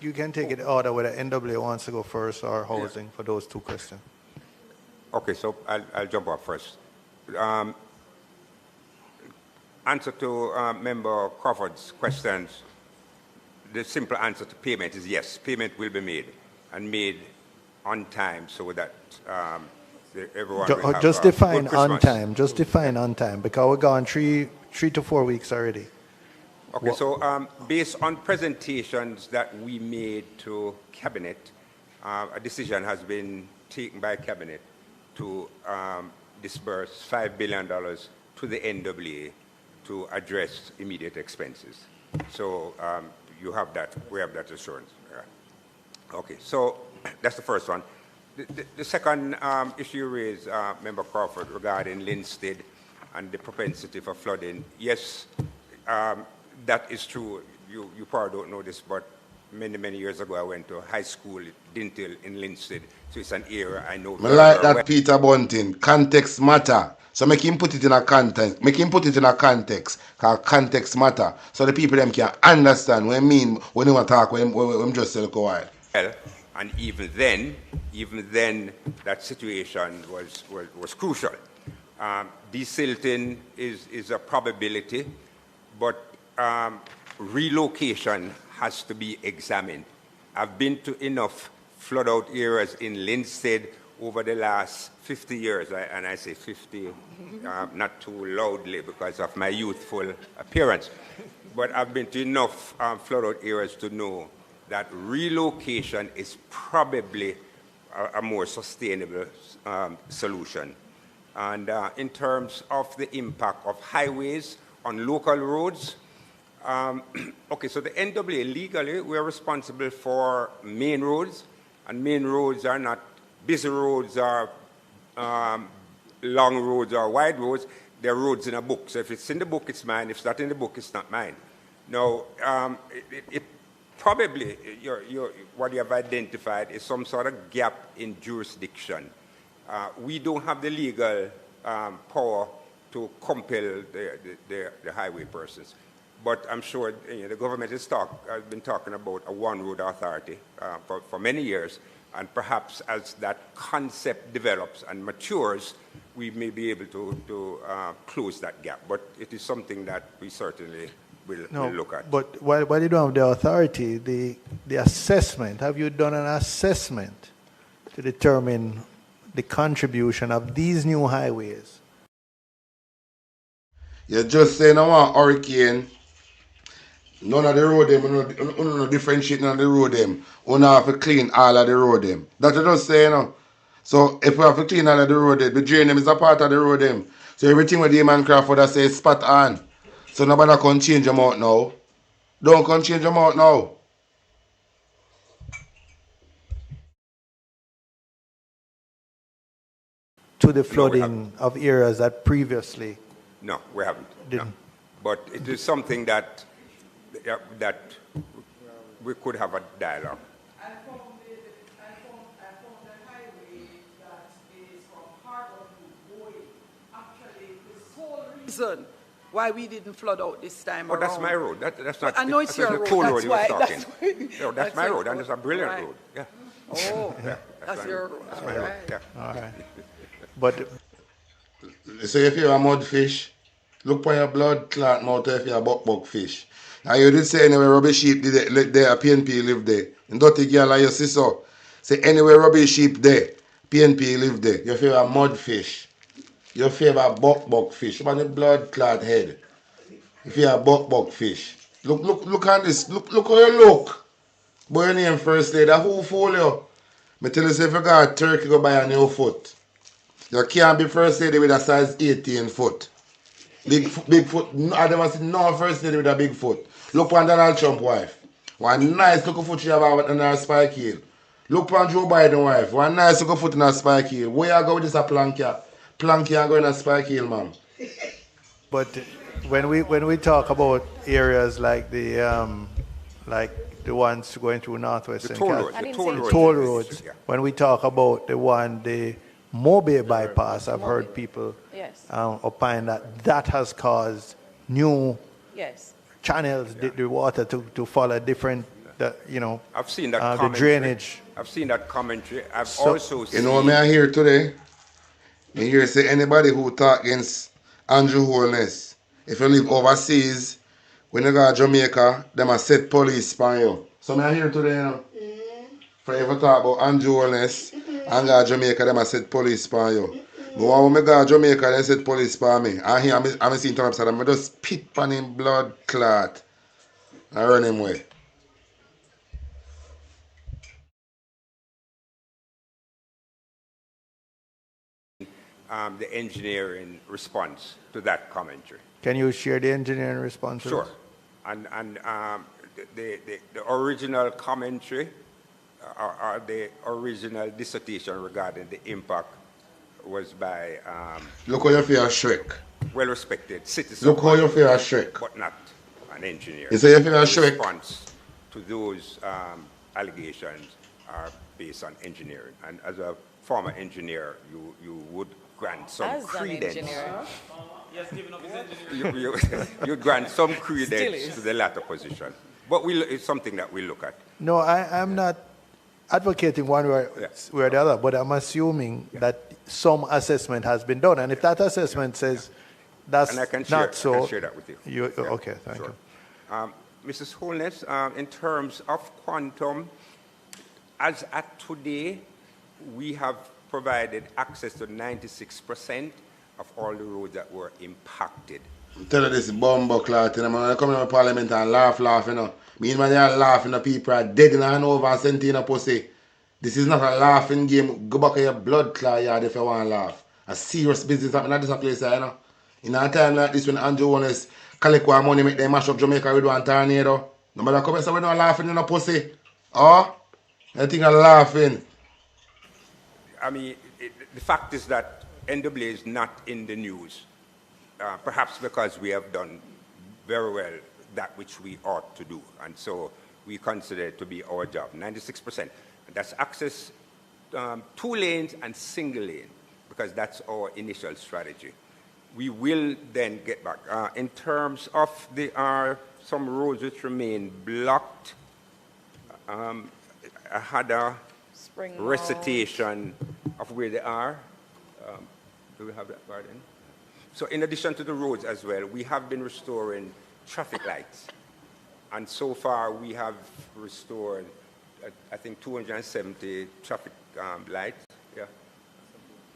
You can take it order whether NWA wants to go first or housing for those two questions. Okay, so I'll jump off first. Answer to Member Crawford's questions, the simple answer to payment is yes, payment will be made and made on time so that everyone will have just define good on Christmas. time. Just define on time because we're gone three to 4 weeks already. Okay, so based on presentations that we made to Cabinet, a decision has been taken by Cabinet to disburse $5 billion to the NWA to address immediate expenses. So you have that, we have that assurance. Yeah. Okay, so that's the first one. The second issue you raised, Member Crawford, regarding Linstead and the propensity for flooding. Yes, that is true. You probably don't know this, but many years ago I went to high school at Dintle in Linstead, so it's an area I know I very, like very that well. Peter Bunting. Context matter. So make him put it in a context. Make him put it in a context. Because context matter. So the people them can understand what I mean when they want to talk, when just say look a while. Well, and even then, that situation was crucial. Desilting is a probability, but relocation has to be examined. I've been to enough flood-out areas in Linstead over the last 50 years, and I say 50, not too loudly because of my youthful appearance, but I've been to enough flood-out areas to know that relocation is probably a more sustainable solution. And in terms of the impact of highways on local roads, okay, so the NWA legally, we're responsible for main roads, and main roads are not busy roads or long roads or wide roads. They're roads in a book. So if it's in the book, it's mine. If it's not in the book, it's not mine. Now, it probably, what you have identified is some sort of gap in jurisdiction. We don't have the legal power to compel the highway persons. But I'm sure the government has been talking about a one-road authority for many years, and perhaps as that concept develops and matures, we may be able to close that gap. But it is something that we certainly will look at. But while you don't have the authority, the assessment, have you done an assessment to determine the contribution of these new highways? You're just saying I want hurricane. None of the road them, no differentiate none of the road them. We have to clean all of the road them. That's what I'm saying. So if we have to clean all of the road them, the drain them is a part of the road them. So everything with the man Crawford that says spot on. So nobody can change them out now. Don't come change them out now. To the flooding of areas that previously? No, we haven't. Didn't. No. But it is something that we could have a dialogue. I found the highway that is from Harvard to Bowie. Actually, the sole reason why we didn't flood out this time around. That's my road. That's not. I know it's your road. Cool That's road why. you were talking. That's my road, and it's a brilliant right. road. Yeah. Oh, yeah, that's your road. That's my road. Yeah. All right. But so if you're a mudfish, look for your blood clot mouth if you're a buck fish. And you did say anywhere rubbish sheep there, a PNP live there. And dirty girl like your sister. Say anywhere rubbish sheep there, PNP live there. You feel a mudfish. You feel a buck fish. About the blood clot head. If you're a buck fish. Look at this. Look how you look. Boy, your name first lady. Who fool you? Me tell you, if you got a turkey, go buy a new foot. You can't be first lady with a size 18 foot. Big foot. I never seen no first lady with a big foot. Look on Donald Trump wife. One nice looking foot she have in her spike heel. Look on Joe Biden wife. One nice looking foot in her spike heel. Where you go with this a plank here? Plank here and go in a spike heel, man. But when we talk about areas like the ones going through Northwest and toll roads, yeah. when we talk about the Mobile bypass, I've heard people opine that has caused new channels, the water to follow different, I've seen that the commentary. drainage. I've seen that commentary. I've also seen. You know what I hear today? I hear say anybody who talk against Andrew Holness, if you live overseas, when you go to Jamaica, them a set police on you. So I hear today, for if you talk about Andrew Holness and go to Jamaica, them a set police on you. But when I go to Jamaica, they set police on me. And here I'm seeing Tom upside, I just spit on him blood clot and run him away. The engineering response to that commentary. Can you share the engineering response? Sure. And the original commentary the original dissertation regarding the impact was by look how you feel a Shrek. Well-respected citizen. Look how you feel a Shrek. But not an engineer. You say you feel a Shrek? The response to those allegations are based on engineering. And as a former engineer, you would grant some As credence. an engineer. You grant some credence to the latter position. But it's something that we look at. No, I'm not advocating one way or the other, but I'm assuming that some assessment has been done. And if that assessment says that's and I can not so, I can share that with you. Okay, thank you. Mrs. Holness, in terms of quantum, as at today, we have provided access to 96% of all the roads that were impacted. I'm telling you this bumbo clot, you know, man, I come in the parliament and laugh, you know. Me and my dad laughing, the people are dead in the hand over and sent in a pussy. This is not a laughing game. Go back to your blood clot yard if you want to laugh. A serious business happening at this place, you know. In a time like this when Andrew Wallace collect our money, make them mash up Jamaica with one tornado. No matter come and say we're not laughing in a pussy. Oh? I think I'm laughing. I mean, the fact is that NWA is not in the news. Perhaps because we have done very well that which we ought to do. And so we consider it to be our job. 96%. That's access 2 lanes and single lane, because that's our initial strategy. We will then get back. In terms of some roads which remain blocked, I had a recitation of where they are. Do we have that part in? So in addition to the roads as well, we have been restoring traffic lights. And so far we have restored, I think, 270 traffic lights. Yeah.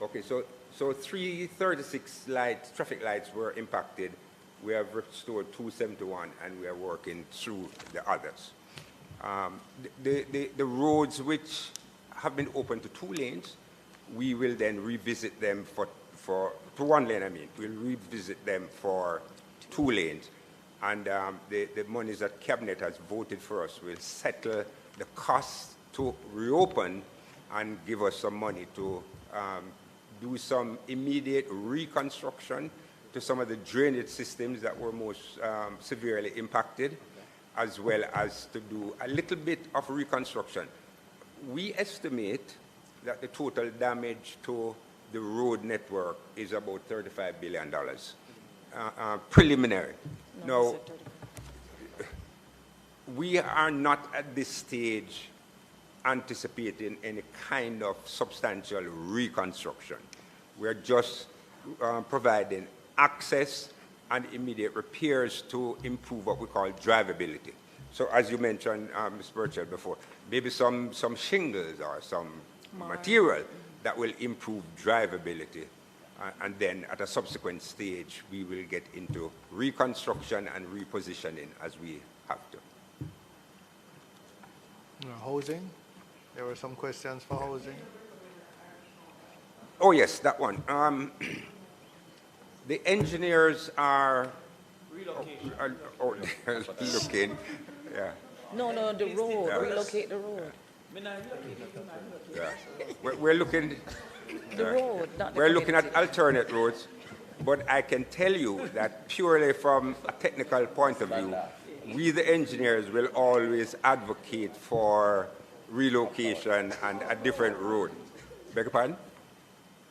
Okay, so 336 traffic lights were impacted. We have restored 271, and we are working through the others. The roads which have been open to 2 lanes, we will then revisit them to 1 lane, I mean. We'll revisit them for 2 lanes. And the monies that Cabinet has voted for us will settle the cost to reopen and give us some money to do some immediate reconstruction to some of the drainage systems that were most severely impacted, as well as to do a little bit of reconstruction. We estimate that the total damage to the road network is about $35 billion, preliminary. Now, we are not at this stage anticipating any kind of substantial reconstruction. We're just providing access and immediate repairs to improve what we call drivability. So as you mentioned, Ms. Burchell, before, maybe some shingles or some material that will improve drivability. And then at a subsequent stage, we will get into reconstruction and repositioning as we have to. Housing? There were some questions for housing. Oh, yes, that one. The engineers are relocating. Yeah. No, the road. Yeah. Relocate the road. Yeah. We're looking. The road, not the we're looking at alternate roads, but I can tell you that purely from a technical point of view, we the engineers will always advocate for relocation and a different road. Beg your pardon?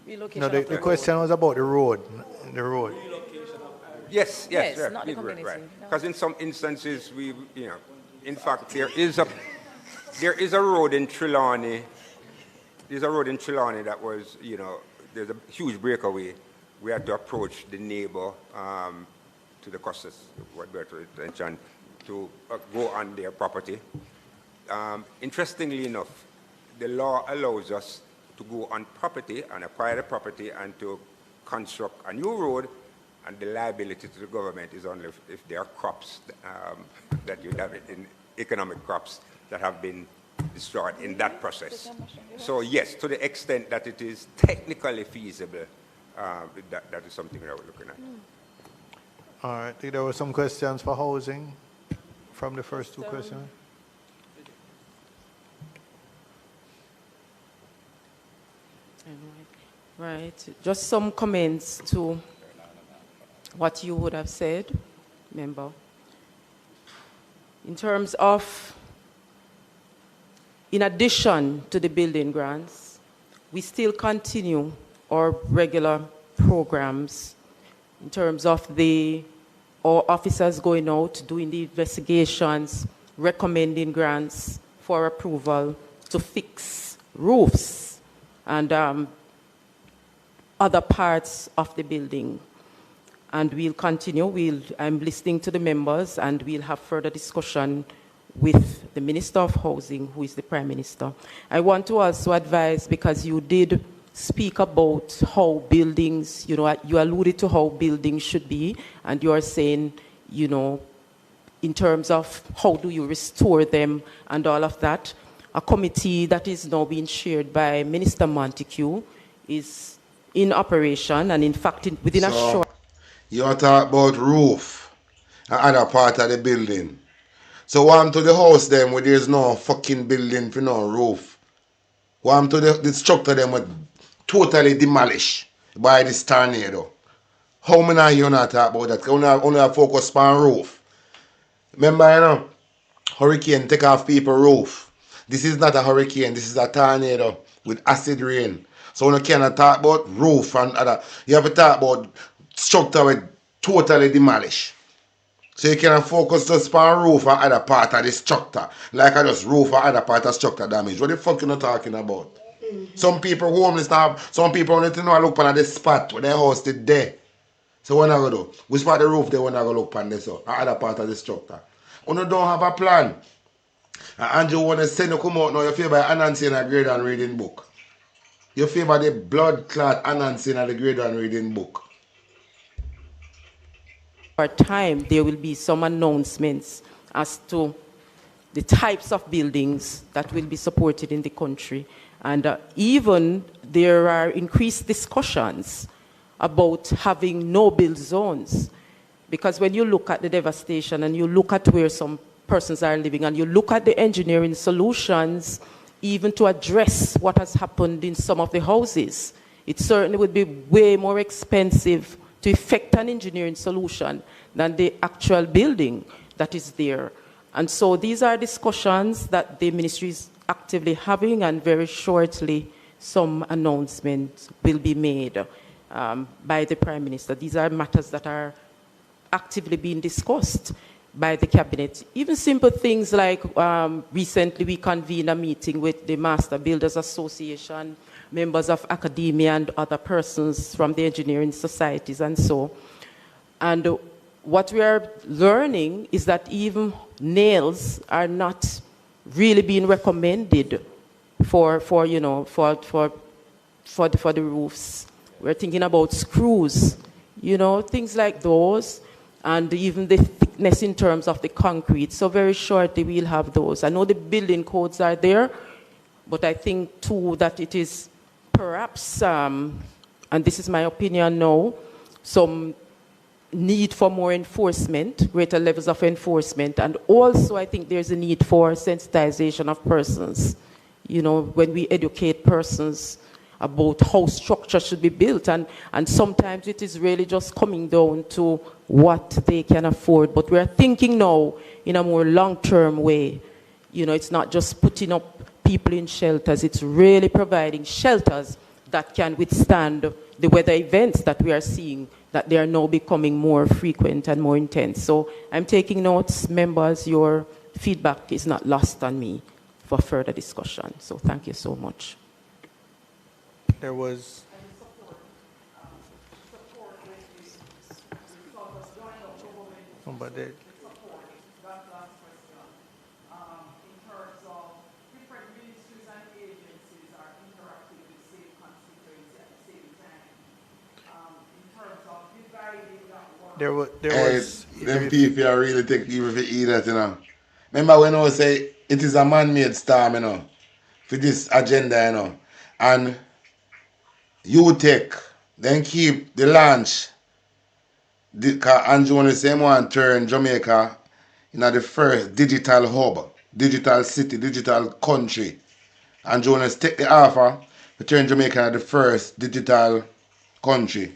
No, the question was about the road. The road. Yes, not the community. Right. Because in some instances, in fact, there is a road in Trelawney. There's a road in Trelawney that was, there's a huge breakaway. We had to approach the neighbor to the Costas, what better attention, to go on their property. Interestingly enough, the law allows us to go on property and acquire the property and to construct a new road, and the liability to the government is only if there are crops that you have in economic crops that have been destroyed in that process. So yes, to the extent that it is technically feasible, that is something that we're looking at. All right, I think there were some questions for housing from the first 2 questions. Right. Just some comments to what you would have said, member. In terms of, in addition to the building grants, we still continue our regular programs in terms of our officers going out, doing the investigations, recommending grants for approval to fix roofs and other parts of the building. And we'll continue. I'm listening to the members, and we'll have further discussion with the Minister of Housing, who is the Prime Minister. I want to also advise, because you did speak about how buildings, you alluded to how buildings should be, and you are saying, in terms of how do you restore them and all of that. A committee that is now being chaired by Minister Montague is in operation, and in fact, within a short... You talk about roof and other part of the building. So what to the house them where there's no fucking building for no roof? What to the structure them with totally demolished by this tornado? How many of you not talk about that? Because only focus on roof. Remember, hurricane take off people roof. This is not a hurricane, this is a tornado with acid rain. So you cannot talk about roof and other. You have to talk about structure with totally demolished. So you cannot focus just on roof and other part of the structure. Like I just roof and other part of structure damage. What the fuck you not talking about? Some people homeless have, some people only to know look on the spot where their house is there. So what I go do? Which part of the roof they want to go look on this other part of the structure? You don't have a plan. And Andrew want to send you come out now, you favor Anansi in a grade and reading book. You favor the blood clot Anansi in a grade and reading book. For time, there will be some announcements as to the types of buildings that will be supported in the country. And even there are increased discussions about having no-build zones. Because when you look at the devastation and you look at where some persons are living and you look at the engineering solutions, even to address what has happened in some of the houses, it certainly would be way more expensive to effect an engineering solution than the actual building that is there. And so these are discussions that the ministry is actively having, and very shortly some announcements will be made by the Prime Minister. These are matters that are actively being discussed by the cabinet. Even simple things like recently we convened a meeting with the Master Builders Association, members of academia and other persons from the engineering societies and so. And what we are learning is that even nails are not really being recommended for the roofs. We're thinking about screws, things like those, and even the thickness in terms of the concrete. So very shortly we'll have those. I know the building codes are there, but I think too that it is perhaps, and this is my opinion now, some need for more enforcement, greater levels of enforcement, and also I think there's a need for sensitization of persons. When we educate persons about how structure should be built, and sometimes it is really just coming down to what they can afford. But we're thinking now in a more long-term way. It's not just putting up people in shelters, it's really providing shelters that can withstand the weather events that we are seeing, that they are now becoming more frequent and more intense. So I'm taking notes, members, your feedback is not lost on me for further discussion. So thank you so much. There was... Somebody... There was them people are really take even for eat that, Remember when I say it is a man-made storm, for this agenda, and you take, then keep the launch. And you want the same one turn Jamaica the first digital hub, digital city, digital country. And you want to take the offer to turn Jamaica into the first digital country.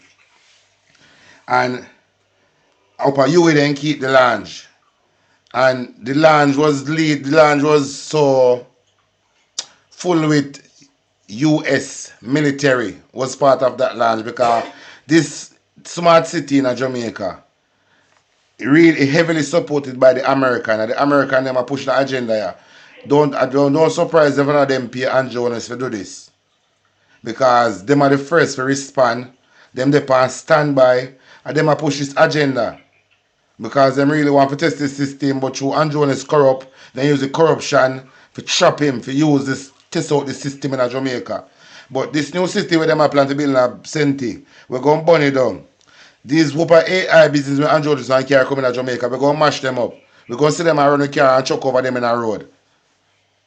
And upper you then keep the lounge. And the lounge was so full with US military was part of that lounge because this smart city in Jamaica really heavily supported by the American, and the American them are push the agenda here. Don't surprise if none of them pay and Jonas to do this. Because them are the first to respond, them they on standby, and them are push this agenda. Because them really want to test this system, but through Andrew is corrupt, they use the corruption to trap him, to use this, test out the system in Jamaica. But this new system where them are planning to build in a Senti, we're going to burn it down. These whooper AI business with Andrew and car coming to Jamaica, we're going to mash them up. We're going to see them around the car and chuck over them in the road.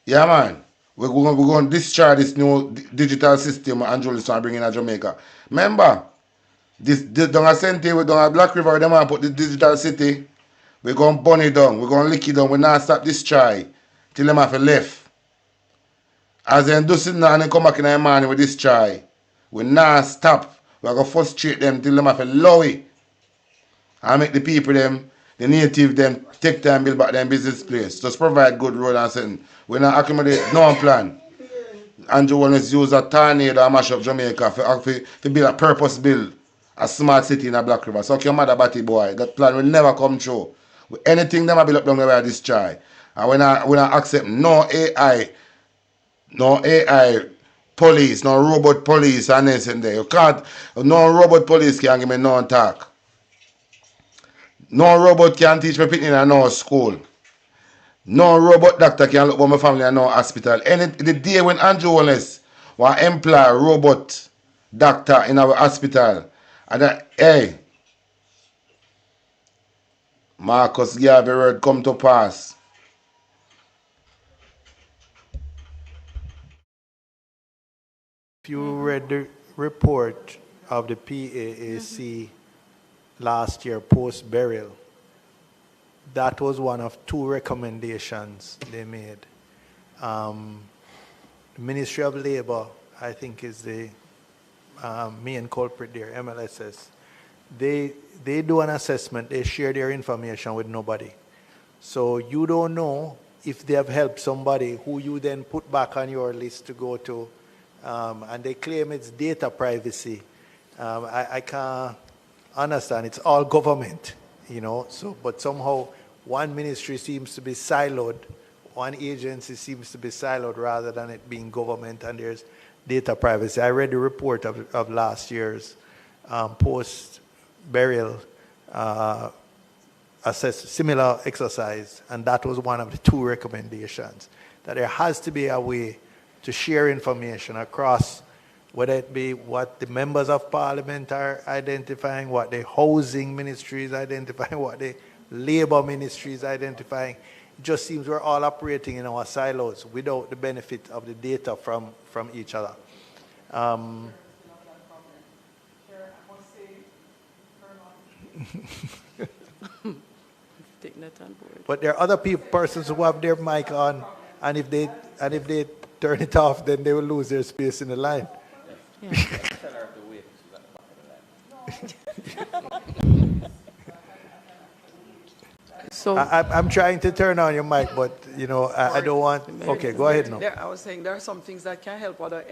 Yeah, man. We're going to destroy this new digital system Andrew is bringing to Jamaica. Remember, this down a Senti, down a Black River, them want to put the digital city. We're going to burn it down. We're going to lick it down. We're not stop this try till them have left. As they do sit now and they come back in the morning with this try, we not stop. We're going to frustrate them till them have to low it. And make the people them, the native them, take time build back their business place. Just provide good road and something. We not accommodate no plan. Andrew Wallace use a tornado and mash up Jamaica to build a purpose build, a smart city in a Black River. So your mother batty boy, that plan will never come true. Anything them build up down there this try. And we not accept no AI police, no robot police and anything there. You can't, no robot police can give me no talk. No robot can teach me picking in no school. No robot doctor can look for my family in no hospital. The day when Andrew Wallace will employ a robot doctor in our hospital, and that, hey, Marcus Garvey word come to pass. If you read the report of the PAAC last year post-burial, that was one of two recommendations they made. The Ministry of Labor, I think, is the main culprit there, MLSS. They do an assessment, they share their information with nobody. So you don't know if they have helped somebody who you then put back on your list to go to, and they claim it's data privacy. I can't understand, it's all government, you know, so, but somehow one ministry seems to be siloed, one agency seems to be siloed rather than it being government, and there's data privacy. I read the report of last year's post-burial similar exercise, and that was one of the two recommendations, that there has to be a way to share information across, whether it be what the members of parliament are identifying, what the housing ministry is identifying, what the labor ministry is identifying. It just seems we're all operating in our silos without the benefit of the data from each other. But there are other persons who have their mic on, and if they turn it off, then they will lose their space in the line. Yeah. So I'm trying to turn on your mic, but you know I don't want. Okay, go ahead now. I was saying there are some things that can help other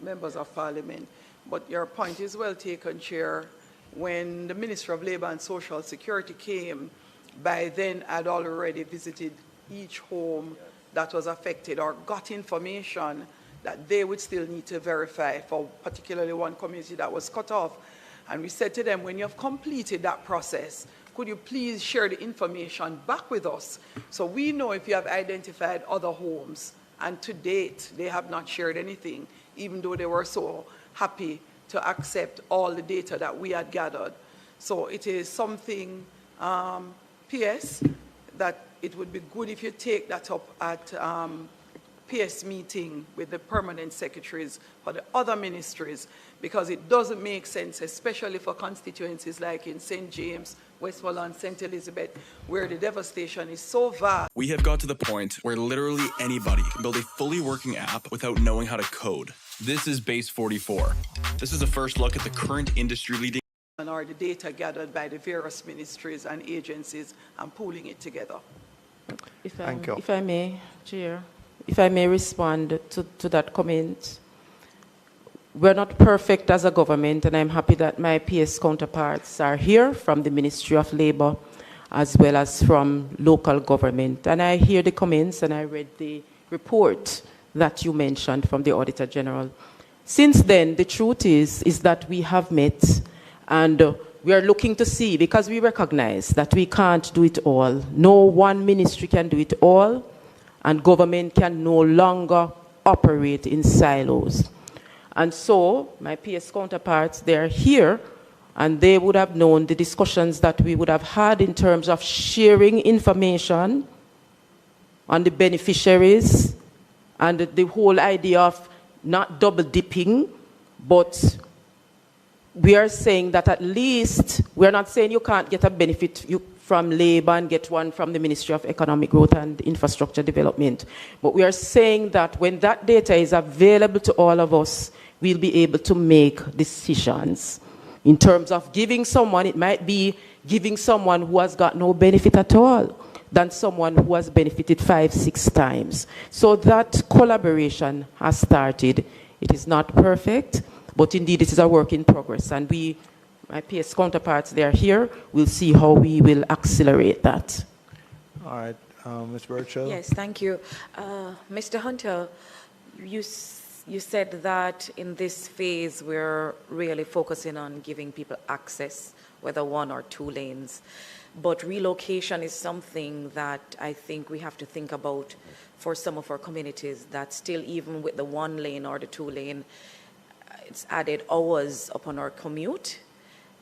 members of parliament, but your point is well taken, Chair. When the Minister of Labour and Social Security came, by then I'd already visited each home that was affected or got information that they would still need to verify for particularly one community that was cut off. And we said to them, when you have completed that process, could you please share the information back with us so we know if you have identified other homes. And to date, they have not shared anything, even though they were so happy to accept all the data that we had gathered. So it is something, PS, that it would be good if you take that up at PS meeting with the permanent secretaries for the other ministries, because it doesn't make sense, especially for constituencies like in St. James, Westmoreland, St. Elizabeth, where the devastation is so vast. We have got to the point where literally anybody can build a fully working app without knowing how to code. This is Base 44. This is a first look at the current industry-leading or the data gathered by the various ministries and agencies and pooling it together. Thank you. If I may, Chair, if I may respond to that comment. We're not perfect as a government, and I'm happy that my PS counterparts are here from the Ministry of Labour as well as from local government. And I hear the comments and I read the report that you mentioned from the Auditor General. Since then, the truth is that we have met and we are looking to see, because we recognize that we can't do it all. No one ministry can do it all, and government can no longer operate in silos. And so, my PS counterparts, they're here, and they would have known the discussions that we would have had in terms of sharing information on the beneficiaries and the whole idea of not double dipping, but we are saying that at least, we're not saying you can't get a benefit from labor and get one from the Ministry of Economic Growth and Infrastructure Development. But we are saying that when that data is available to all of us, we'll be able to make decisions. In terms of giving someone, it might be giving someone who has got no benefit at all than someone who has benefited 5-6 times. So that collaboration has started. It is not perfect, but indeed it is a work in progress. And we, my PS counterparts, they are here. We'll see how we will accelerate that. All right, Ms. Burchell. Yes, thank you. Mr. Hunter, you said that in this phase we're really focusing on giving people access, whether 1 or 2 lanes. But relocation is something that I think we have to think about for some of our communities, that still, even with the 1 lane or the 2 lane, it's added hours upon our commute.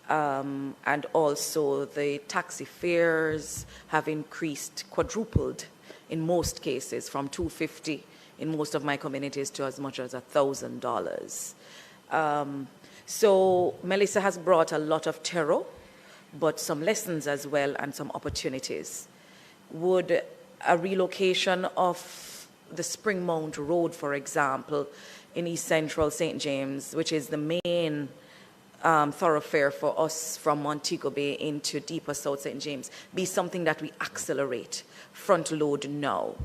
And also the taxi fares have increased, quadrupled in most cases, from $250 in most of my communities to as much as $1,000. So Melissa has brought a lot of terror, but some lessons as well and some opportunities. Would a relocation of the Springmount Road, for example, in East Central St. James, which is the main thoroughfare for us from Montego Bay into deeper South St. James, be something that we accelerate, front load now?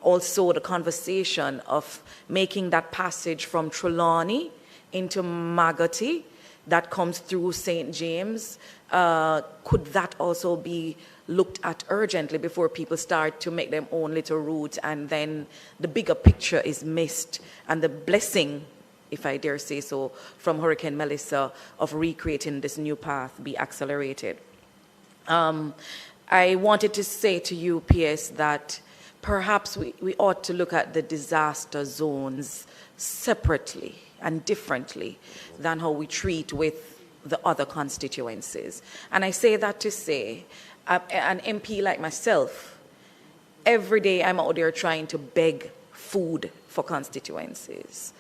Also, the conversation of making that passage from Trelawney into Magotty that comes through St. James, could that also be looked at urgently before people start to make their own little route, and then the bigger picture is missed, and the blessing, if I dare say so, from Hurricane Melissa of recreating this new path be accelerated? I wanted to say to you, PS, that perhaps we ought to look at the disaster zones separately and differently than how we treat with the other constituencies. And I say that to say, an MP like myself, every day I'm out there trying to beg food for constituencies.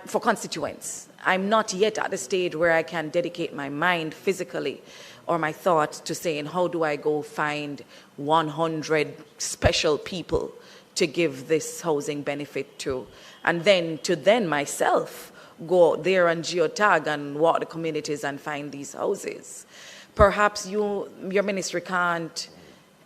For constituents. I'm not yet at the stage where I can dedicate my mind physically or my thoughts to saying, how do I go find 100 special people to give this housing benefit to? And then myself go there and geotag and walk the communities and find these houses. Perhaps your ministry can't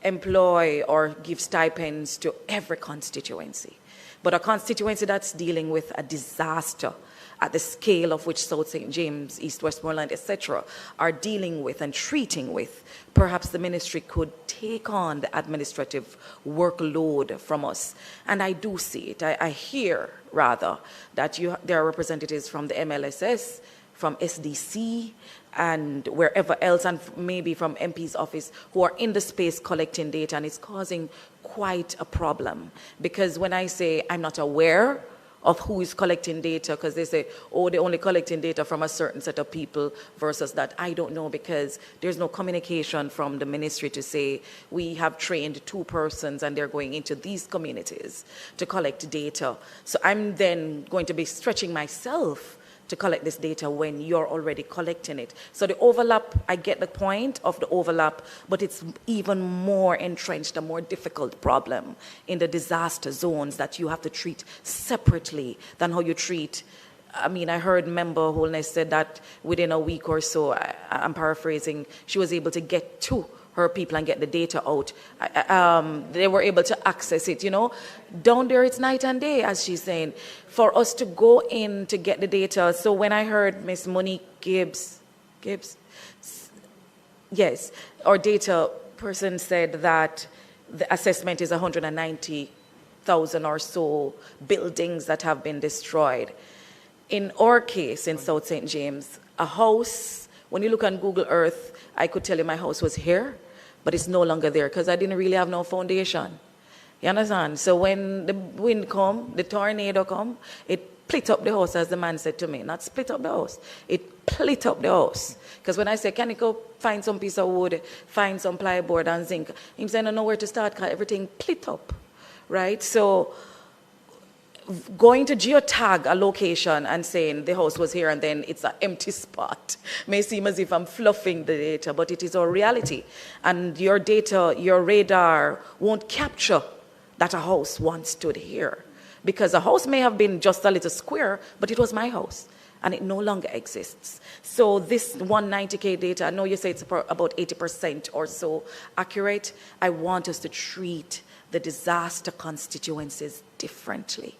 employ or give stipends to every constituency. But a constituency that's dealing with a disaster at the scale of which South St. James, East Westmoreland, etc., are dealing with and treating with, perhaps the ministry could take on the administrative workload from us. And I do see it. I hear, rather, that there are representatives from the MLSS, from SDC, and wherever else, and maybe from MP's office, who are in the space collecting data, and it's causing quite a problem. Because when I say I'm not aware of who is collecting data, because they say, oh, they're only collecting data from a certain set of people versus that, I don't know, because there's no communication from the ministry to say, we have trained 2 persons and they're going into these communities to collect data. So I'm then going to be stretching myself to collect this data when you're already collecting it. So the overlap, I get the point of the overlap, but it's even more entrenched, a more difficult problem in the disaster zones that you have to treat separately than how you treat. I mean, I heard Member Holness said that within a week or so, I'm paraphrasing, she was able to get to her people and get the data out. They were able to access it, you know. Down there, it's night and day, as she's saying. For us to go in to get the data, so when I heard Miss Monique Gibbs, yes, our data person said that the assessment is 190,000 or so buildings that have been destroyed. In our case, in South St. James, a house, when you look on Google Earth, I could tell you my house was here, but it's no longer there because I didn't really have no foundation. You understand? So when the wind come, the tornado come, it split up the house, as the man said to me. Not split up the house. It split up the house. Because when I say, can you go find some piece of wood, find some plyboard and zinc, he's saying, I don't know where to start because everything split up. Right? So going to geotag a location and saying the house was here and then it's an empty spot may seem as if I'm fluffing the data, but it is our reality. And your data, your radar won't capture that a house once stood here. Because a house may have been just a little square, but it was my house and it no longer exists. So this 190K data, I know you say it's about 80% or so accurate. I want us to treat the disaster constituencies differently.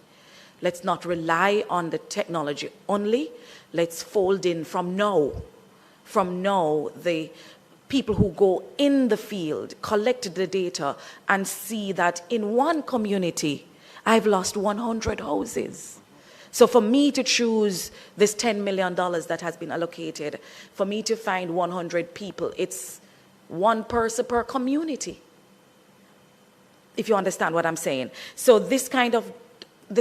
Let's not rely on the technology only. Let's fold in from now, the people who go in the field, collect the data, and see that in one community, I've lost 100 houses. So for me to choose this $10 million that has been allocated, for me to find 100 people, it's one person per community, if you understand what I'm saying. So this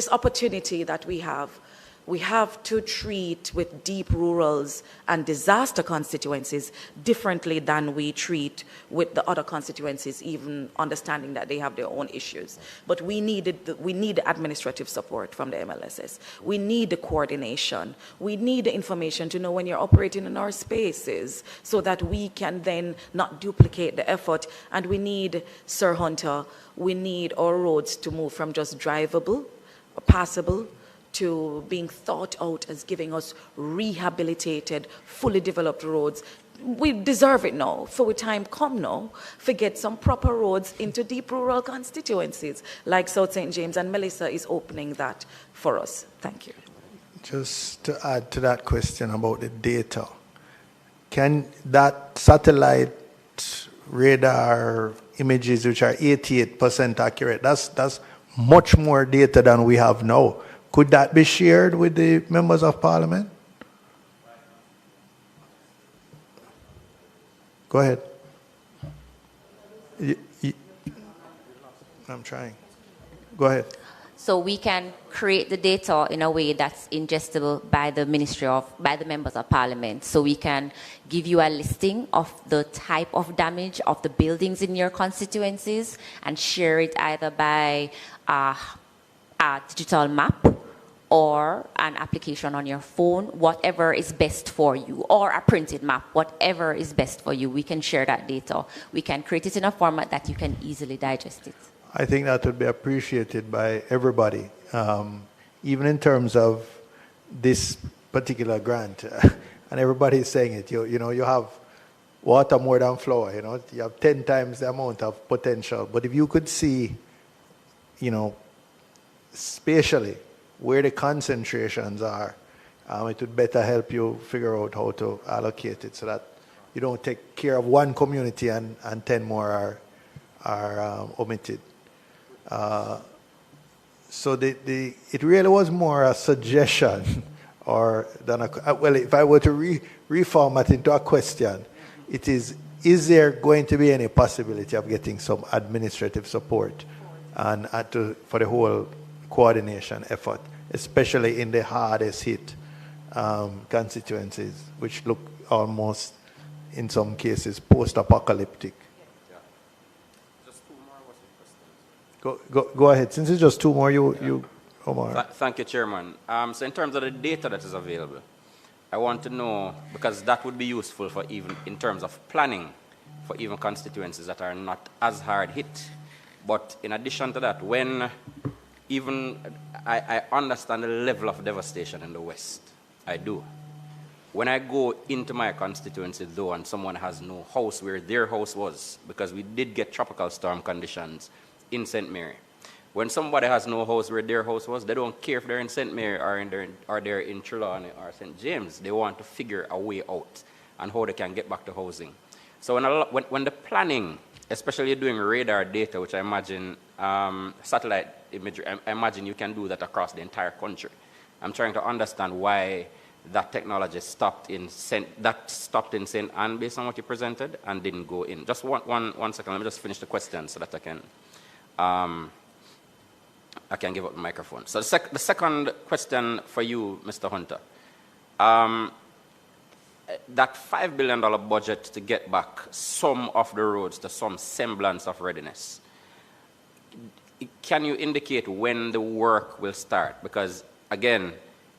opportunity that we have to treat with deep rurals and disaster constituencies differently than we treat with the other constituencies, even understanding that they have their own issues. But we need the administrative support from the MLSS. We need the coordination. We need the information to know when you're operating in our spaces so that we can then not duplicate the effort. And we need, Sir Hunter, we need our roads to move from just drivable or passable to being thought out as giving us rehabilitated, fully developed roads. We deserve it now. For the time come now, get some proper roads into deep rural constituencies like South St. James, and Melissa is opening that for us. Thank you. Just to add to that question about the data, can that satellite radar images, which are 88% accurate, that's much more data than we have now. Could that be shared with the members of parliament? Go ahead. I'm trying. Go ahead. So we can create the data in a way that's ingestible by the by the members of parliament. So we can give you a listing of the type of damage of the buildings in your constituencies and share it either by a digital map or an application on your phone, whatever is best for you, or a printed map, whatever is best for you. We can share that data. We can create it in a format that you can easily digest it. I think that would be appreciated by everybody, even in terms of this particular grant. And everybody is saying it. You know, you have water more than flour. You know, you have 10 times the amount of potential. But if you could see, you know, spatially where the concentrations are, it would better help you figure out how to allocate it so that you don't take care of one community and 10 more are omitted. So it really was more a suggestion or than well, if I were to reformat into a question, it is there going to be any possibility of getting some administrative support and for the whole coordination effort, especially in the hardest hit constituencies, which look almost, in some cases, post-apocalyptic. Go ahead. Since it's just two more, you Omar. Thank you, Chairman. So in terms of the data that is available, I want to know, because that would be useful for even in terms of planning for even constituencies that are not as hard hit. But in addition to that, when even I understand the level of devastation in the West, I do. When I go into my constituency, though, and someone has no house where their house was, because we did get tropical storm conditions in St. Mary. When somebody has no house where their house was, they don't care if they're in St. Mary or they're in Trelawney or St. James. They want to figure a way out and how they can get back to housing. So when the planning, especially doing radar data, which I imagine satellite imagery, I imagine you can do that across the entire country. I'm trying to understand why that technology stopped in St. Anne based on what you presented and didn't go in. Just one second. Let me just finish the question so that I can give up the microphone. So the second question for you, Mr. Hunter. That $5 billion budget to get back some of the roads to some semblance of readiness, can you indicate when the work will start? Because, again,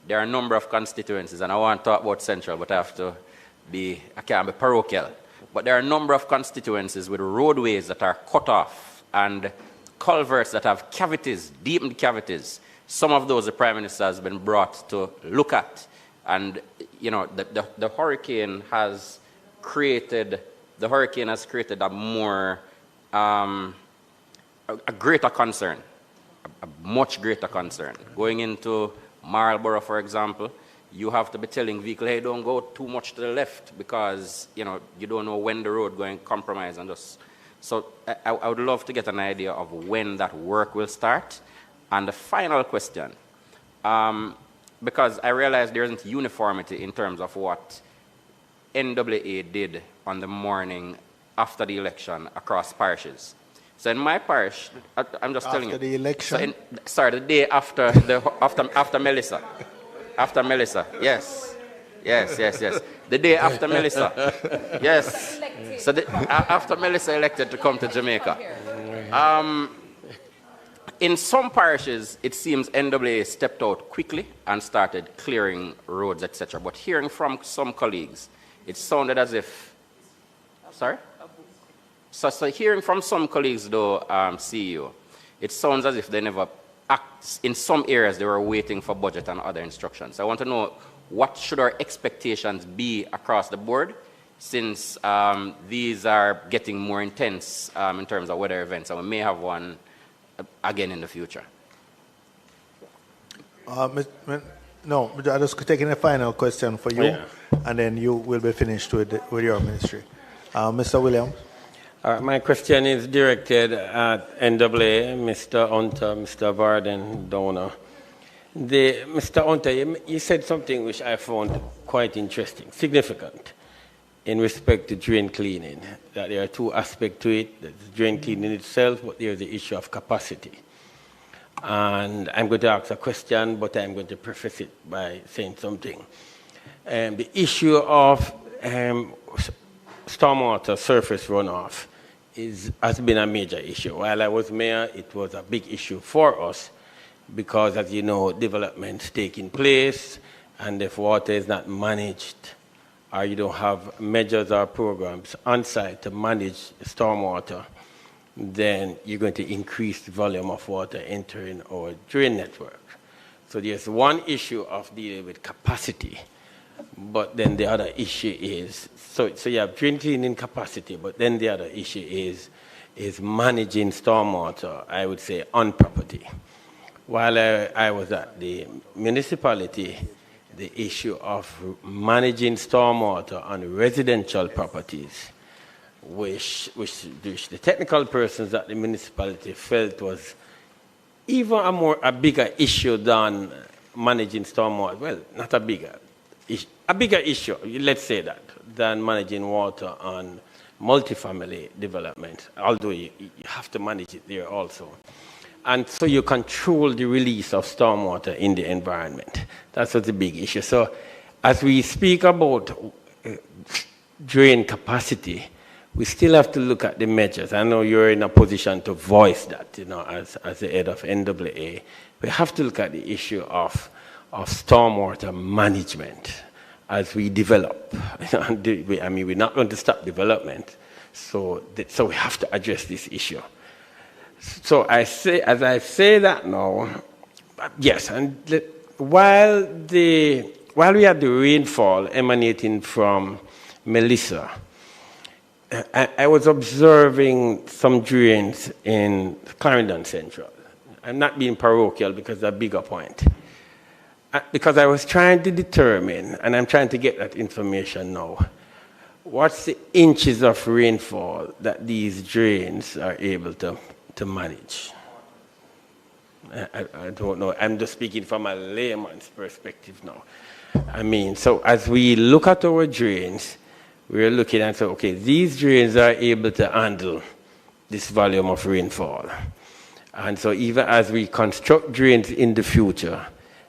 there are a number of constituencies, and I want to talk about Central, but I can't be parochial. But there are a number of constituencies with roadways that are cut off and culverts that have cavities, deepened cavities. Some of those the Prime Minister has been brought to look at. And, you know, the hurricane has created a more, a greater concern, a much greater concern. Going into Marlborough, for example, you have to be telling vehicles, hey, don't go too much to the left because, you know, you don't know when the road going to compromise and just. So I would love to get an idea of when that work will start. And the final question, because I realize there isn't uniformity in terms of what NWA did on the morning after the election across parishes. So in my parish, I'm just telling you. After the election? So the day after after Melissa. After Melissa, yes. The day after Melissa, yes. So after Melissa elected to come to Jamaica. In some parishes, it seems NWA stepped out quickly and started clearing roads, etc. But hearing from some colleagues, it sounded as if, sorry? So hearing from some colleagues, though, CEO, it sounds as if they never act. In some areas, they were waiting for budget and other instructions. I want to know, what should our expectations be across the board, since these are getting more intense in terms of weather events, and we may have one again in the future? No, I'm just taking a final question for you, and then you will be finished with your ministry. Mr. Williams? My question is directed at NWA, Mr. Hunter, Mr. Varden, Downer. Mr. Hunter, you said something which I found quite interesting, significant, in respect to drain cleaning, that there are two aspects to it, the drain cleaning itself, but there's the issue of capacity. And I'm going to ask a question, but I'm going to preface it by saying something. The issue of stormwater surface runoff has been a major issue. While I was mayor, it was a big issue for us because, as you know, development's taking place, and if water is not managed, or you don't have measures or programs on site to manage stormwater, then you're going to increase the volume of water entering our drain network. So there's one issue of dealing with capacity, but then the other issue is, so you have drain cleaning capacity, but then the other issue is managing stormwater, I would say, on property. While I was at the municipality, the issue of managing stormwater on residential properties, which the technical persons at the municipality felt was even a bigger issue than managing stormwater. Well, not a bigger issue, let's say that, than managing water on multifamily development, although you have to manage it there also. And so you control the release of stormwater in the environment. That's what's the big issue. So as we speak about drain capacity, we still have to look at the measures. I know you're in a position to voice that, as the head of NWA. We have to look at the issue of stormwater management as we develop. I mean, we're not going to stop development, so we have to address this issue. So as I say that now, yes, and while we had the rainfall emanating from Melissa, I was observing some drains in Clarendon Central. I'm not being parochial because it's a bigger point. Because I was trying to determine, and I'm trying to get that information now, what's the inches of rainfall that these drains are able to manage? I don't know. I'm just speaking from a layman's perspective now. I mean, so as we look at our drains, we're looking and say, okay, these drains are able to handle this volume of rainfall. And so even as we construct drains in the future,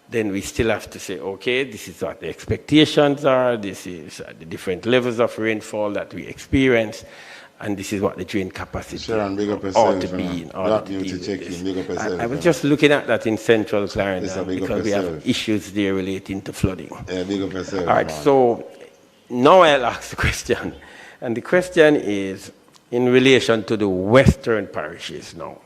then we still have to say, okay, this is what the expectations are, this is the different levels of rainfall that we experience, and this is what the drain capacity ought to be in order to deal with this. I was just looking at that in Central Clarendon because we have issues there relating to flooding. All right, so now I'll ask the question. And the question is in relation to the western parishes now.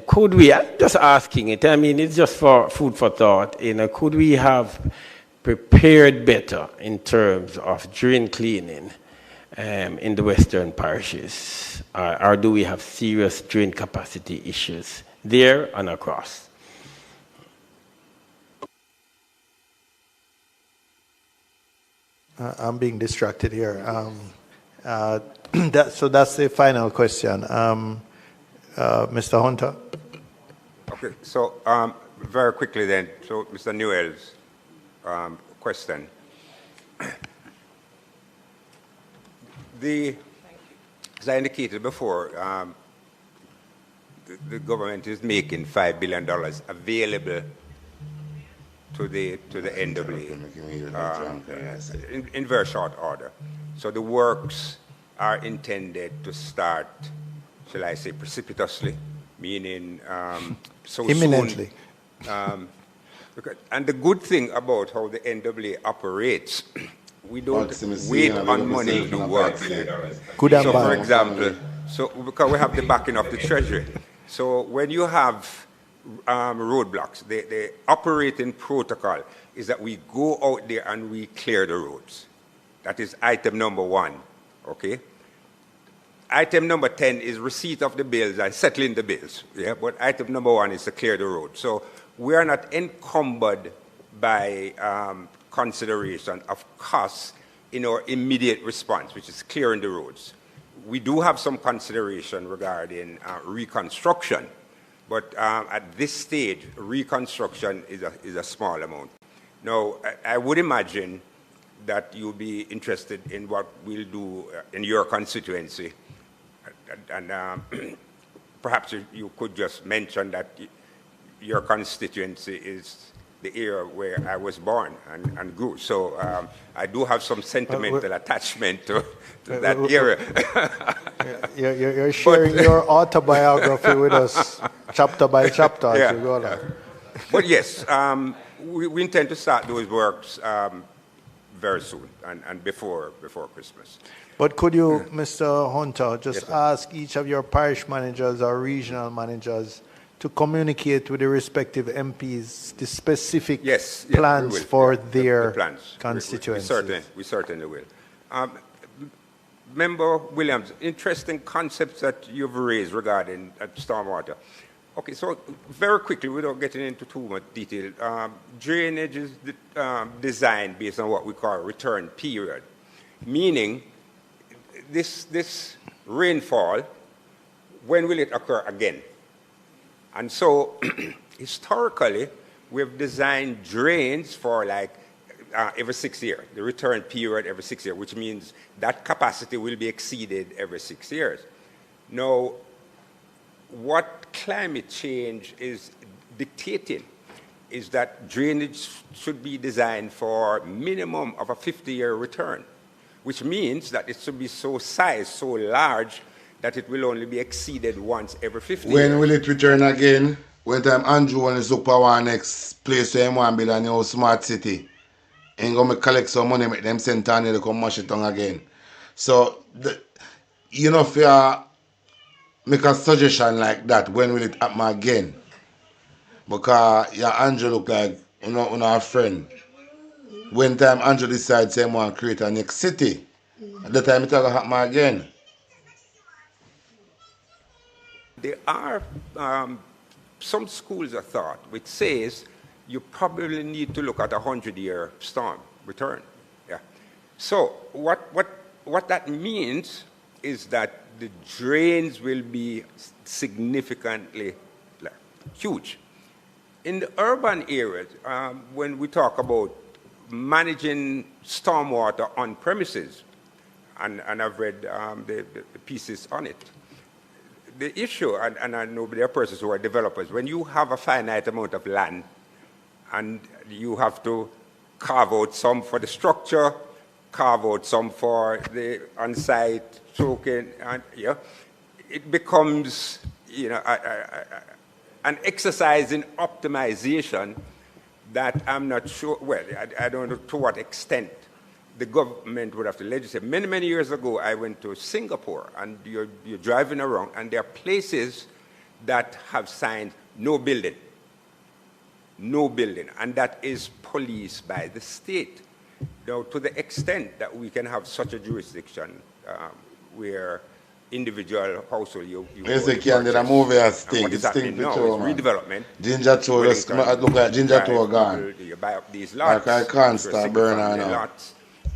Could we, I'm just asking it, I mean, it's just for food for thought, could we have prepared better in terms of drain cleaning in the western parishes? Or do we have serious drain capacity issues there and across? I'm being distracted here. So that's the final question. Mr. Hunter? Okay, so very quickly then, so Mr. Newell's question. As I indicated before, the government is making $5 billion available to the NWA in very short order. So the works are intended to start, shall I say, precipitously, meaning so imminently. Soon. And the good thing about how the NWA operates, we don't wait on money to do work. Good and so, bad. for example, because we have the backing of the Treasury, so when you have roadblocks, the operating protocol is that we go out there and we clear the roads. That is item number 1, okay? Item number 10 is receipt of the bills and settling the bills. Yeah, but item number 1 is to clear the road. So we are not encumbered by consideration of costs in our immediate response, which is clearing the roads. We do have some consideration regarding reconstruction, but at this stage, reconstruction is a small amount. Now, I would imagine that you'll be interested in what we'll do in your constituency. And perhaps you could just mention that your constituency is the area where I was born and grew. So I do have some sentimental attachment to that area. You're sharing your autobiography with us, chapter by chapter, as you go along. But yes, we intend to start those works very soon and before Christmas. But could you, Mr. Hunter, just ask each of your parish managers or regional managers to communicate with the respective MPs the specific plans for their constituencies? We certainly will. Member Williams, interesting concepts that you've raised regarding stormwater. Okay, so very quickly, without getting into too much detail, drainage is designed based on what we call return period, meaning this rainfall, when will it occur again? And so historically, we've designed drains for like every 6 years, the return period every 6 years, which means that capacity will be exceeded every 6 years. Now, what climate change is dictating is that drainage should be designed for a minimum of a 50-year return, which means that it should be so large, that it will only be exceeded once every 50 years. When will it return again? When time Andrew wants to look for our next place to him want to build a new smart city ain't gonna collect some money, make them send Tanya to come mash it down again. So, you know, if you make a suggestion like that, when will it happen again? Because your Andrew look like, you know, a friend. When time Andrew decides he want to create a next city, at the time it will happen again. There are some schools of thought which says you probably need to look at a 100-year storm return. Yeah. So what that means is that the drains will be significantly huge. In the urban areas, when we talk about managing stormwater on premises, and I've read the pieces on it, the issue, and I know there are persons who are developers, when you have a finite amount of land and you have to carve out some for the structure, carve out some for the on-site soaking, and yeah, it becomes, you know, an exercise in optimization that I'm not sure, well, I don't know to what extent the government would have to legislate. Many, many years ago, I went to Singapore, and you're driving around, and there are places that have signed no building, and that is policed by the state. Now, to the extent that we can have such a jurisdiction where individual household, you can do a movie as stink. It's stink for redevelopment. Ginger toe, look like ginger toe gone. You buy up these lots. Like I can't start burning now. Lots,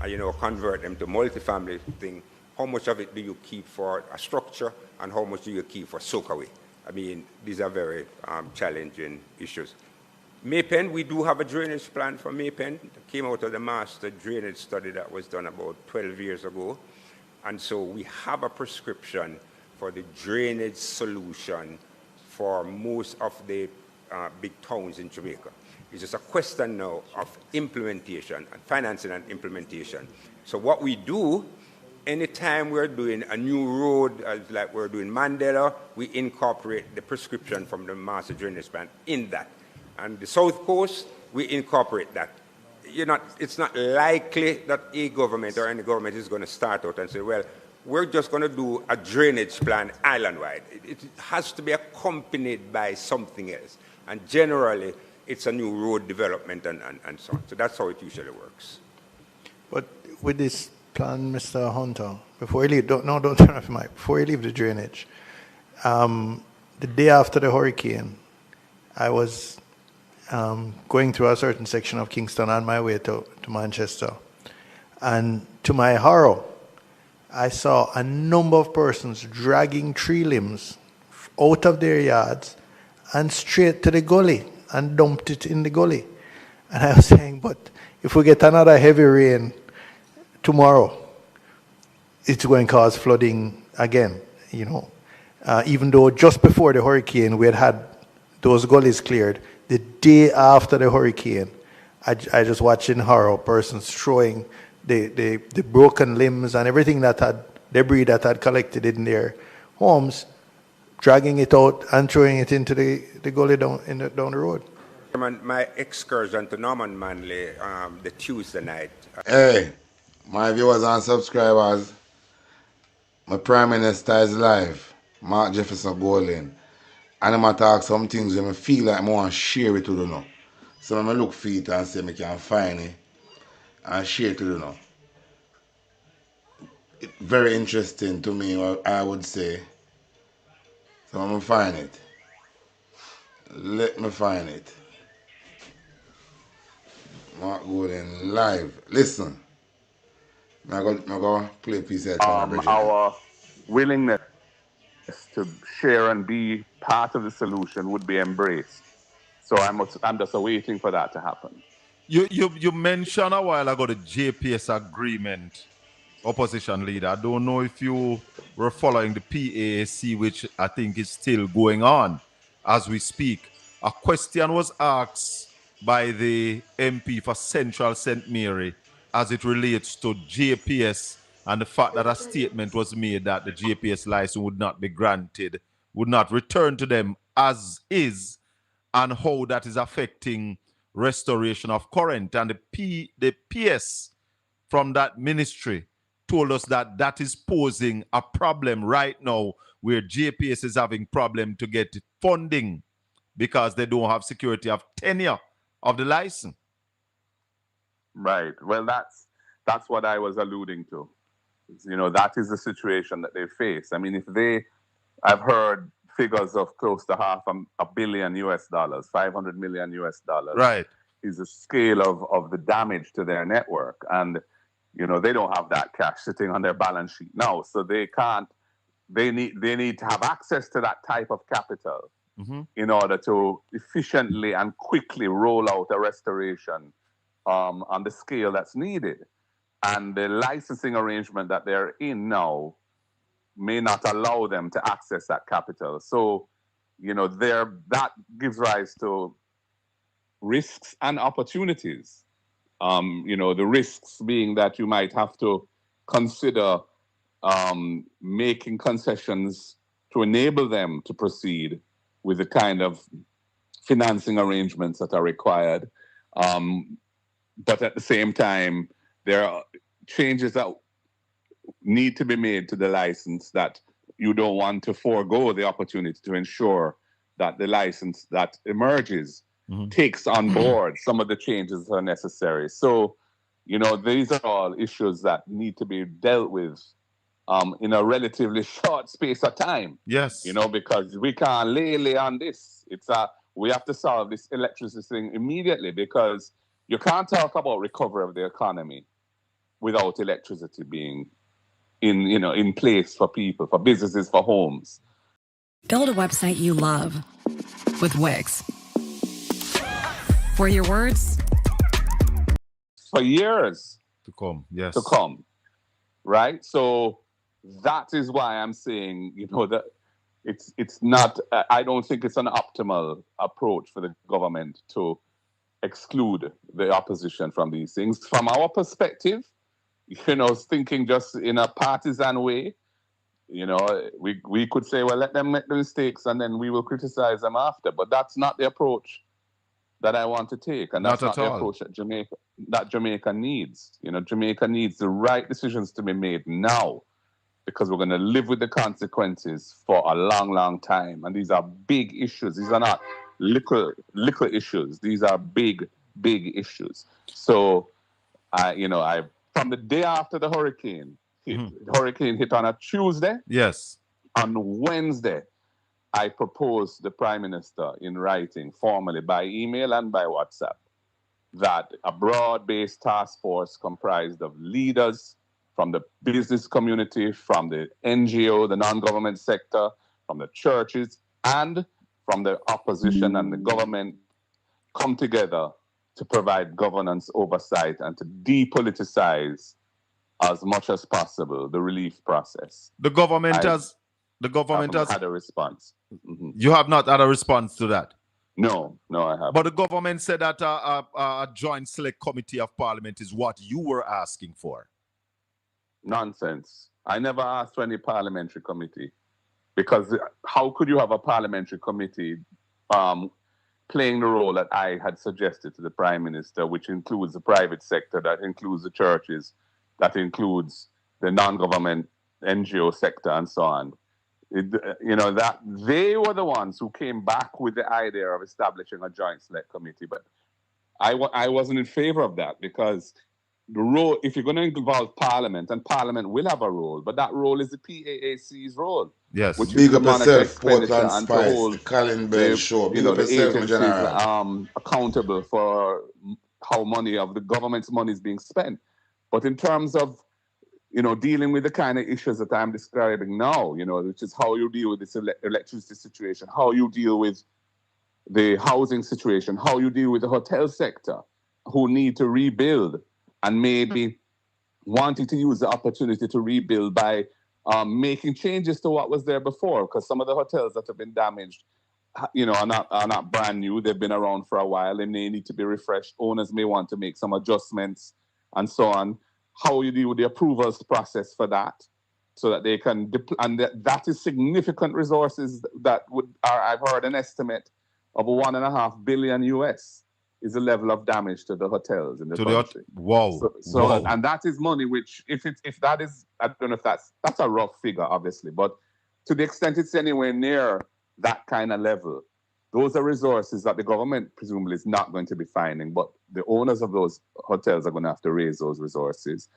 you know, convert them to multifamily thing. How much of it do you keep for a structure, and how much do you keep for soakaway? I mean, these are very challenging issues. Maypen, we do have a drainage plan for Maypen. It came out of the master drainage study that was done about 12 years ago. And so we have a prescription for the drainage solution for most of the big towns in Jamaica. It's just a question now of implementation and financing and implementation. So what we do, anytime we're doing a new road, like we're doing Mandela, we incorporate the prescription from the master drainage plan in that. And the South Coast, we incorporate that. It's not likely that a government or any government is going to start out and say, well, we're just going to do a drainage plan island-wide. It has to be accompanied by something else. And generally, it's a new road development and so on. So that's how it usually works. But with this plan, Mr. Hunter, before you leave, don't turn off your mic. Before you leave the drainage, the day after the hurricane, I was going through a certain section of Kingston on my way to Manchester. And to my horror, I saw a number of persons dragging tree limbs out of their yards and straight to the gully and dumped it in the gully. And I was saying, but if we get another heavy rain tomorrow, it's going to cause flooding again, you know. Even though just before the hurricane, we had those gullies cleared. The day after the hurricane, I just watched in horror persons throwing the broken limbs and everything that had debris that had collected in their homes, dragging it out and throwing it into the gully down the road. My excursion to Norman Manley the Tuesday night. Hey, my viewers and subscribers, my Prime Minister is live, Mark Jefferson Golding. And I'm going to talk some things that I feel like I want to share it with you now. So I'm going to look for it and see if I can find it and share it with you now. It's very interesting to me, I would say. So I'm going to find it. Let me find it. Mark Golden live. Listen. I'm going to play a piece here. Our willingness to share and be part of the solution would be embraced. So I'm just waiting for that to happen. You mentioned a while ago the JPS agreement, opposition leader. I don't know if you were following the PAAC, which I think is still going on as we speak. A question was asked by the MP for Central St. Mary as it relates to JPS and the fact that a statement was made that the JPS license would not be granted, would not return to them as is, and how that is affecting restoration of current. And the PS from that ministry told us that that is posing a problem right now where JPS is having problem to get funding because they don't have security of tenure of the license. Right. Well, that's what I was alluding to. You know, that is the situation that they face. I mean, I've heard figures of close to $500 million US, $500 million US. Right. Is the scale of the damage to their network. And, you know, they don't have that cash sitting on their balance sheet now. So they need to have access to that type of capital in order to efficiently and quickly roll out a restoration on the scale that's needed. And the licensing arrangement that they're in now may not allow them to access that capital. So, you know, that gives rise to risks and opportunities. You know, the risks being that you might have to consider making concessions to enable them to proceed with the kind of financing arrangements that are required. But at the same time, there are changes that need to be made to the license that you don't want to forego the opportunity to ensure that the license that emerges takes on board some of the changes that are necessary. So, you know, these are all issues that need to be dealt with in a relatively short space of time. Yes. You know, because we can't lay on this. We have to solve this electricity thing immediately, because you can't talk about recovery of the economy without electricity being in place for people, for businesses, for homes. Build a website you love with Wix. For your words? For years. To come, yes. To come, right? So that is why I'm saying, you know, that it's not, I don't think it's an optimal approach for the government to exclude the opposition from these things. From our perspective, you know, thinking just in a partisan way, you know, we could say, well, let them make the mistakes and then we will criticize them after. But that's not the approach that I want to take. And that's not the approach that Jamaica needs. You know, Jamaica needs the right decisions to be made now, because we're going to live with the consequences for a long, long time. And these are big issues. These are not little issues. These are big, big issues. So, from the day after the hurricane, the hurricane hit on a Tuesday. Yes. On Wednesday, I proposed the Prime Minister in writing, formally by email and by WhatsApp, that a broad-based task force comprised of leaders from the business community, from the NGO, the non-government sector, from the churches, and from the opposition and the government come together to provide governance oversight and to depoliticize as much as possible the relief process. The government has had a response. You have not had a response to that? No, I haven't. But the government said that a joint select committee of parliament is what you were asking for. Nonsense. I never asked for any parliamentary committee, because how could you have a parliamentary committee playing the role that I had suggested to the Prime Minister, which includes the private sector, that includes the churches, that includes the non-government NGO sector, and so on. That they were the ones who came back with the idea of establishing a joint select committee, but I wasn't in favor of that, because the role, if you're going to involve Parliament, and Parliament will have a role, but that role is the PAAC's role. Yes. Which Big is up yourself, Portland and Spice, to hold Colin Bell Show. Big up the yourself, agencies General. accountable for how money of the government's money is being spent. But in terms of, dealing with the kind of issues that I'm describing now, which is how you deal with this electricity situation, how you deal with the housing situation, how you deal with the hotel sector, who need to rebuild, and maybe wanting to use the opportunity to rebuild by making changes to what was there before, because some of the hotels that have been damaged, are not brand new. They've been around for a while and they need to be refreshed. Owners may want to make some adjustments and so on. How you deal with the approvals process for that, so that they can, and that is significant resources that I've heard an estimate of $1.5 billion US is the level of damage to the hotels in the To country. wow. So and that is money which, if that is, I don't know if that's a rough figure, obviously, but to the extent it's anywhere near that kind of level, those are resources that the government presumably is not going to be finding, but the owners of those hotels are going to have to raise those resources.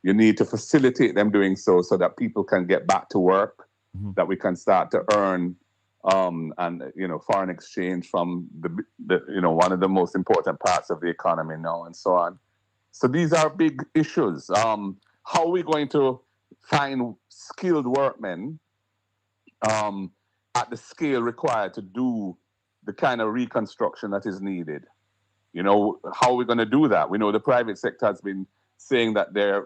You need to facilitate them doing so that people can get back to work, that we can start to earn and foreign exchange from the one of the most important parts of the economy now, and so on. So these are big issues. How are we going to find skilled workmen at the scale required to do the kind of reconstruction that is needed? How are we going to do that? We know the private sector has been saying that the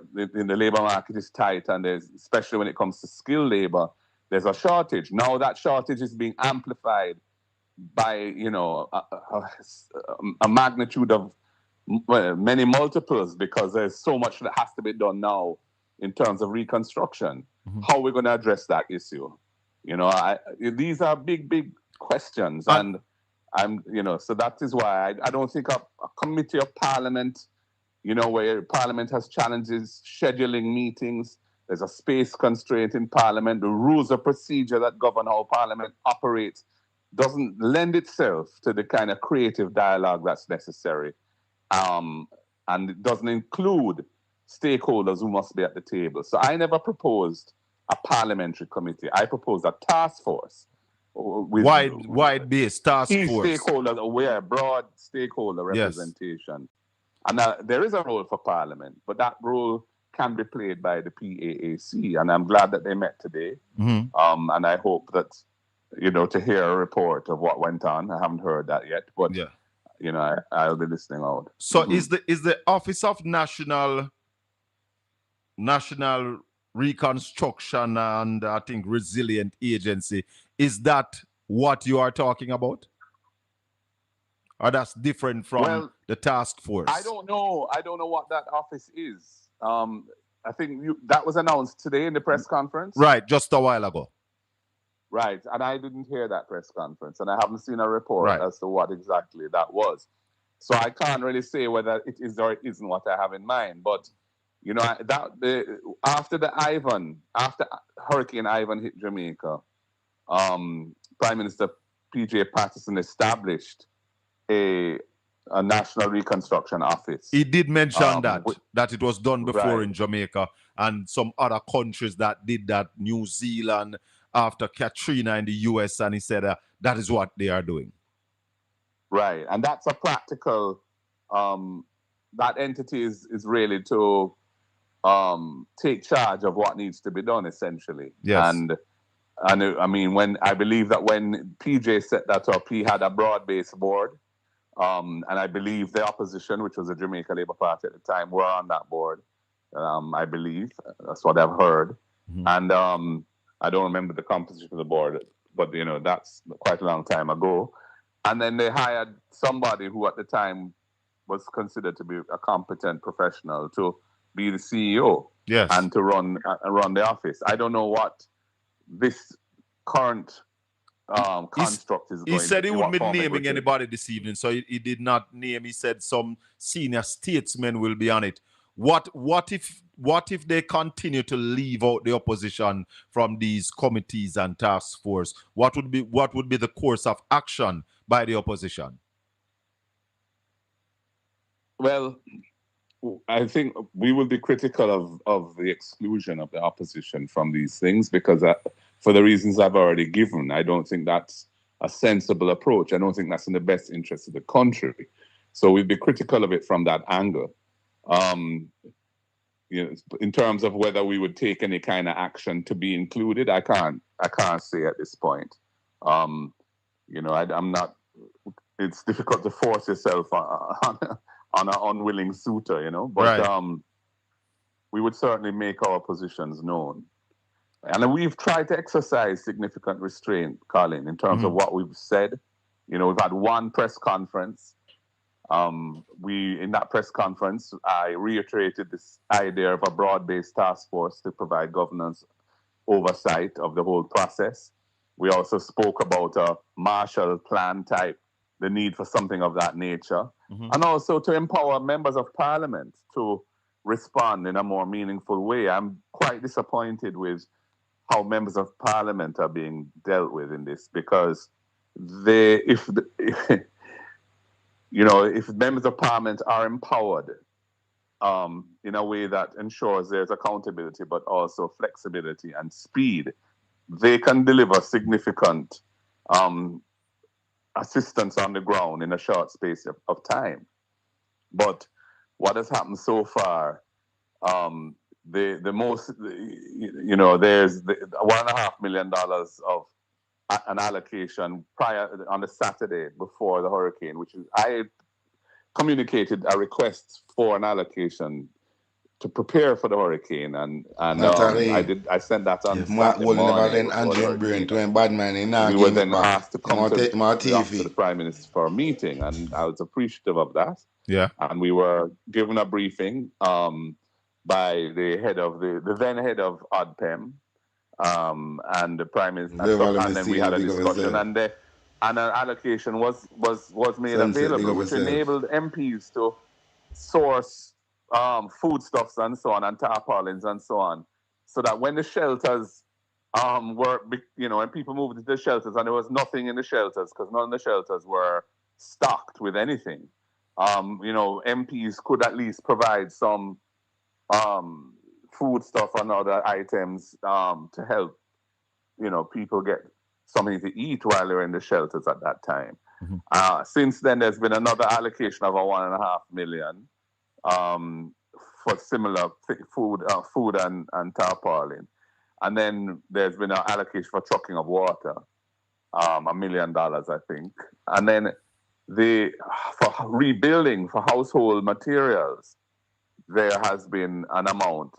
labor market is tight, and especially when it comes to skilled labor, there's a shortage. Now that shortage is being amplified by a magnitude of many multiples, because there's so much that has to be done now in terms of reconstruction. How are we going to address that issue? These are big questions, and so that is why I don't think a committee of parliament, where parliament has challenges scheduling meetings. There's a space constraint in parliament. The rules of procedure that govern how parliament operates doesn't lend itself to the kind of creative dialogue that's necessary. And it doesn't include stakeholders who must be at the table. So I never proposed a parliamentary committee. I proposed a task force. Wide-based task force. Stakeholders aware, broad stakeholder representation. And there is a role for parliament, but that role can be played by the PAAC, and I'm glad that they met today. And I hope that, to hear a report of what went on. I haven't heard that yet, but I'll be listening out. So is the Office of National Reconstruction and I think Resilient Agency, is that what you are talking about? Or that's different from the task force? I don't know what that office is. I think that was announced today in the press conference. Right, just a while ago. Right, and I didn't hear that press conference, and I haven't seen a report as to what exactly that was. So I can't really say whether it is or it isn't what I have in mind. But after Hurricane Ivan hit Jamaica, Prime Minister P.J. Patterson established a National Reconstruction Office. He did mention that it was done before in Jamaica, and some other countries that did that, New Zealand after Katrina in the US, and he said that is what they are doing. Right, and that's a practical, that entity is really to take charge of what needs to be done, essentially. Yes. And I mean, when PJ set that up, he had a broad-based board. And I believe the opposition, which was the Jamaica Labour Party at the time, were on that board. I believe that's what I've heard. And I don't remember the composition of the board, but that's quite a long time ago. And then they hired somebody who at the time was considered to be a competent professional to be the CEO and to run the office. I don't know what this current construct is going to be. He said he wouldn't be naming anybody this evening, so he did not name. He said some senior statesmen will be on it. What if they continue to leave out the opposition from these committees and task force? What would be the course of action by the opposition? Well, I think we will be critical of the exclusion of the opposition from these things, because for the reasons I've already given, I don't think that's a sensible approach. I don't think that's in the best interest of the country. So we'd be critical of it from that angle. In terms of whether we would take any kind of action to be included, I can't say at this point. I'm not. It's difficult to force yourself on an unwilling suitor, But we would certainly make our positions known. And we've tried to exercise significant restraint, Colin, in terms of what we've said. We've had one press conference. In that press conference, I reiterated this idea of a broad-based task force to provide governance oversight of the whole process. We also spoke about a Marshall Plan type the need for something of that nature, and also to empower members of parliament to respond in a more meaningful way. I'm quite disappointed with how members of parliament are being dealt with in this, because if members of parliament are empowered in a way that ensures there's accountability, but also flexibility and speed, they can deliver significant assistance on the ground in a short space of time. But what has happened so far, there's the $1.5 million of an allocation prior on the Saturday before the hurricane, which is, I communicated a request for an allocation to prepare for the hurricane, and I sent that on Saturday morning. We were then asked to come to the office of the Prime Minister for a meeting, and I was appreciative of that. Yeah. And we were given a briefing by the head of the then head of ODPEM and the Prime Minister, and then we had a discussion, and an allocation was made available, which enabled MPs to source foodstuffs and so on, and tarpaulins and so on, so that when the shelters when people moved into the shelters and there was nothing in the shelters, because none of the shelters were stocked with anything, MPs could at least provide some foodstuff and other items to help, people get something to eat while they're in the shelters at that time. Since then, there's been another allocation of $1.5 million for similar food and tarpaulin. And then there's been an allocation for trucking of water, $1 million, I think. And then for rebuilding, for household materials, there has been an amount.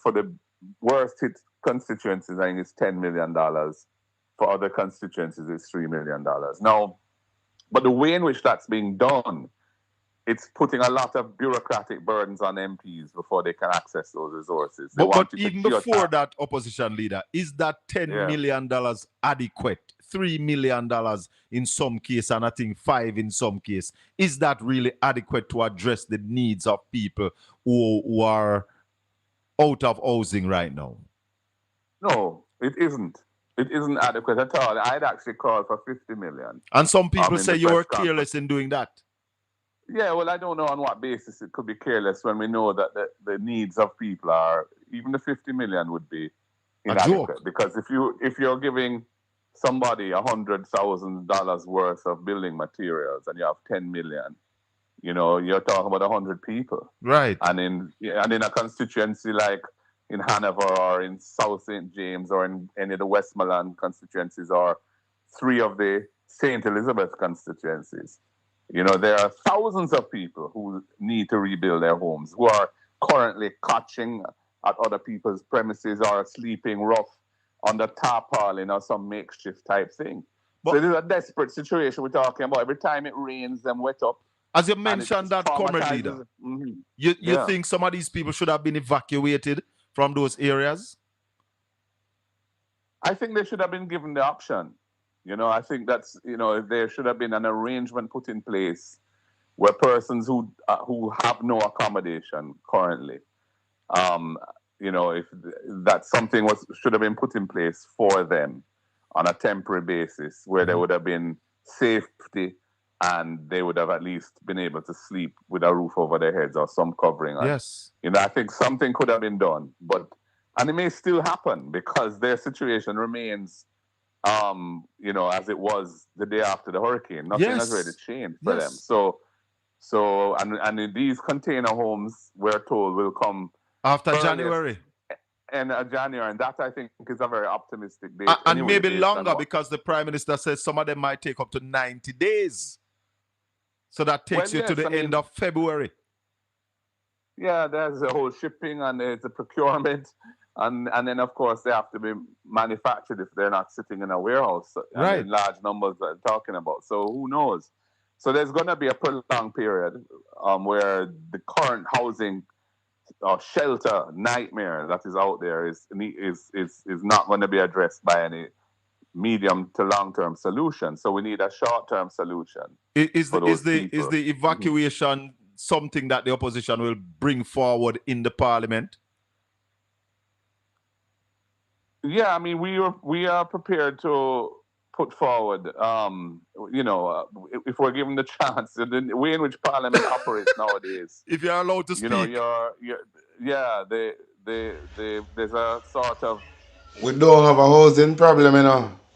For the worst hit constituencies, I think it's $10 million. For other constituencies, it's $3 million. Now, but the way in which that's being done, it's putting a lot of bureaucratic burdens on MPs before they can access those resources. But even before that, opposition leader, is that $10 million adequate? $3 million in some case, and I think 5 in some case. Is that really adequate to address the needs of people who are out of housing right now? No, it isn't. It isn't adequate at all. I'd actually call for $50 million. And some people say you're careless in doing that. Yeah, well, I don't know on what basis it could be careless when we know that the needs of people are, even the $50 million would be inadequate. Because if you're giving somebody $100,000 worth of building materials and you have 10 million, you're talking about 100 people. Right. And in a constituency like in Hanover or in South St. James or in any of the Westmoreland constituencies or 3 of the St. Elizabeth constituencies, there are thousands of people who need to rebuild their homes, who are currently catching at other people's premises or sleeping rough on the tarpaulin or some makeshift type thing. So it is a desperate situation we're talking about. Every time it rains, them wet up. As you mentioned that, comrade leader, you think some of these people should have been evacuated from those areas? I think they should have been given the option. I think that's, there should have been an arrangement put in place where persons who have no accommodation currently, if that's something should have been put in place for them on a temporary basis, where there would have been safety and they would have at least been able to sleep with a roof over their heads or some covering. Yes. I think something could have been done, and it may still happen because their situation remains, as it was the day after the hurricane. Nothing has really changed for them. So and these container homes, we're told, will come after January. And January, and that I think is a very optimistic date. And maybe longer, because the Prime Minister says some of them might take up to 90 days. So that takes you to the end of February. Yeah, there's a whole shipping and there's a procurement. And then, of course, they have to be manufactured if they're not sitting in a warehouse in large numbers that I'm talking about. So who knows? So there's going to be a prolonged period where the current housing or shelter nightmare that is out there is not going to be addressed by any medium to long-term solution. So we need a short-term solution Is for those people. is the evacuation something that the opposition will bring forward in the parliament? Yeah, I mean, we are prepared to put forward, if we're given the chance, the way in which Parliament operates nowadays. If you're allowed to speak. There's a sort of. We don't have a housing problem,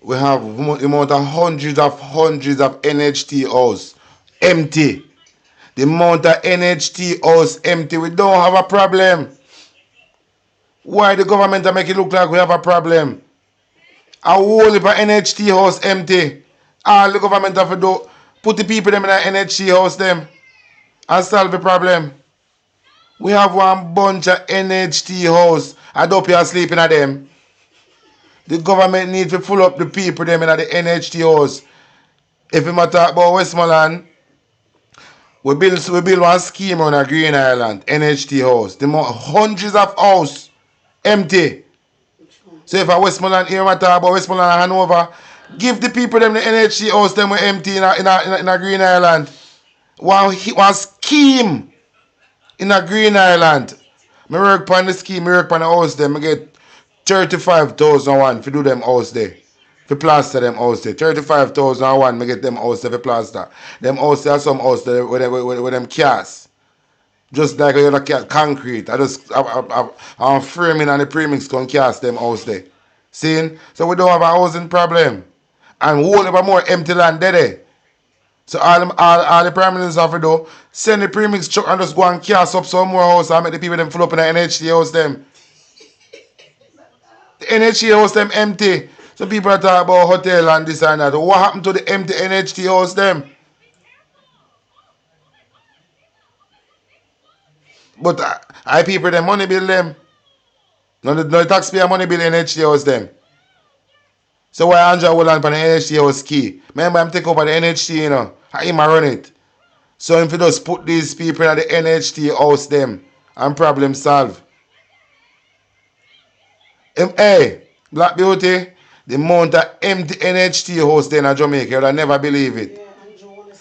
We have the amount of hundreds of NHT house empty. The amount of NHT house empty. We don't have a problem. Why the government make it look like we have a problem? A whole heap of NHT house empty. All the government have to do, put the people them in an NHT house them and solve the problem. We have one bunch of NHT house. I don't pay sleeping at them. The government needs to full up the people them in the NHT house. If we talk about Westmoreland, we build one scheme on a Green Island, NHT house. The hundreds of house empty. So if a Westmoreland here talk about Westmoreland and Hanover, give the people them the NHT house them were empty in a Green Island. One scheme in a Green Island. I work on the scheme, I work on the house them, I get 35,001 to do them house there. To plaster them house there. 35,001 I get them house there for plaster. Them house there are some house there with them cast. Just like a concrete. I'm framing and the premix can cast them house there. See? So we don't have a housing problem. And whole heap more empty land there. So all the prime ministers have to do, send the premix truck and just go and cast up some more house and make the people them full up in the NHT house them. The NHT house them empty. So people are talking about hotel and this and that. What happened to the empty NHT house them? But I people them money bill them. No taxpayer money bill NHT house them. So why Andrew Holland on the NHT house key? Remember I'm take over the NHT, I him run it. So if you just put these people in the NHT house them and problem solve. Hey, Black Beauty, the amount of empty NHT house there in Jamaica, you'll never believe it.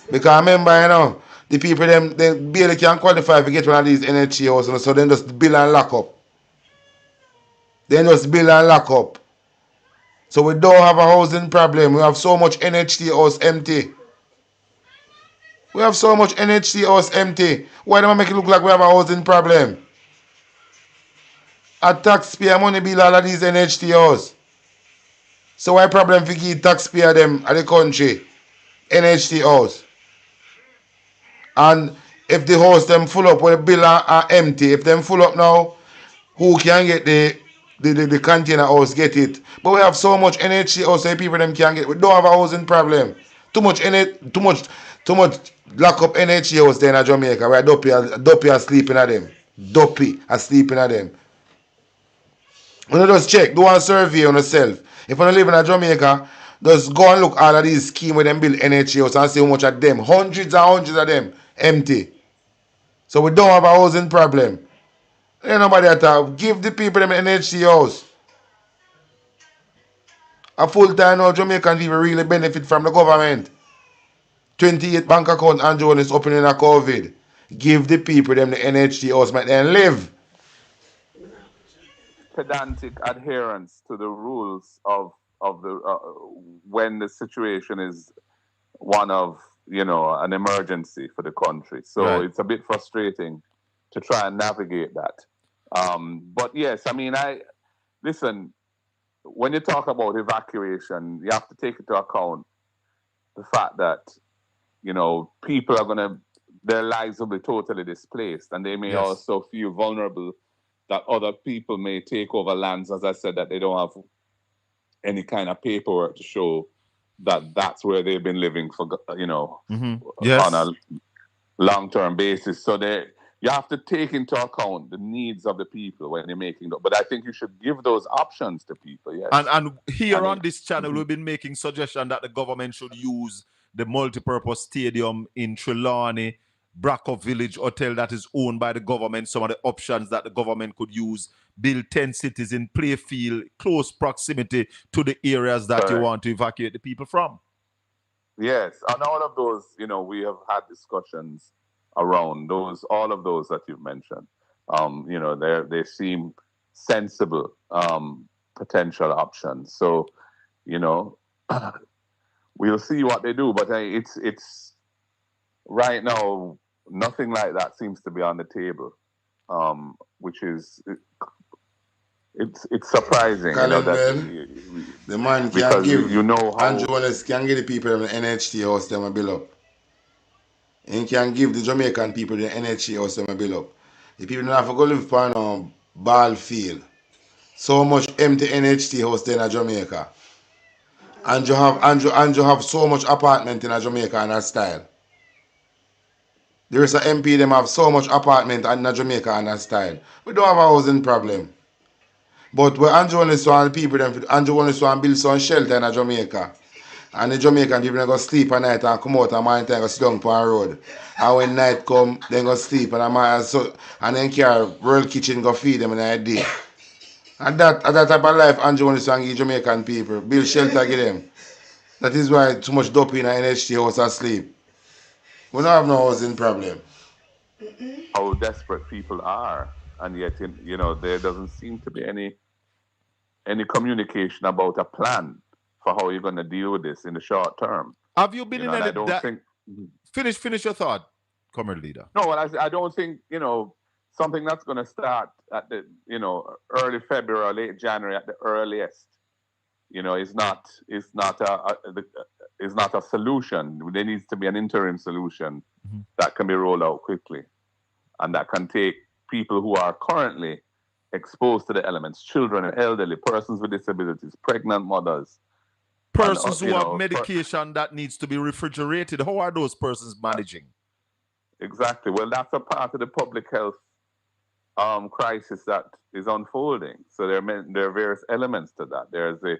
Because remember, the people they barely can qualify to get one of these NHT houses, so then just build and lock up. So we don't have a housing problem. We have so much NHT house empty. Why do I make it look like we have a housing problem? A taxpayer money bill all of these NHT house. So why problem if you give taxpayer them at the country? NHT house. And if the house them full up, when the bill are empty, if them full up now, who can get the container house, get it? But we have so much NHT house so people them can get. We don't have a housing problem. Too much lock up NHT house there in Jamaica where Dopey are sleeping at them. When you just check, do one survey on yourself. If you don't live in Jamaica, just go and look all of these schemes where them build NHT house and see how much of them. Hundreds and hundreds of them empty. So we don't have a housing problem. Ain't nobody at all. Give the people them NHT house. A full time now Jamaican people really benefit from the government. 28 bank account and Joan is opening a COVID. Give the people them the NHT house, make them live. Pedantic adherence to the rules of the when the situation is one of an emergency for the country. So It's a bit frustrating to try and navigate that. But yes, I mean, listen. When you talk about evacuation, you have to take into account the fact that people are their lives will be totally displaced, and they may also feel vulnerable that other people may take over lands, as I said, that they don't have any kind of paperwork to show that that's where they've been living for, on a long-term basis. So you have to take into account the needs of the people when you're making that. But I think you should give those options to people, yes. And here on this channel, we've been making suggestions that the government should use the multipurpose stadium in Trelawney, Braco Village Hotel that is owned by the government, some of the options that the government could use, build 10 cities in Playfield, close proximity to the areas that you want to evacuate the people from. Yes, and all of those, we have had discussions around those, all of those that you've mentioned. They seem sensible potential options. So, we'll see what they do. But it's right now, nothing like that seems to be on the table, which is it's surprising. The man can give Andrew Wallace can give the people the NHT house them a bill up. And can give the Jamaican people the NHT house them a bill up. The people don't have to go live on a ball field. So much empty NHT house there in Jamaica. Andrew have so much apartment in Jamaica and that style. There is an MP them have so much apartment in Jamaica and that style. We don't have a housing problem. But where Andrew Wallace want people them Andrew Wallace want build some shelter in Jamaica. And the Jamaican people go sleep at night and come out and morning time go sit down on the road. And when night come, then go sleep and then carry World Kitchen go feed them in the day. And that type of life Andrew Wallace want give Jamaican people. Build shelter give them. That is why too much dope in an NHT house asleep. We don't have no housing problem. How desperate people are, and yet there doesn't seem to be any communication about a plan for how you're going to deal with this in the short term. Have you been in any? Finish your thought, Comrade Leader. No, I don't think something that's going to start at the early February or late January at the earliest. Is not a solution. There needs to be an interim solution that can be rolled out quickly, and that can take people who are currently exposed to the elements, children and elderly, persons with disabilities, pregnant mothers. Persons who have medication that needs to be refrigerated. How are those persons managing? Exactly. Well, that's a part of the public health crisis that is unfolding. So there are various elements to that. There's a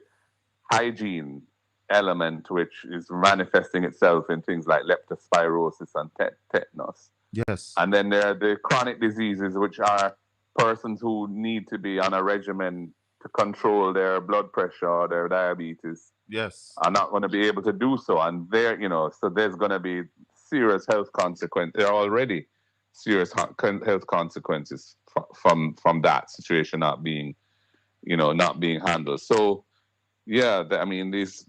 hygiene element which is manifesting itself in things like leptospirosis and tetanus. Yes. And then there are the chronic diseases, which are persons who need to be on a regimen to control their blood pressure or their diabetes. Yes. Are not going to be able to do so. And so there's going to be serious health consequences. There are already serious health consequences from that situation not being handled. So, yeah,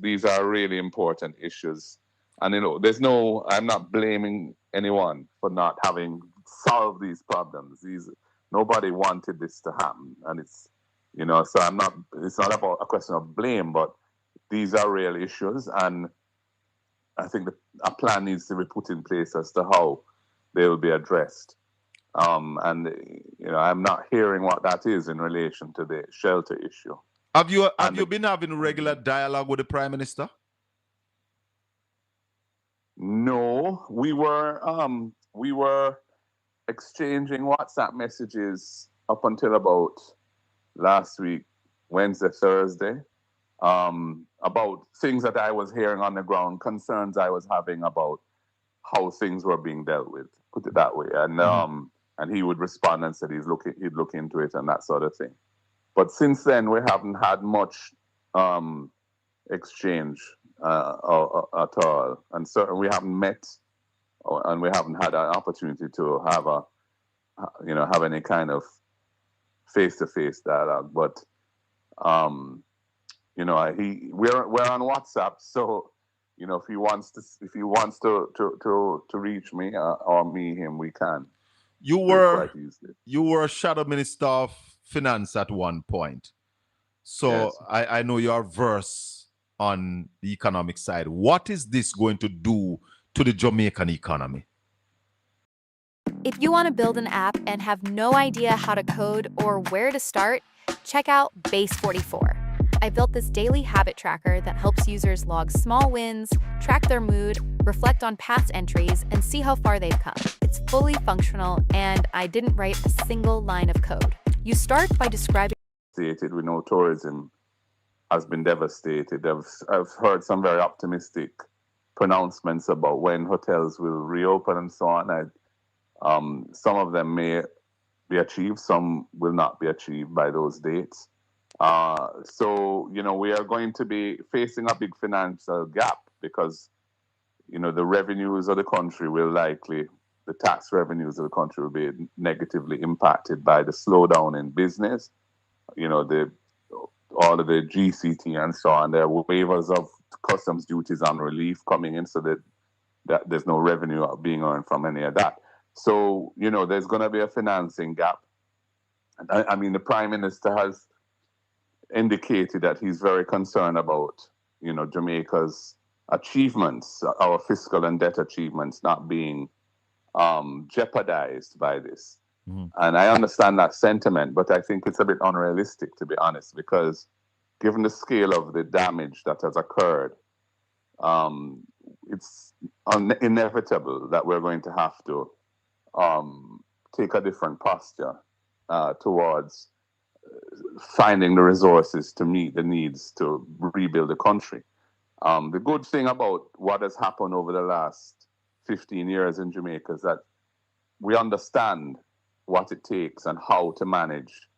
these are really important issues. And, I'm not blaming anyone for not having solved these problems. Nobody wanted this to happen. And it's not about a question of blame, but these are real issues. And I think a plan needs to be put in place as to how they will be addressed. I'm not hearing what that is in relation to the shelter issue. Have you been having regular dialogue with the Prime Minister? No, we were exchanging WhatsApp messages up until about last week, Wednesday, Thursday, about things that I was hearing on the ground, concerns I was having about how things were being dealt with, put it that way. And he would respond and said he'd look into it and that sort of thing. But since then, we haven't had much exchange at all. And certainly we haven't met and we haven't had an opportunity to have any kind of face-to-face dialogue. But, we're on WhatsApp. So, if he wants to reach me or him, we can. You were a shadow minister of finance at one point. So yes. I know you're versed on the economic side. What is this going to do to the Jamaican economy? If you want to build an app and have no idea how to code or where to start, check out Base 44. I built this daily habit tracker that helps users log small wins, track their mood, reflect on past entries, and see how far they've come. It's fully functional, and I didn't write a single line of code. You start by describing... We know tourism has been devastated. I've heard some very optimistic pronouncements about when hotels will reopen and so on. Some of them may be achieved, some will not be achieved by those dates. So, we are going to be facing a big financial gap because, the revenues of the country will likely, the tax revenues of the country will be negatively impacted by the slowdown in business, all of the GCT and so on. There are waivers of customs duties on relief coming in so that there's no revenue being earned from any of that. So, there's going to be a financing gap. I mean, the Prime Minister has indicated that he's very concerned about, Jamaica's achievements, our fiscal and debt achievements not being jeopardized by this. And I understand that sentiment, but I think it's a bit unrealistic, to be honest, because given the scale of the damage that has occurred, it's inevitable that we're going to have to take a different posture towards finding the resources to meet the needs to rebuild the country. The good thing about what has happened over the last 15 years in Jamaica is that we understand what it takes and how to manage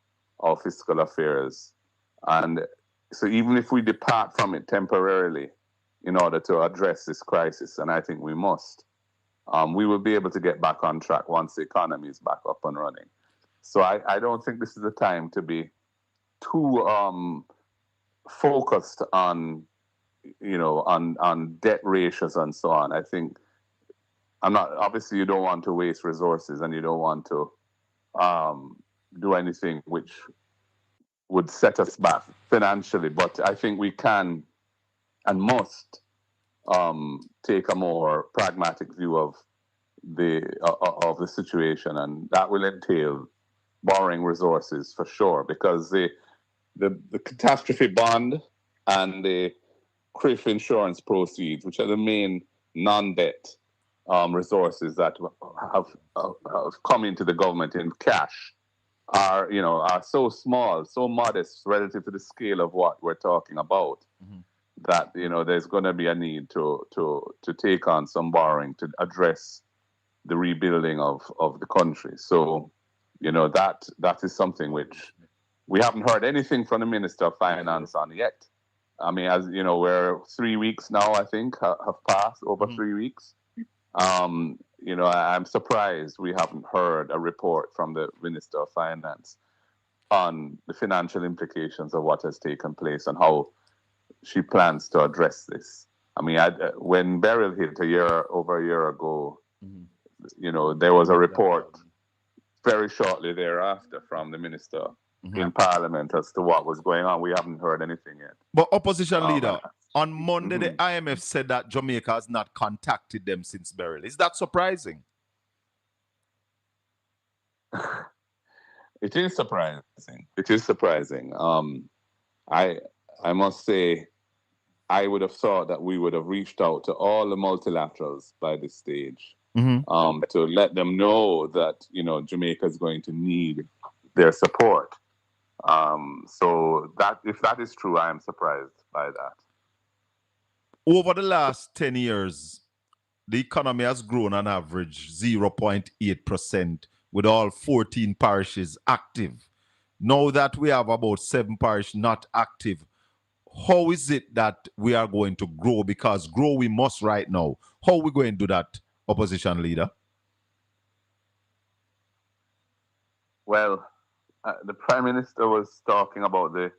our fiscal affairs. And so even if we depart from it temporarily in order to address this crisis, and I think we must, we will be able to get back on track once the economy is back up and running. So I don't think this is the time to be too focused on, on debt ratios and so on. I think obviously you don't want to waste resources and you don't want to do anything which would set us back financially, but I think we can and must take a more pragmatic view of the situation, and that will entail borrowing resources for sure, because the catastrophe bond and the CRIF insurance proceeds, which are the main non-debt resources that have come into the government in cash, are so small, so modest relative to the scale of what we're talking about, that there's going to be a need to take on some borrowing to address the rebuilding of the country. So that is something which we haven't heard anything from the Minister of Finance on yet. I mean, as you know, we're 3 weeks now, I think, have passed, over 3 weeks. I'm surprised we haven't heard a report from the Minister of Finance on the financial implications of what has taken place and how she plans to address this. I mean, when Beryl hit over a year ago, there was a report very shortly thereafter from the Minister in Parliament as to what was going on. We haven't heard anything yet. But opposition leader, on Monday, the IMF said that Jamaica has not contacted them since Beryl. Is that surprising? It is surprising. It is surprising. I must say, I would have thought that we would have reached out to all the multilaterals by this stage, to let them know that Jamaica is going to need their support. So that if that is true, I am surprised by that. Over the last 10 years, the economy has grown on average 0.8%, with all 14 parishes active. Now that we have about 7 parishes not active, how is it that we are going to grow? Because grow we must right now. How are we going to do that, opposition leader? Well, the Prime Minister was talking about the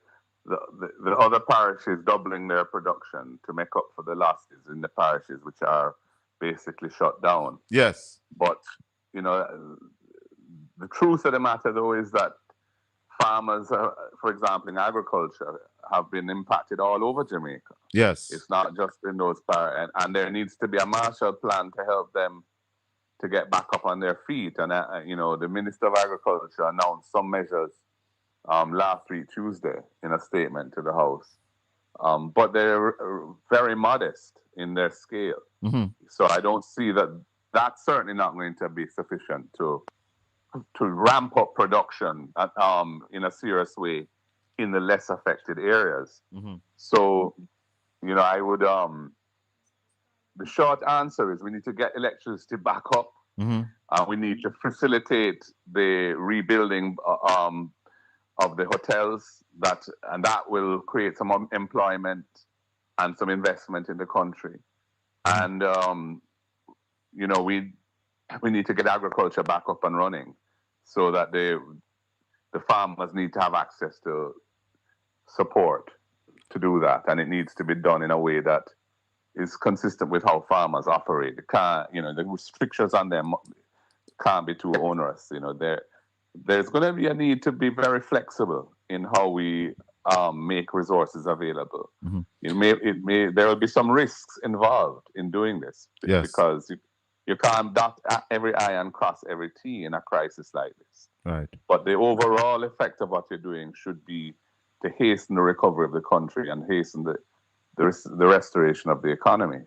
other parishes doubling their production to make up for the losses in the parishes which are basically shut down. Yes. But, the truth of the matter, though, is that farmers, for example, in agriculture, have been impacted all over Jamaica. Yes. It's not just in those parishes. And there needs to be a Marshall Plan to help them to get back up on their feet. And, the Minister of Agriculture announced some measures last week, Tuesday, in a statement to the House. But they're very modest in their scale. So I don't see that that's certainly not going to be sufficient to ramp up production in a serious way in the less affected areas. So, I would, the short answer is we need to get electricity back up We need to facilitate the rebuilding of the hotels, and that will create some employment and some investment in the country. And we need to get agriculture back up and running, so that the farmers need to have access to support to do that, and it needs to be done in a way that is consistent with how farmers operate. The restrictions on them can't be too onerous. There's going to be a need to be very flexible in how we make resources available. There will be some risks involved in doing this, because you can't dot every I and cross every T in a crisis like this. Right. But the overall effect of what you're doing should be to hasten the recovery of the country and hasten the restoration of the economy.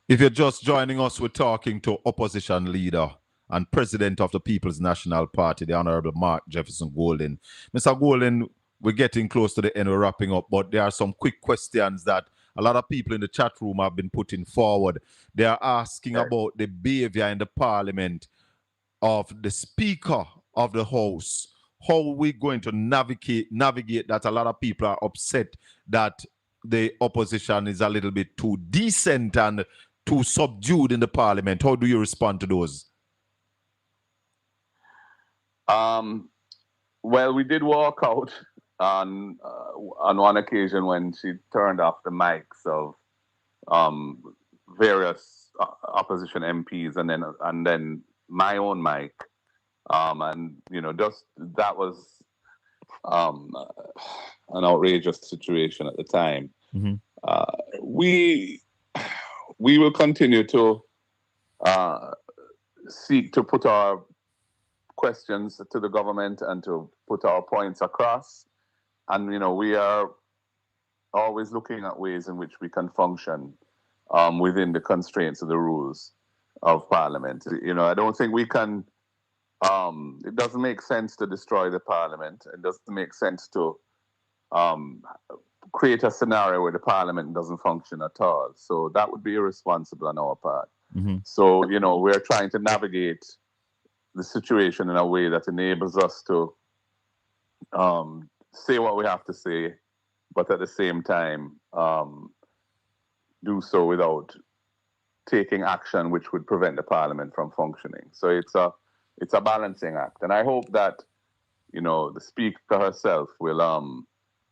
If you're just joining us, we're talking to opposition leader and president of the People's National Party, the Honorable Mark Jefferson Golden. Mr. Golden, we're getting close to the end, we're wrapping up, but there are some quick questions that a lot of people in the chat room have been putting forward. They are asking about the behavior in the parliament of the Speaker of the House. How are we going to navigate that? A lot of people are upset that the opposition is a little bit too decent and too subdued in the parliament. How do you respond to those? Well, we did walk out on one occasion when she turned off the mics of various opposition MPs, and then my own mic, and just that was an outrageous situation at the time. We will continue to seek to put our questions to the government and to put our points across. And, we are always looking at ways in which we can function within the constraints of the rules of Parliament. I don't think we can, it doesn't make sense to destroy the Parliament. It doesn't make sense to create a scenario where the Parliament doesn't function at all. So that would be irresponsible on our part. So, we're trying to navigate the situation in a way that enables us to say what we have to say, but at the same time do so without taking action which would prevent the Parliament from functioning. So it's a balancing act, and I hope that the Speaker herself will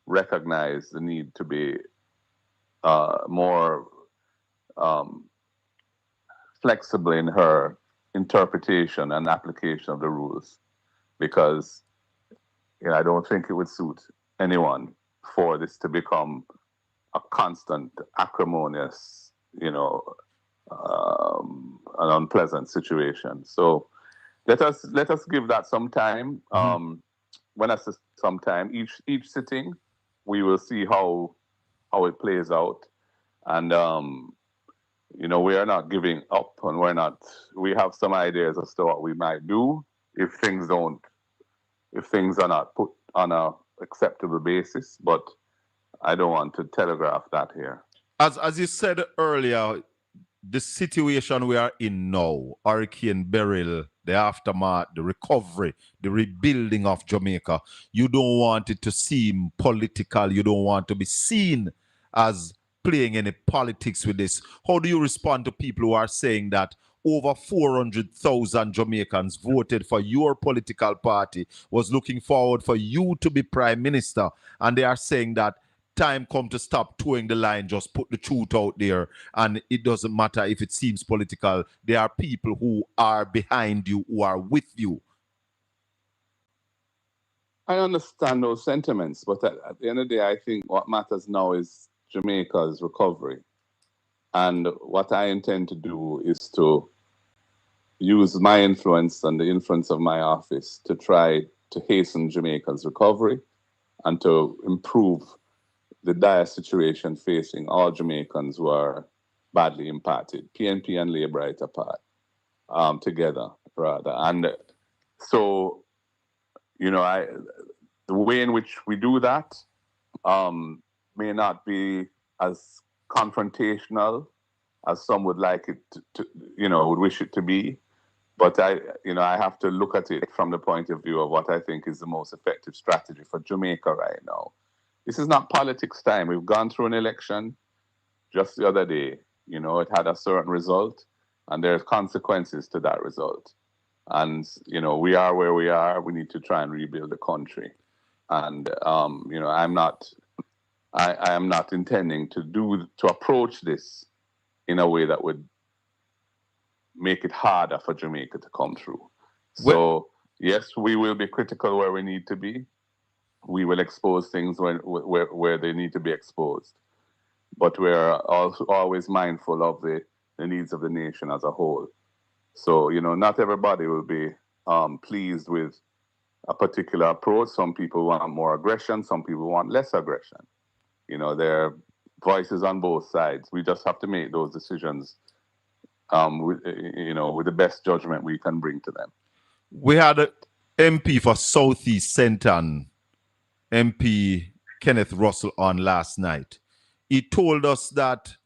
recognize the need to be more flexible in her interpretation and application of the rules, because I don't think it would suit anyone for this to become a constant, acrimonious, an unpleasant situation. So let us give that some time. When I say some time, each sitting, we will see how it plays out, and we are not giving up, and we have some ideas as to what we might do if things are not put on a acceptable basis, but I don't want to telegraph that here. As you said earlier, the situation we are in now, Hurricane Beryl, the aftermath, the recovery, the rebuilding of Jamaica, you don't want it to seem political. You don't want to be seen as playing any politics with this. How do you respond to people who are saying that over 400,000 Jamaicans voted for your political party, was looking forward for you to be prime minister, and they are saying that time come to stop towing the line, just put the truth out there, and it doesn't matter if it seems political. There are people who are behind you, who are with you. I understand those sentiments, but at the end of the day, I think what matters now is Jamaica's recovery. And what I intend to do is to use my influence and the influence of my office to try to hasten Jamaica's recovery and to improve the dire situation facing all Jamaicans who are badly impacted, PNP and Labour right apart, together, rather. And so, the way in which we do that may not be as confrontational as some would like it to would wish it to be. But I have to look at it from the point of view of what I think is the most effective strategy for Jamaica right now. This is not politics time. We've gone through an election just the other day. It had a certain result, and there's consequences to that result. And, we are where we are. We need to try and rebuild the country. And, I am not intending to approach this in a way that would make it harder for Jamaica to come through. So, yes, we will be critical where we need to be. We will expose things where they need to be exposed. But we're also always mindful of the needs of the nation as a whole. So, not everybody will be pleased with a particular approach. Some people want more aggression. Some people want less aggression. There are voices on both sides. We just have to make those decisions with the best judgment we can bring to them. We had an MP for Southeast Senton, MP Kenneth Russell, on last night. He told us that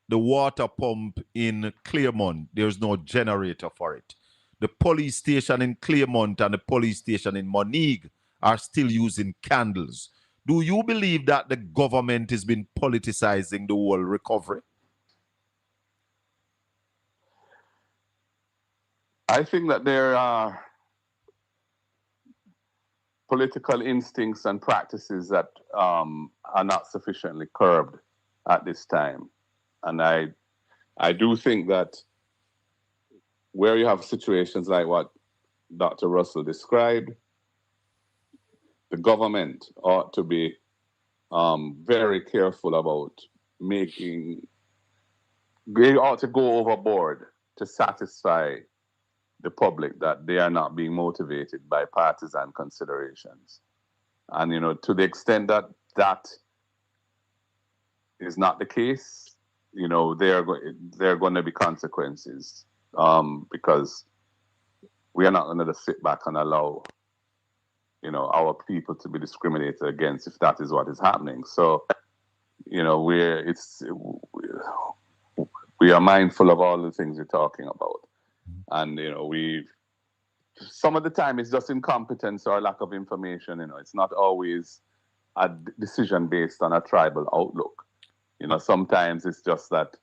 the water pump in Claremont, there's no generator for it. The police station in Claremont and the police station in Monigue are still using candles. Do you believe that the government has been politicizing the whole recovery? I think that there are political instincts and practices that are not sufficiently curbed at this time. And I do think that where you have situations like what Dr. Russell described, the government ought to be very careful about they ought to go overboard to satisfy the public that they are not being motivated by partisan considerations. And, to the extent that that is not the case, there are going to be consequences because we are not going to sit back and allow, our people to be discriminated against if that is what is happening. So, we are mindful of all the things you're talking about. And, some of the time it's just incompetence or lack of information. It's not always a decision based on a tribal outlook. Sometimes it's just that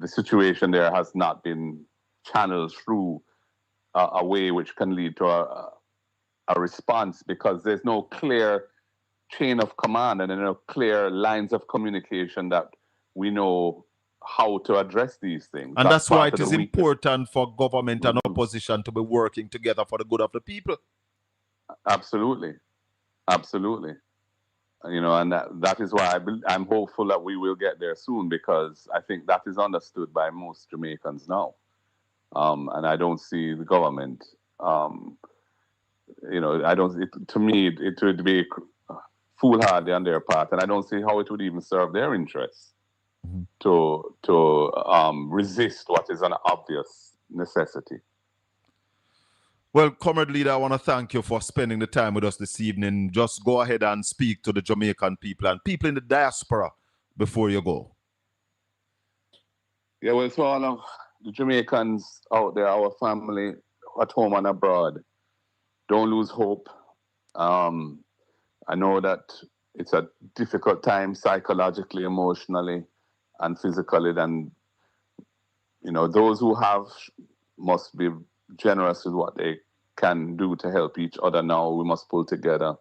the situation there has not been channeled through a way which can lead to a response, because there's no clear chain of command and no clear lines of communication that we know how to address these things. And that's why it is important for government and opposition to be working together for the good of the people. Absolutely. Absolutely. And that is why I'm hopeful that we will get there soon, because I think that is understood by most Jamaicans now. And I don't see the government, to me, it would be foolhardy on their part, and I don't see how it would even serve their interests to resist what is an obvious necessity. Well, Comrade Leader, I want to thank you for spending the time with us this evening. Just go ahead and speak to the Jamaican people and people in the diaspora before you go. Yeah, well, to all of the Jamaicans out there, our family at home and abroad, don't lose hope. I know that it's a difficult time psychologically, emotionally, and physically. And, those who have must be generous with what they can do to help each other now. We must pull together.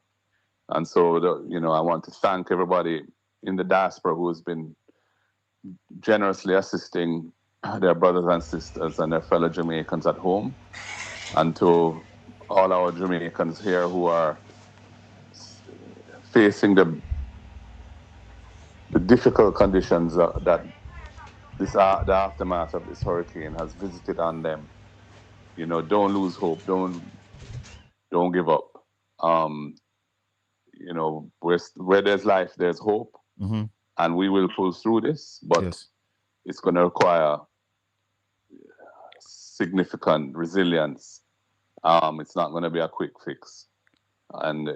And so, I want to thank everybody in the diaspora who has been generously assisting their brothers and sisters and their fellow Jamaicans at home. And to all our Jamaicans here who are facing the difficult conditions that the aftermath of this hurricane has visited on them. Don't lose hope. Don't give up. Where there's life, there's hope. Mm-hmm. And we will pull through this, but it's going to require significant resilience. It's not going to be a quick fix. And,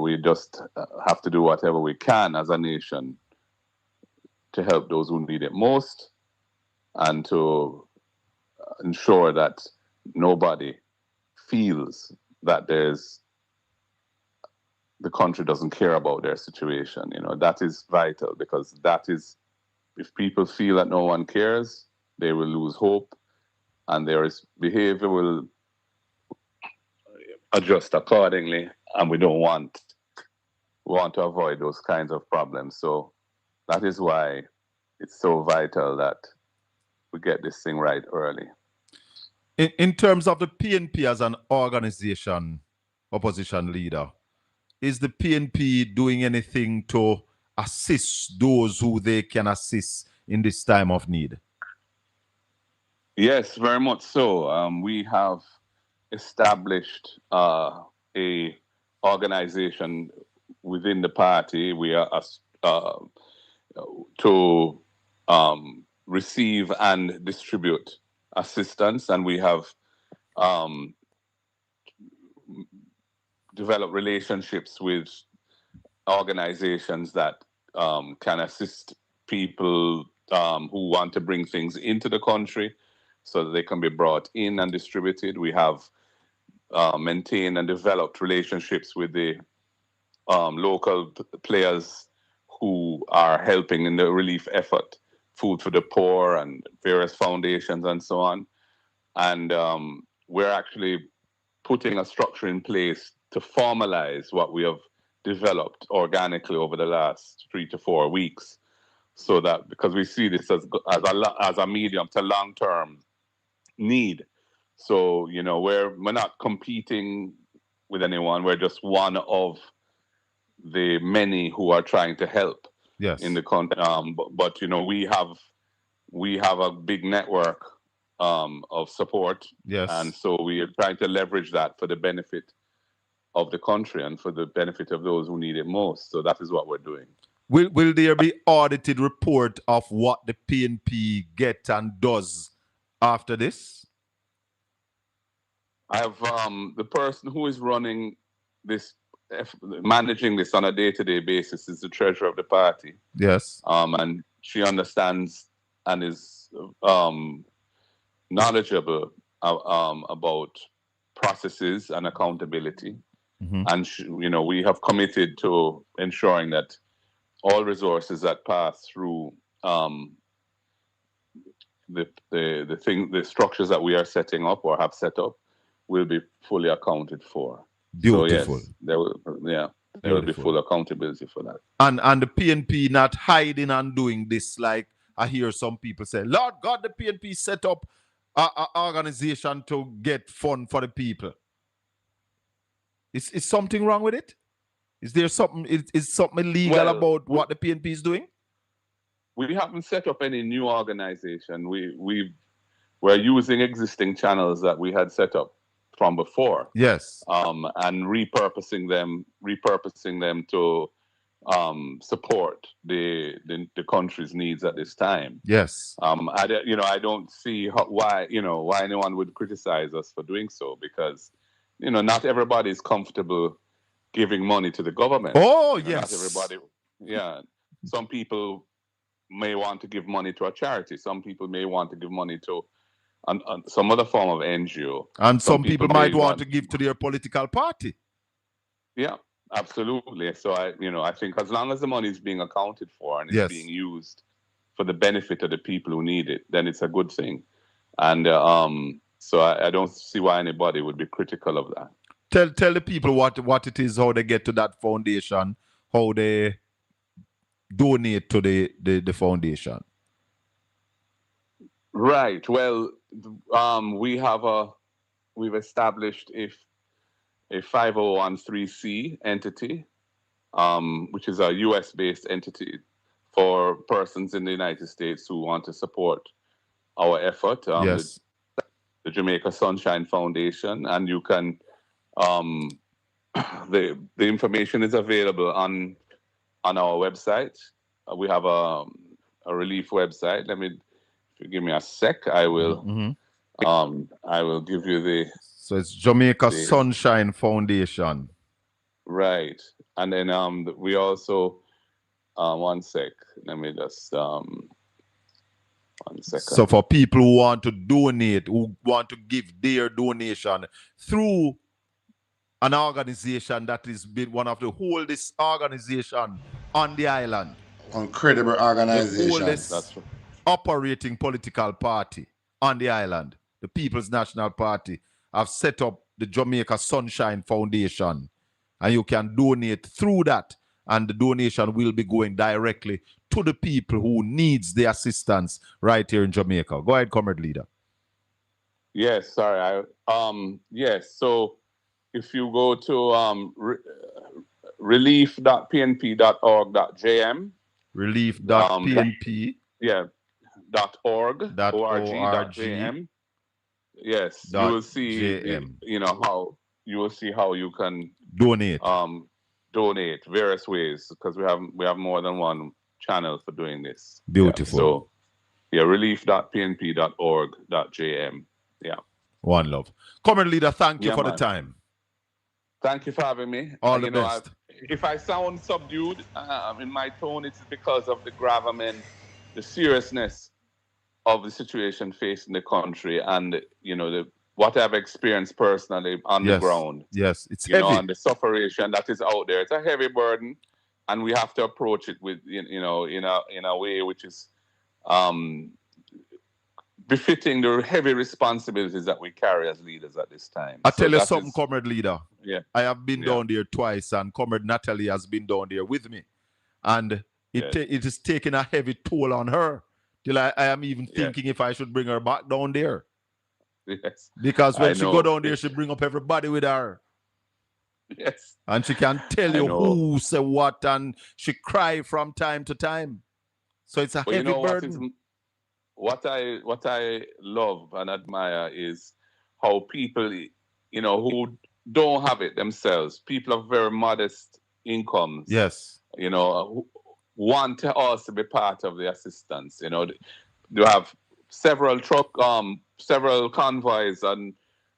we just have to do whatever we can as a nation to help those who need it most, and to ensure that nobody feels that the country doesn't care about their situation. That is vital, because that is, if people feel that no one cares, they will lose hope, and their behavior will adjust accordingly, and we want to avoid those kinds of problems. So that is why it's so vital that we get this thing right early. In terms of the PNP as an organization, opposition leader, is the PNP doing anything to assist those who they can assist in this time of need? Yes, very much so. We have established a organization within the party. We are to receive and distribute assistance, and we have developed relationships with organizations that can assist people who want to bring things into the country so that they can be brought in and distributed. We have maintained and developed relationships with the local players who are helping in the relief effort, Food for the Poor and various foundations and so on. And we're actually putting a structure in place to formalize what we have developed organically over the last 3 to 4 weeks, so that, because we see this as a medium to long-term need. So, we're not competing with anyone. We're just one of the many who are trying to help. Yes. In the country. But we have a big network of support. Yes. And so we are trying to leverage that for the benefit of the country and for the benefit of those who need it most. So that is what we're doing. Will there be audited report of what the PNP get and does after this? I have the person who is running this, managing this on a day-to-day basis, is the treasurer of the party. Yes. And she understands and is knowledgeable about processes and accountability. Mm-hmm. And we have committed to ensuring that all resources that pass through the structures that we are setting up or have set up will be fully accounted for. Beautiful. So yes, there will be full accountability for that. And the PNP not hiding and doing this, like I hear some people say, Lord God, the PNP set up an organization to get fund for the people. Is something wrong with it? Is there something, is something illegal about what the PNP is doing? We haven't set up any new organization. We're using existing channels that we had set up from before. Yes. And repurposing them to support the country's needs at this time. Yes. I don't see why anyone would criticize us for doing so, because not everybody is comfortable giving money to the government. Oh, yes. Not everybody. Yeah. Some people may want to give money to a charity. Some people may want to give money to some other form of NGO. And some people might want to give to their political party. Yeah, absolutely. So I think as long as the money is being accounted for and it's being used for the benefit of the people who need it, then it's a good thing. And so I don't see why anybody would be critical of that. Tell the people what it is, how they get to that foundation, how they donate to the foundation. Right. Well, we've established a 501(c)(3) entity, which is a U.S.-based entity for persons in the United States who want to support our effort. Yes. The Jamaica Sunshine Foundation, and you can the information is available on our website. We have a relief website. If you give me a sec, I will. Mm-hmm. I will give you the. So it's Jamaica Sunshine Foundation. Right, and then we also. One sec. Let me just. 1 second. So for people who want to donate, who want to give their donation through an organization that has been one of the oldest organization on the island. Incredible organization. The oldest operating political party on the island, the People's National Party, have set up the Jamaica Sunshine Foundation. And you can donate through that. And the donation will be going directly to the people who needs the assistance right here in Jamaica. Go ahead, Comrade Leader. Yes, sorry. Yes, so if you go to relief.pnp.org.jm. Relief.pnp. .org.jm. Yes, you will see, how you can donate. Donate various ways, because we have more than one channel for doing this. Beautiful. So relief.pnp.org.jm. Yeah. One love. Comrade Leader, thank you for the time. Thank you for having me. All the best. If I sound subdued in my tone, it's because of the gravamen, the seriousness of the situation facing the country, and what I've experienced personally on the ground. Yes, it's heavy. And the suffering that is out there. It's a heavy burden, and we have to approach it with in a way which is befitting the heavy responsibilities that we carry as leaders at this time. I tell you something, Comrade Leader. Yeah. I have been down there twice, and Comrade Natalie has been down there with me. And it is taking a heavy toll on her. Till I am even thinking if I should bring her back down there. Yes. Because when she go down there, she bring up everybody with her. Yes. And she can tell you who say what, and she cry from time to time. So it's a heavy burden. What I love and admire is how people, who don't have it themselves, people of very modest incomes, who want to also be part of the assistance. You have several several convoys and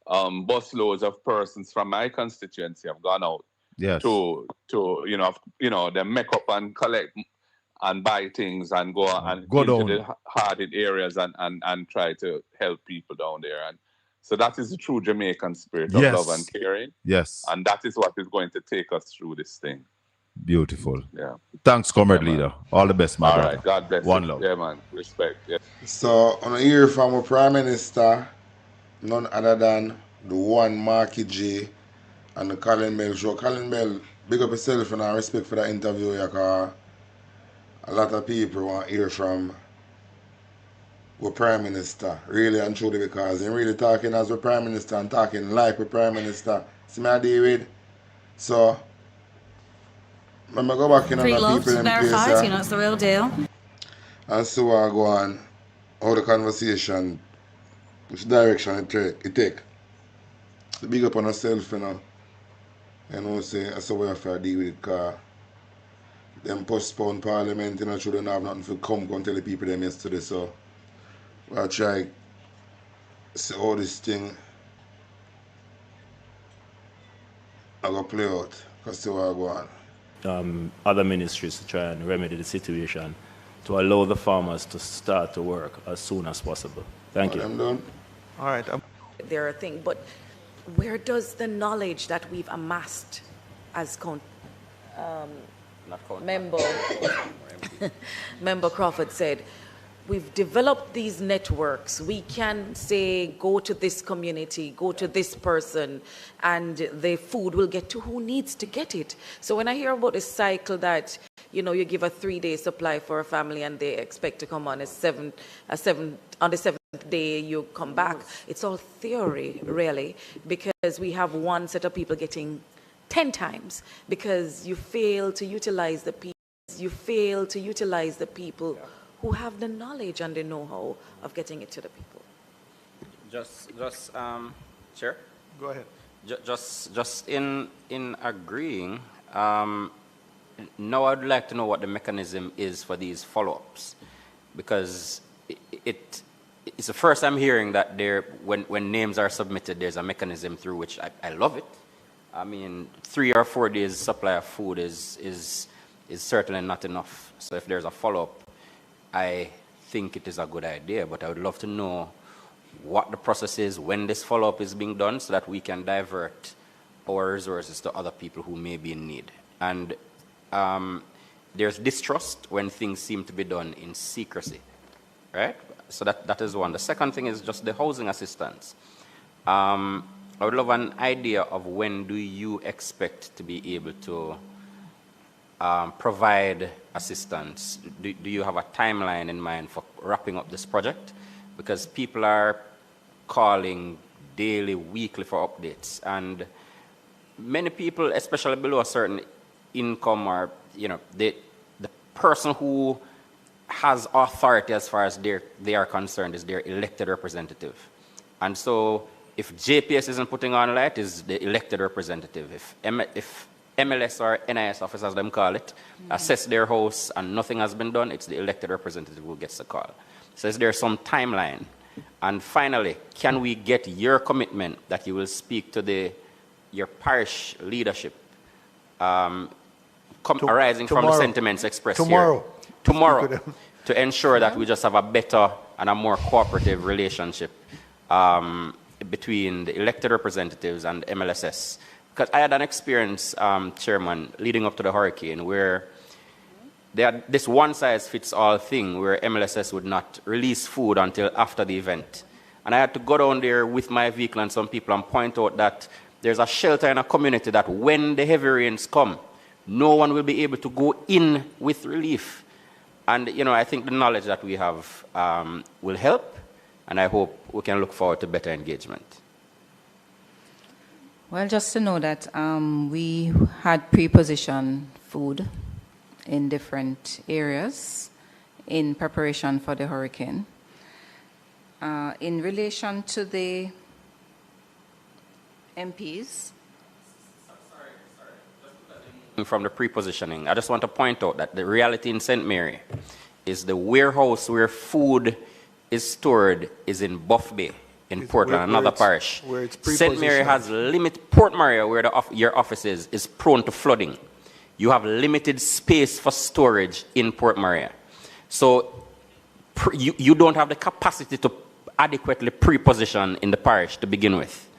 busloads of persons from my constituency have gone out to them make up and collect and buy things and go into the hard-hit areas and try to help people down there. And so that is the true Jamaican spirit of love and caring. Yes. And that is what is going to take us through this thing. Beautiful. Yeah. Thanks, Comrade Leader. All the best, my brother. All right. God bless One you. love. Yeah, man. Respect. Yeah. So, on a hear from a Prime Minister, none other than the one Marky J and the Colin Bell show. Colin Bell, big up yourself and I respect for that interview, because a lot of people want to hear from the Prime Minister, really and truly, because they're really talking as a Prime Minister and talking like a Prime Minister. See me, David? So, when I go back in on the people in place, it's the real deal. And so I go on, how the conversation, which direction it take. So big up on yourself, say, that's the way I have to deal with it, because them postpone Parliament, children have nothing to come tell the people them yesterday, so I try see all this thing I go play out, because see what I go on. Other ministries to try and remedy the situation to allow the farmers to start to work as soon as possible. Thank you. I'm done. All right. There are things, but where does the knowledge that we've amassed as Member Crawford said, we've developed these networks. We can say, go to this community, go to this person, and the food will get to who needs to get it. So when I hear about this cycle that, you give a 3-day supply for a family and they expect to come on on the 7th day you come back, it's all theory, really, because we have one set of people getting 10 times because you fail to utilize the people. Who have the knowledge and the know-how of getting it to the people. Chair? Go ahead. Just in agreeing, now I'd like to know what the mechanism is for these follow-ups, because it's the first I'm hearing that when names are submitted, there's a mechanism through which I love it. I mean, 3 or 4 days supply of food is certainly not enough. So if there's a follow-up, I think it is a good idea, but I would love to know what the process is, when this follow-up is being done, so that we can divert our resources to other people who may be in need. And there's distrust when things seem to be done in secrecy, right? So that is one. The second thing is just the housing assistance. I would love an idea of when do you expect to be able to provide assistance. Do you have a timeline in mind for wrapping up this project? Because people are calling daily, weekly for updates, and many people, especially below a certain income, or the person who has authority as far as they are concerned is their elected representative. And so if JPS isn't putting on light, is the elected representative. If MLS or NIS office, as them call it, assess their house and nothing has been done, it's the elected representative who gets the call. So is there some timeline? And finally, can we get your commitment that you will speak to your parish leadership arising from the sentiments expressed here? Tomorrow, to ensure that we just have a better and a more cooperative relationship between the elected representatives and MLSS. Because I had an experience, Chairman, leading up to the hurricane, where they had this one-size-fits-all thing where MLSS would not release food until after the event. And I had to go down there with my vehicle and some people and point out that there's a shelter in a community that when the heavy rains come, no one will be able to go in with relief. And, I think the knowledge that we have will help, and I hope we can look forward to better engagement. Well, just to know that we had pre-positioned food in different areas in preparation for the hurricane. In relation to the MPs, from the pre-positioning, I just want to point out that the reality in St. Mary is the warehouse where food is stored is in Buff Bay, in Portland, another parish. St. Mary has Port Maria, where your office is prone to flooding. You have limited space for storage in Port Maria. So you don't have the capacity to adequately pre-position in the parish to begin with.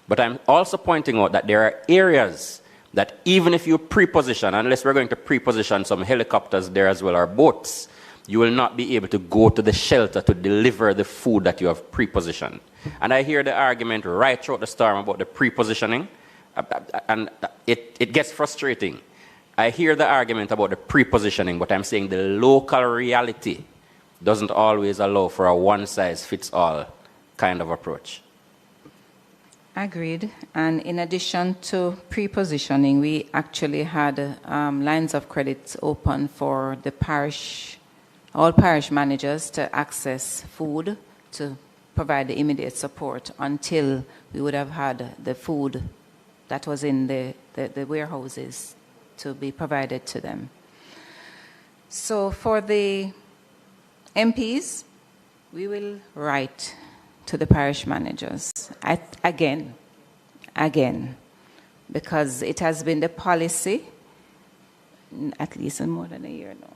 But I'm also pointing out that there are areas that even if you pre-position, unless we're going to pre-position some helicopters there as well, or boats, you will not be able to go to the shelter to deliver the food that you have pre-positioned. And I hear the argument right throughout the storm about the pre-positioning, and it gets frustrating. I hear the argument about the pre-positioning, but I'm saying the local reality doesn't always allow for a one-size-fits-all kind of approach. Agreed. And in addition to pre-positioning, we actually had lines of credit open for the all parish managers to access food to provide the immediate support until we would have had the food that was in the warehouses to be provided to them. So for the MPs, we will write to the parish managers again, because it has been the policy, at least in more than a year now,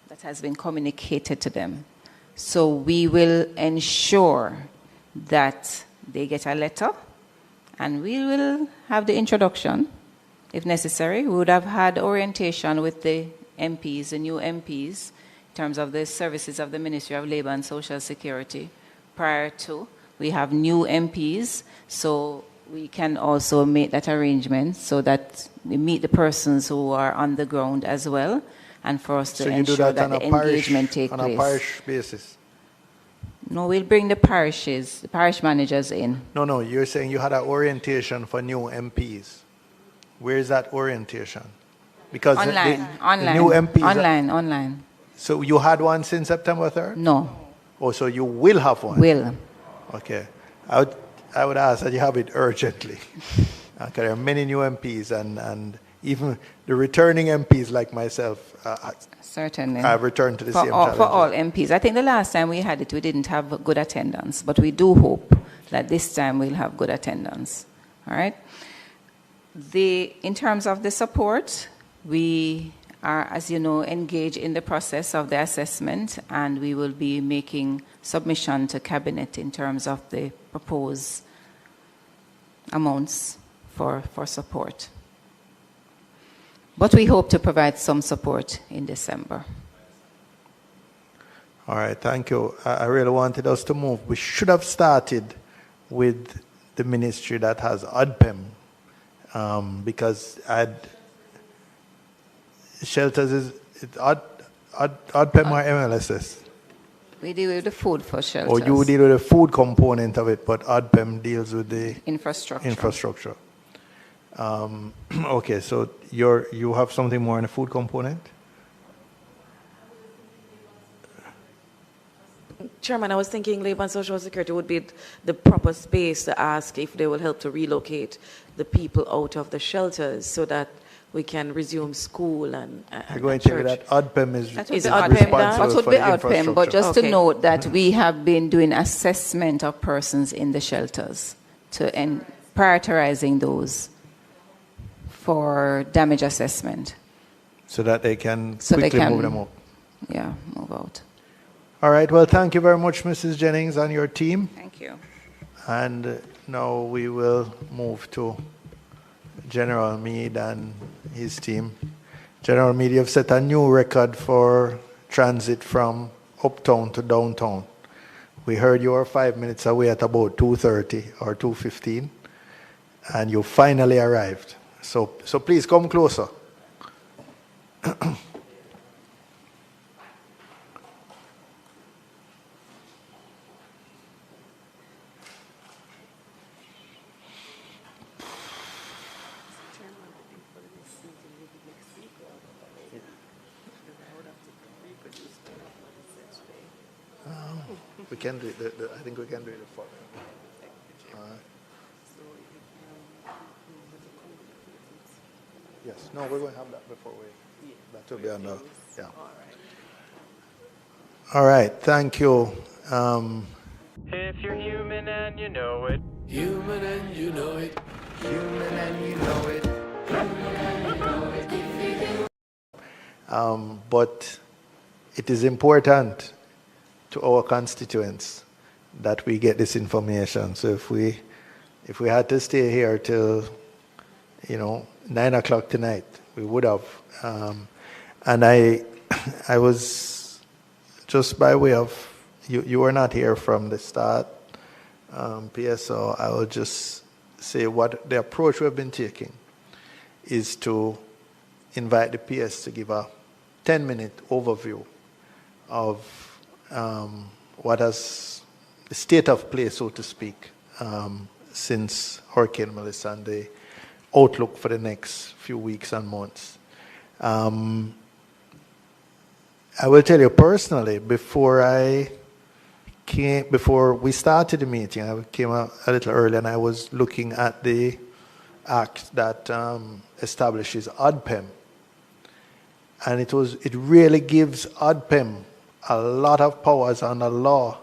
that has been communicated to them. So we will ensure that they get a letter, and we will have the introduction, if necessary. We would have had orientation with the MPs, the new MPs, in terms of the services of the Ministry of Labour and Social Security prior to. We have new MPs, so we can also make that arrangement so that we meet the persons who are on the ground as well, and for us to ensure that the engagement takes place. On a parish basis? No, we'll bring the parish managers in. No, you're saying you had an orientation for new MPs. Where is that orientation? Because online. The new MPs online. So you had one since September 3rd? No. Oh, so you will have one? Will. Okay. I would ask that you have it urgently. Okay, there are many new MPs, and even the returning MPs like myself. Certainly. I've returned to the same challenge. For all MPs. I think the last time we had it, we didn't have good attendance, but we do hope that this time we'll have good attendance. All right? In terms of the support, we are, as you know, engaged in the process of the assessment, and we will be making submission to Cabinet in terms of the proposed amounts for support. But we hope to provide some support in December. All right, thank you. I really wanted us to move. We should have started with the ministry that has ODPEM, because shelters is ODPEM or MLSS? We deal with the food for shelters. Or you deal with the food component of it, but ODPEM deals with the infrastructure. Okay, so you have something more in the food component? Chairman, I was thinking Labour and Social Security would be the proper space to ask if they will help to relocate the people out of the shelters so that we can resume school and You're going to tell me that ODPEM is responsible for the infrastructure. But just to note that we have been doing assessment of persons in the shelters and prioritizing those for damage assessment. So that they can quickly move them up. Yeah, move out. All right, well, thank you very much, Mrs. Jennings, and your team. Thank you. And now we will move to General Meade and his team. General Meade, you've set a new record for transit from uptown to downtown. We heard you were 5 minutes away at about 2:30 or 2:15, and you finally arrived. So please come closer. We can do it. I think we can do it for. Yes. No, we're going to have that before we. That will be on the. Yeah. All right. Thank you. If you're human and you know it. Human and you know it. Human and you know it. But it is important to our constituents that we get this information. So if we had to stay here till 9 o'clock tonight, we would have. And I was just by way of you were not here from the start, PSO. I will just say what the approach we've been taking is to invite the PS to give a 10-minute overview of what has the state of play, so to speak, since Hurricane Melissa and the outlook for the next few weeks and months. I will tell you personally, before we started the meeting, I came a little early and I was looking at the act that establishes ODPEM. And it really gives ODPEM a lot of powers under law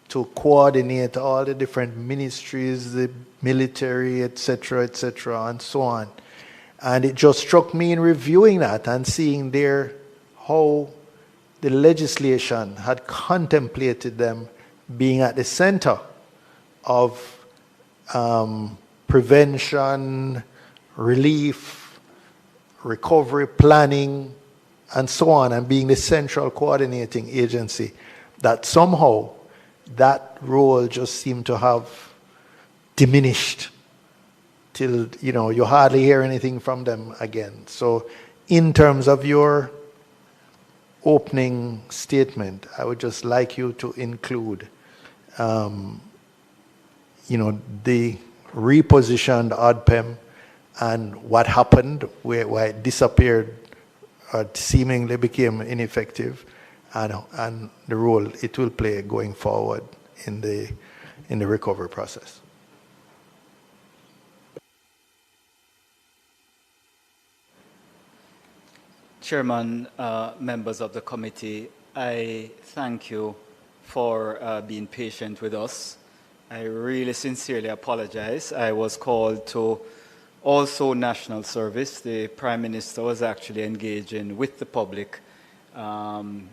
to coordinate all the different ministries, the military, etc., and so on. And it just struck me in reviewing that and seeing there how the legislation had contemplated them being at the center of prevention, relief, recovery planning, and so on, and being the central coordinating agency, that somehow that role just seemed to have diminished till, you hardly hear anything from them again. So in terms of your opening statement, I would just like you to include, the repositioned ODPEM and what happened, why it disappeared, or seemingly became ineffective, and the role it will play going forward in the recovery process. Chairman, members of the committee, I thank you for being patient with us. I really sincerely apologize. I was called to Also, national service. The Prime Minister was actually engaging with the public, and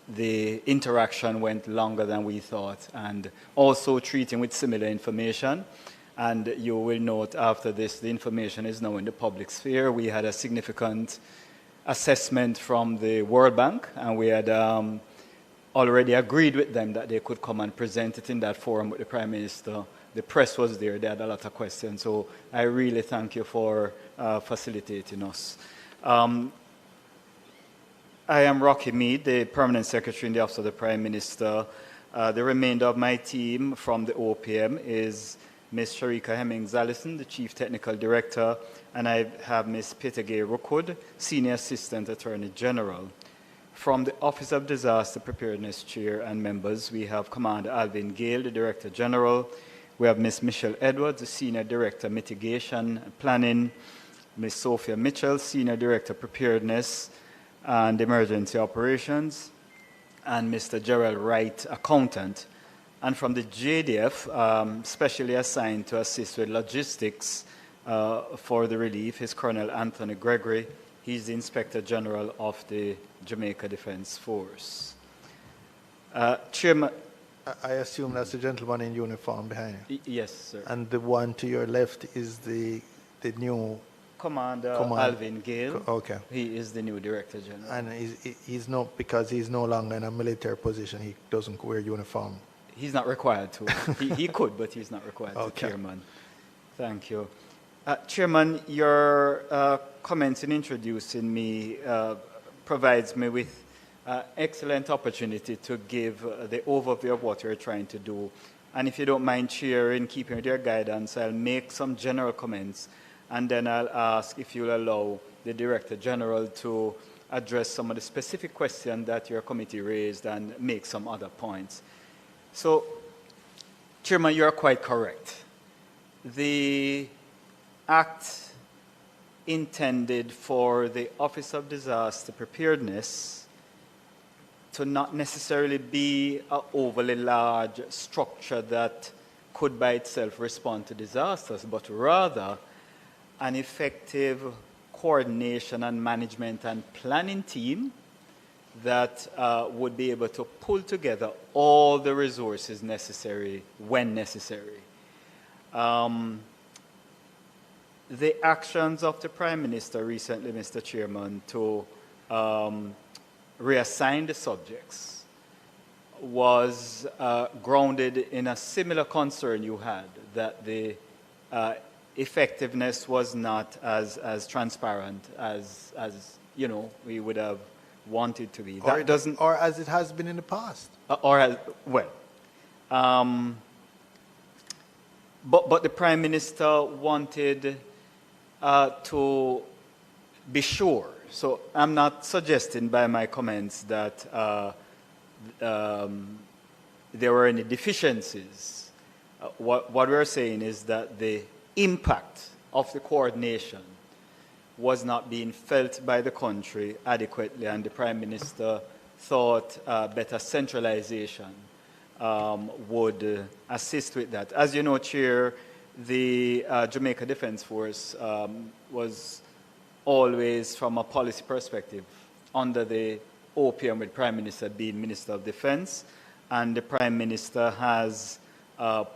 the interaction went longer than we thought, and also treating with similar information. And you will note after this, the information is now in the public sphere. We had a significant assessment from the World Bank, and we had already agreed with them that they could come and present it in that forum with the Prime Minister. The press was there. They had a lot of questions. So I really thank you for facilitating us. I am Rocky Mead, the Permanent Secretary in the Office of the Prime Minister. The remainder of my team from the OPM is Ms. Sharika Hemmings-Allison, the Chief Technical Director, and I have Ms. Petegay Rukud, Senior Assistant Attorney General. From the Office of Disaster Preparedness Chair and members, we have Commander Alvin Gale, the Director General. We have Ms. Michelle Edwards, the Senior Director Mitigation and Planning. Ms. Sophia Mitchell, Senior Director Preparedness and Emergency Operations. And Mr. Gerald Wright, Accountant. And from the JDF, specially assigned to assist with logistics for the relief, is Colonel Anthony Gregory. He's the Inspector General of the Jamaica Defense Force. Chairman, I assume that's the gentleman in uniform behind you. Yes, sir. And the one to your left is the new Commander Alvin Gale. Okay. He is the new Director General. And he's not, because he's no longer in a military position, he doesn't wear uniform. He's not required to. he could, but he's not required to, Okay. Chairman. Thank you. Chairman, your comments in introducing me provides me with excellent opportunity to give the overview of what you're trying to do. And if you don't mind, Chair, in keeping with your guidance, I'll make some general comments, and then I'll ask if you'll allow the Director General to address some of the specific questions that your committee raised and make some other points. So, Chairman, you're quite correct. The Act intended for the Office of Disaster Preparedness to not necessarily be an overly large structure that could by itself respond to disasters, but rather an effective coordination and management and planning team that would be able to pull together all the resources necessary when necessary. The actions of the Prime Minister recently, Mr. Chairman, to reassign the subjects was grounded in a similar concern you had, that the effectiveness was not as transparent as you know we would have wanted to be. Or, it doesn't, or as it has been in the past. But the Prime Minister wanted to be sure. So I'm not suggesting by my comments that there were any deficiencies. What we're saying is that the impact of the coordination was not being felt by the country adequately, and the Prime Minister thought better centralization would assist with that. As you know, Chair, the Jamaica Defense Force was always, from a policy perspective, under the OPM, with Prime Minister being Minister of Defense, and the Prime Minister has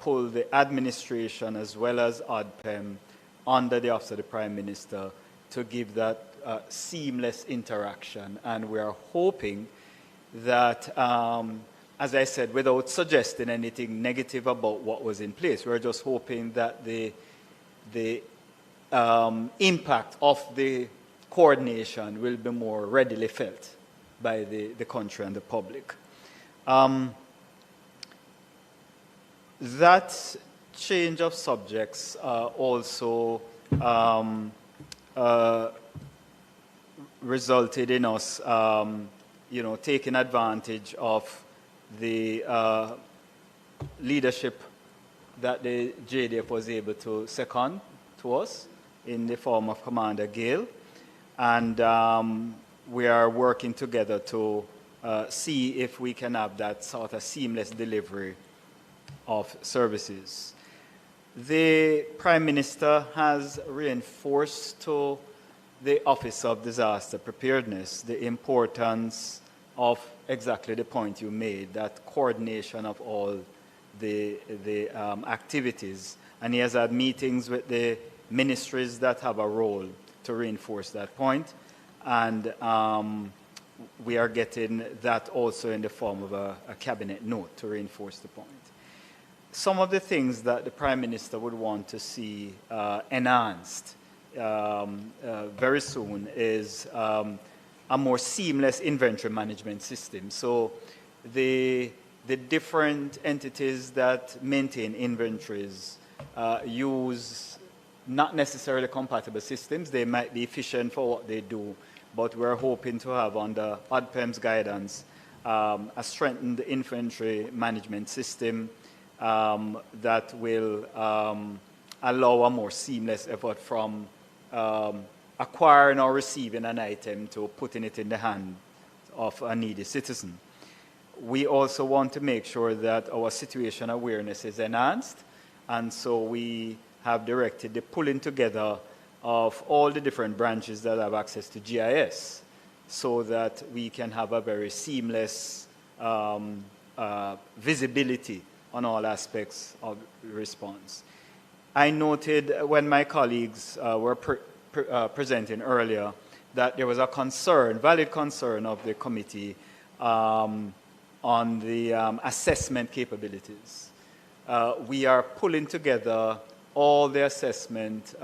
pulled the administration as well as ODPEM under the Office of the Prime Minister to give that seamless interaction. And we are hoping that, as I said, without suggesting anything negative about what was in place, we're just hoping that the impact of the coordination will be more readily felt by the country and the public. That change of subjects also resulted in us, taking advantage of the leadership that the JDF was able to second to us in the form of Commander Gale. And we are working together to see if we can have that sort of seamless delivery of services. The Prime Minister has reinforced to the Office of Disaster Preparedness the importance of exactly the point you made, that coordination of all the activities. And he has had meetings with the ministries that have a role to reinforce that point. And we are getting that also in the form of a cabinet note to reinforce the point. Some of the things that the Prime Minister would want to see enhanced very soon is a more seamless inventory management system. So the different entities that maintain inventories use not necessarily compatible systems. They might be efficient for what they do, but we're hoping to have under ODPEM's guidance a strengthened inventory management system that will allow a more seamless effort from acquiring or receiving an item to putting it in the hand of a needy citizen. We also want to make sure that our situation awareness is enhanced, and so we have directed the pulling together of all the different branches that have access to GIS so that we can have a very seamless visibility on all aspects of response. I noted when my colleagues were presenting earlier that there was a concern, valid concern of the committee on the assessment capabilities. We are pulling together all the assessment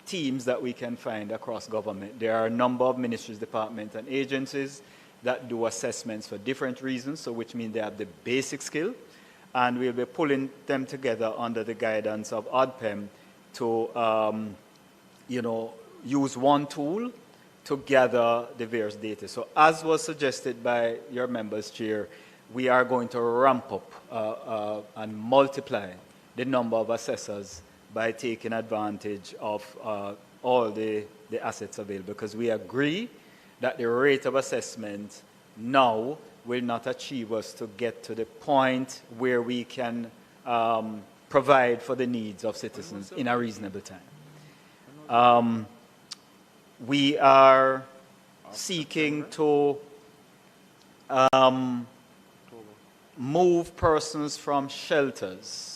teams that we can find across government. There are a number of ministries, departments, and agencies that do assessments for different reasons, so which means they have the basic skill, and we'll be pulling them together under the guidance of ODPEM to use one tool to gather the various data. So as was suggested by your members, Chair, we are going to ramp up and multiply the number of assessors by taking advantage of all the assets available, because we agree that the rate of assessment now will not achieve us to get to the point where we can provide for the needs of citizens in a reasonable time. We are seeking to move persons from shelters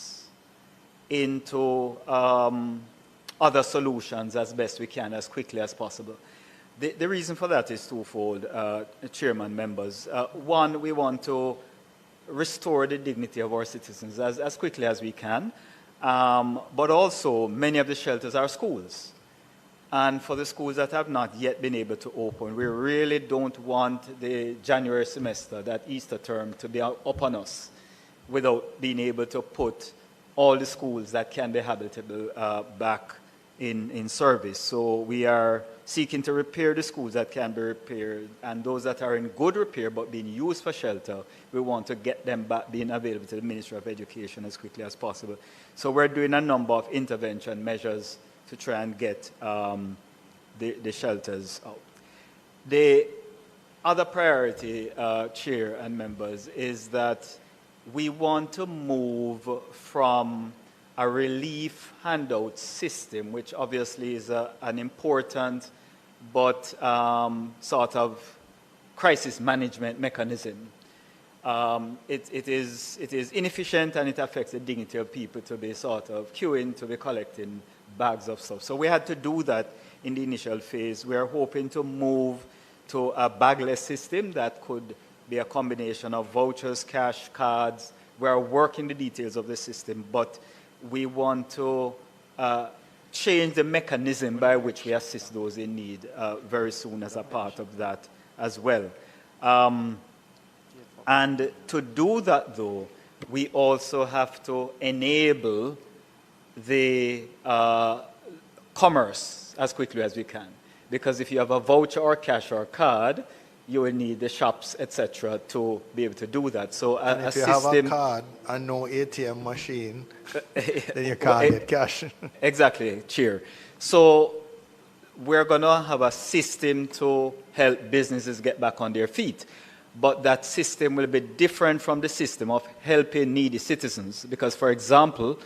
into other solutions as best we can, as quickly as possible. The reason for that is twofold, Chairman, members. One, we want to restore the dignity of our citizens as quickly as we can, but also many of the shelters are schools. And for the schools that have not yet been able to open, we really don't want the January semester, that Easter term, to be up on us without being able to put all the schools that can be habitable back in service. So we are seeking to repair the schools that can be repaired, and those that are in good repair but being used for shelter, we want to get them back being available to the Ministry of Education as quickly as possible. So we're doing a number of intervention measures to try and get the shelters out. The other priority, Chair and members, is that we want to move from a relief handout system, which obviously is an important but sort of crisis management mechanism. It is inefficient, and it affects the dignity of people to be sort of queuing, to be collecting bags of stuff. So we had to do that in the initial phase. We are hoping to move to a bagless system that could be a combination of vouchers, cash, cards. We are working the details of the system, but we want to change the mechanism by which we assist those in need very soon as a part of that as well. And to do that, though, we also have to enable the commerce as quickly as we can. Because if you have a voucher or cash or card, you will need the shops, etc., to be able to do that. So and if you have a card and no ATM machine, then you can't get cash. Exactly, Chair. So we're going to have a system to help businesses get back on their feet. But that system will be different from the system of helping needy citizens. Because, for example,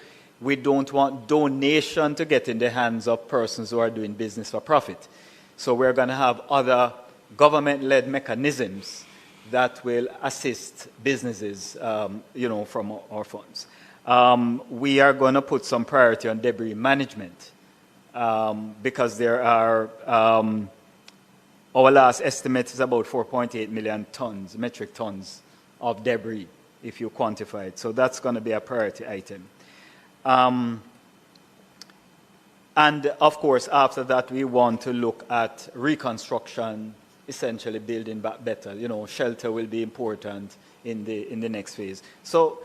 we don't want donation to get in the hands of persons who are doing business for profit. So we're going to have other government-led mechanisms that will assist businesses, from our funds. We are going to put some priority on debris management because there are, our last estimate is about 4.8 million tons, metric tons of debris, if you quantify it. So that's going to be a priority item. And of course, after that, we want to look at reconstruction, essentially building back better. Shelter will be important in the next phase. So,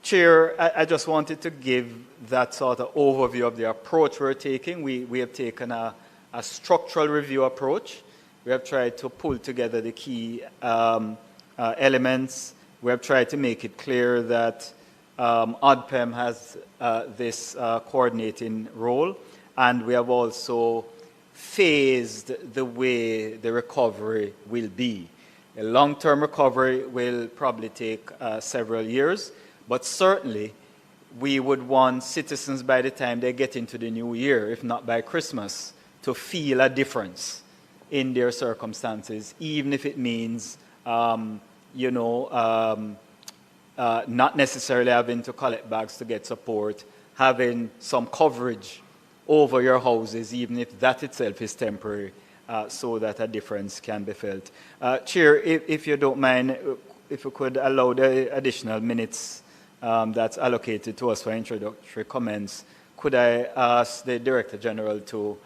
Chair, I just wanted to give that sort of overview of the approach we're taking. We have taken a structural review approach. We have tried to pull together the key elements. We have tried to make it clear that ODPEM has this coordinating role, and we have also phased the way the recovery will be. A long-term recovery will probably take several years, but certainly we would want citizens by the time they get into the new year, if not by Christmas, to feel a difference in their circumstances, even if it means, not necessarily having to collect bags to get support, having some coverage over your houses, even if that itself is temporary, so that a difference can be felt. Chair, if you don't mind, if you could allow the additional minutes that's allocated to us for introductory comments, could I ask the Director General to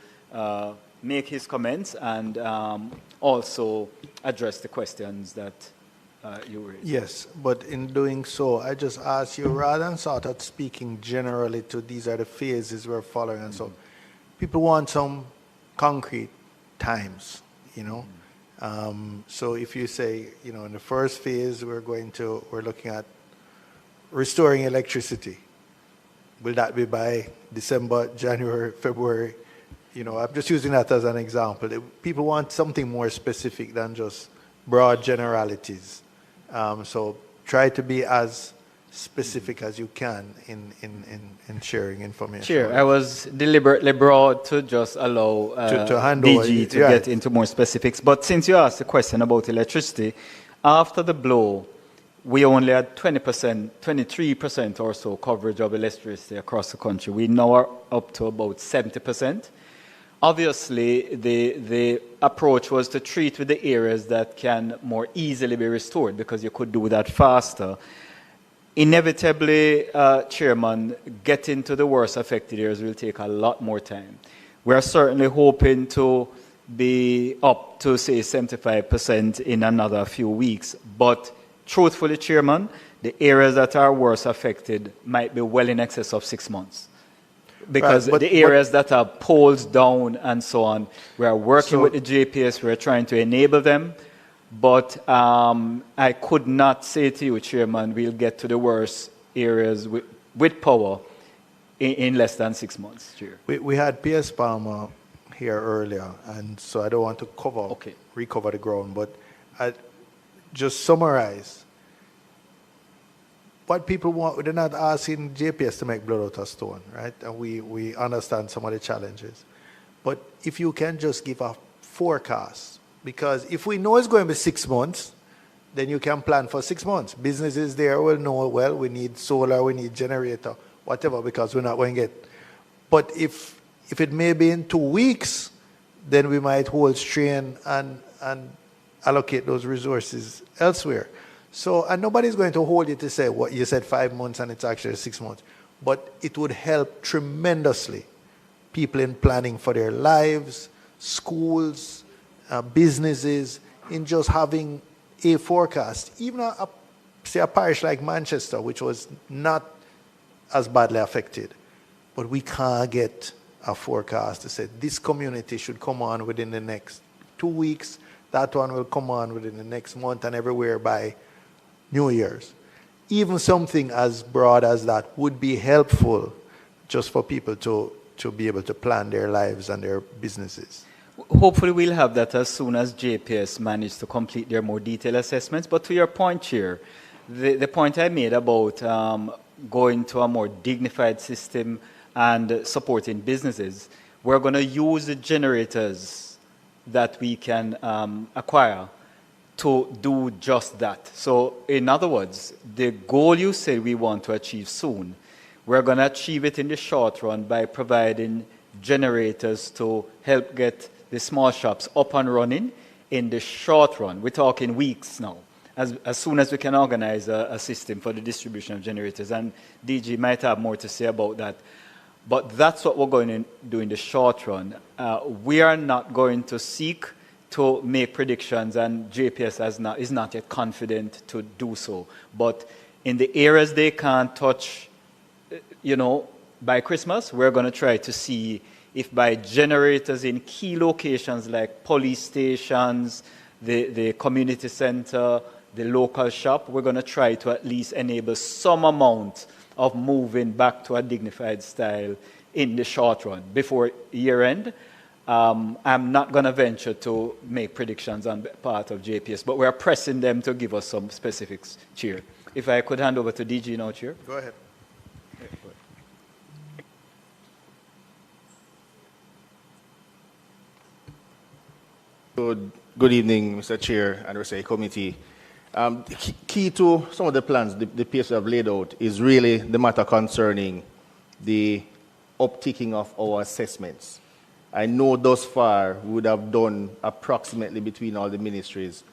make his comments and also address the questions that you raised? Yes, but in doing so, I just ask you, rather than sort of speaking generally to these are the phases we're following and so, people want some concrete times, So if you say, in the first phase, we're looking at restoring electricity. Will that be by December, January, February? I'm just using that as an example. People want something more specific than just broad generalities. So try to be as specific as you can in sharing information. Sure. I was deliberately broad to just allow to hand DG to get into more specifics. But since you asked the question about electricity, after the blow, we only had 20%, 23% or so coverage of electricity across the country. We now are up to about 70%. Obviously, the approach was to treat with the areas that can more easily be restored because you could do that faster. Inevitably, Chairman, getting to the worst affected areas will take a lot more time. We are certainly hoping to be up to, say, 75% in another few weeks. But truthfully, Chairman, the areas that are worst affected might be well in excess of 6 months. Because the areas that are poles down and so on, we are working with the JPS, we are trying to enable them. But I could not say to you, Chairman, we'll get to the worst areas with power in less than 6 months, Chair. We had P.S. Palmer here earlier, and so I don't want to recover the ground, but I just summarize. What people want, they're not asking JPS to make blood out of stone, right? And we understand some of the challenges. But if you can just give a forecast, because if we know it's going to be 6 months, then you can plan for 6 months. Businesses there will know, well, we need solar, we need generator, whatever, because we're not going to get. But if it may be in 2 weeks, then we might hold strain and allocate those resources elsewhere. So, and nobody's going to hold you to say, what you said 5 months and it's actually 6 months. But it would help tremendously people in planning for their lives, schools, businesses, in just having a forecast. Even say a parish like Manchester, which was not as badly affected, but we can't get a forecast to say this community should come on within the next 2 weeks, that one will come on within the next month, and everywhere by New Year's. Even something as broad as that would be helpful just for people to be able to plan their lives and their businesses. Hopefully we'll have that as soon as JPS manage to complete their more detailed assessments. But to your point, Chair, the point I made about going to a more dignified system and supporting businesses, we're going to use the generators that we can acquire to do just that. So in other words, the goal you say we want to achieve soon, we're going to achieve it in the short run by providing generators to help get the small shops up and running in the short run. We're talking weeks now, as soon as we can organize a system for the distribution of generators. And DG might have more to say about that. But that's what we're going to do in the short run. We are not going to seek to make predictions, and JPS is not yet confident to do so. But in the areas they can't touch, by Christmas, we're going to try to see if by generators in key locations like police stations, the community center, the local shop, we're going to try to at least enable some amount of moving back to a dignified style in the short run. Before year end, I'm not going to venture to make predictions on part of JPS, but we're pressing them to give us some specifics, Chair. If I could hand over to DG now, Chair. Go ahead. Good evening, Mr. Chair and RSA Committee. Key to some of the plans the PSO have laid out is really the matter concerning the upticking of our assessments. I know thus far we would have done approximately between all the ministries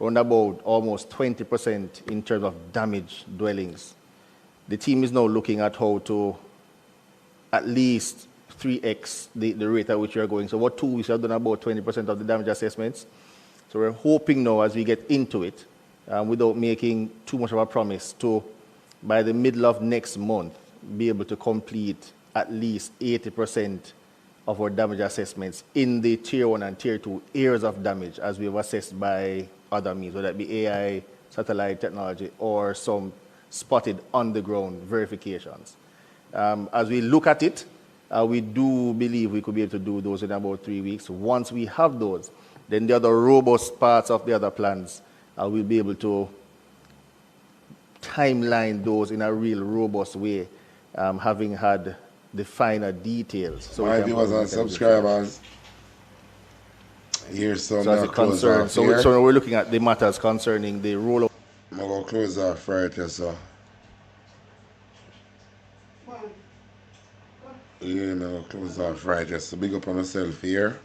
around about almost 20% in terms of damaged dwellings. The team is now looking at how to at least 3x the rate at which we are going. So what 2 weeks we have done about 20% of the damage assessments. So we're hoping now as we get into it, without making too much of a promise, to, by the middle of next month, be able to complete at least 80% of our damage assessments in the Tier 1 and Tier 2 areas of damage as we have assessed by other means, whether that be AI, satellite technology, or some spotted on-the-ground verifications. As we look at it, we do believe we could be able to do those in about 3 weeks. Once we have those, then the other robust parts of the other plans, we'll be able to timeline those in a real robust way, having had the finer details. So my viewers and subscribers, here's some so so we're looking at the matters concerning the rollout. I'm going to close off right here, so. Yeah, I'm going to close off right here. So big up on yourself here.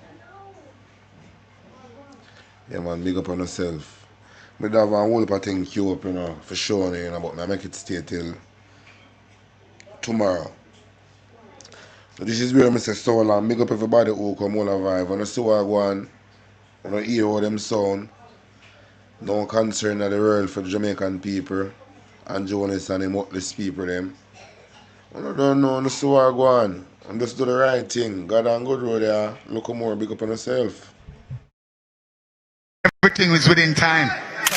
Yeah, man, big up on yourself. I have a whole heap of things queued up, for sure, but I make it stay till tomorrow. So this is where I say so long. Big up everybody who come all alive. When I see what I go on, when I hear how them sound, no concern of the world for the Jamaican people and journalists and the Motless people them. I don't know, I see what I go on. And just do the right thing. God and good road there. Look more, big up on yourself. Everything is within time.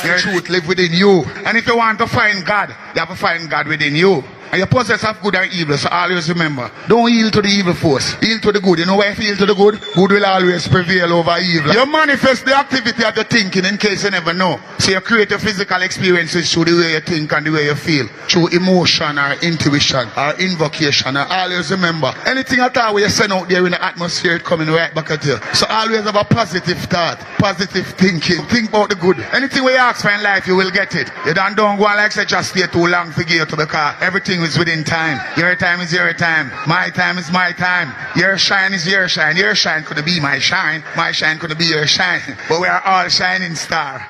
Your truth live within you. And if you want to find God, you have to find God within you. And you possess of good and evil, so always remember, don't yield to the evil force. Yield to the good. You know why if you yield to the good? Good will always prevail over evil. You manifest the activity of the thinking in case you never know. So you create your physical experiences through the way you think and the way you feel. Through emotion or intuition or invocation. And always remember, anything at all where you send out there in the atmosphere, it's coming right back at you. So always have a positive thought, positive thinking. Think about the good. Anything where you ask for in life, you will get it. You don't go and like say just stay too long to get to the car. Everything is within time. Your time is your time. My time is my time. Your shine is your shine. Your shine could be my shine. My shine could be your shine. But we are all shining star.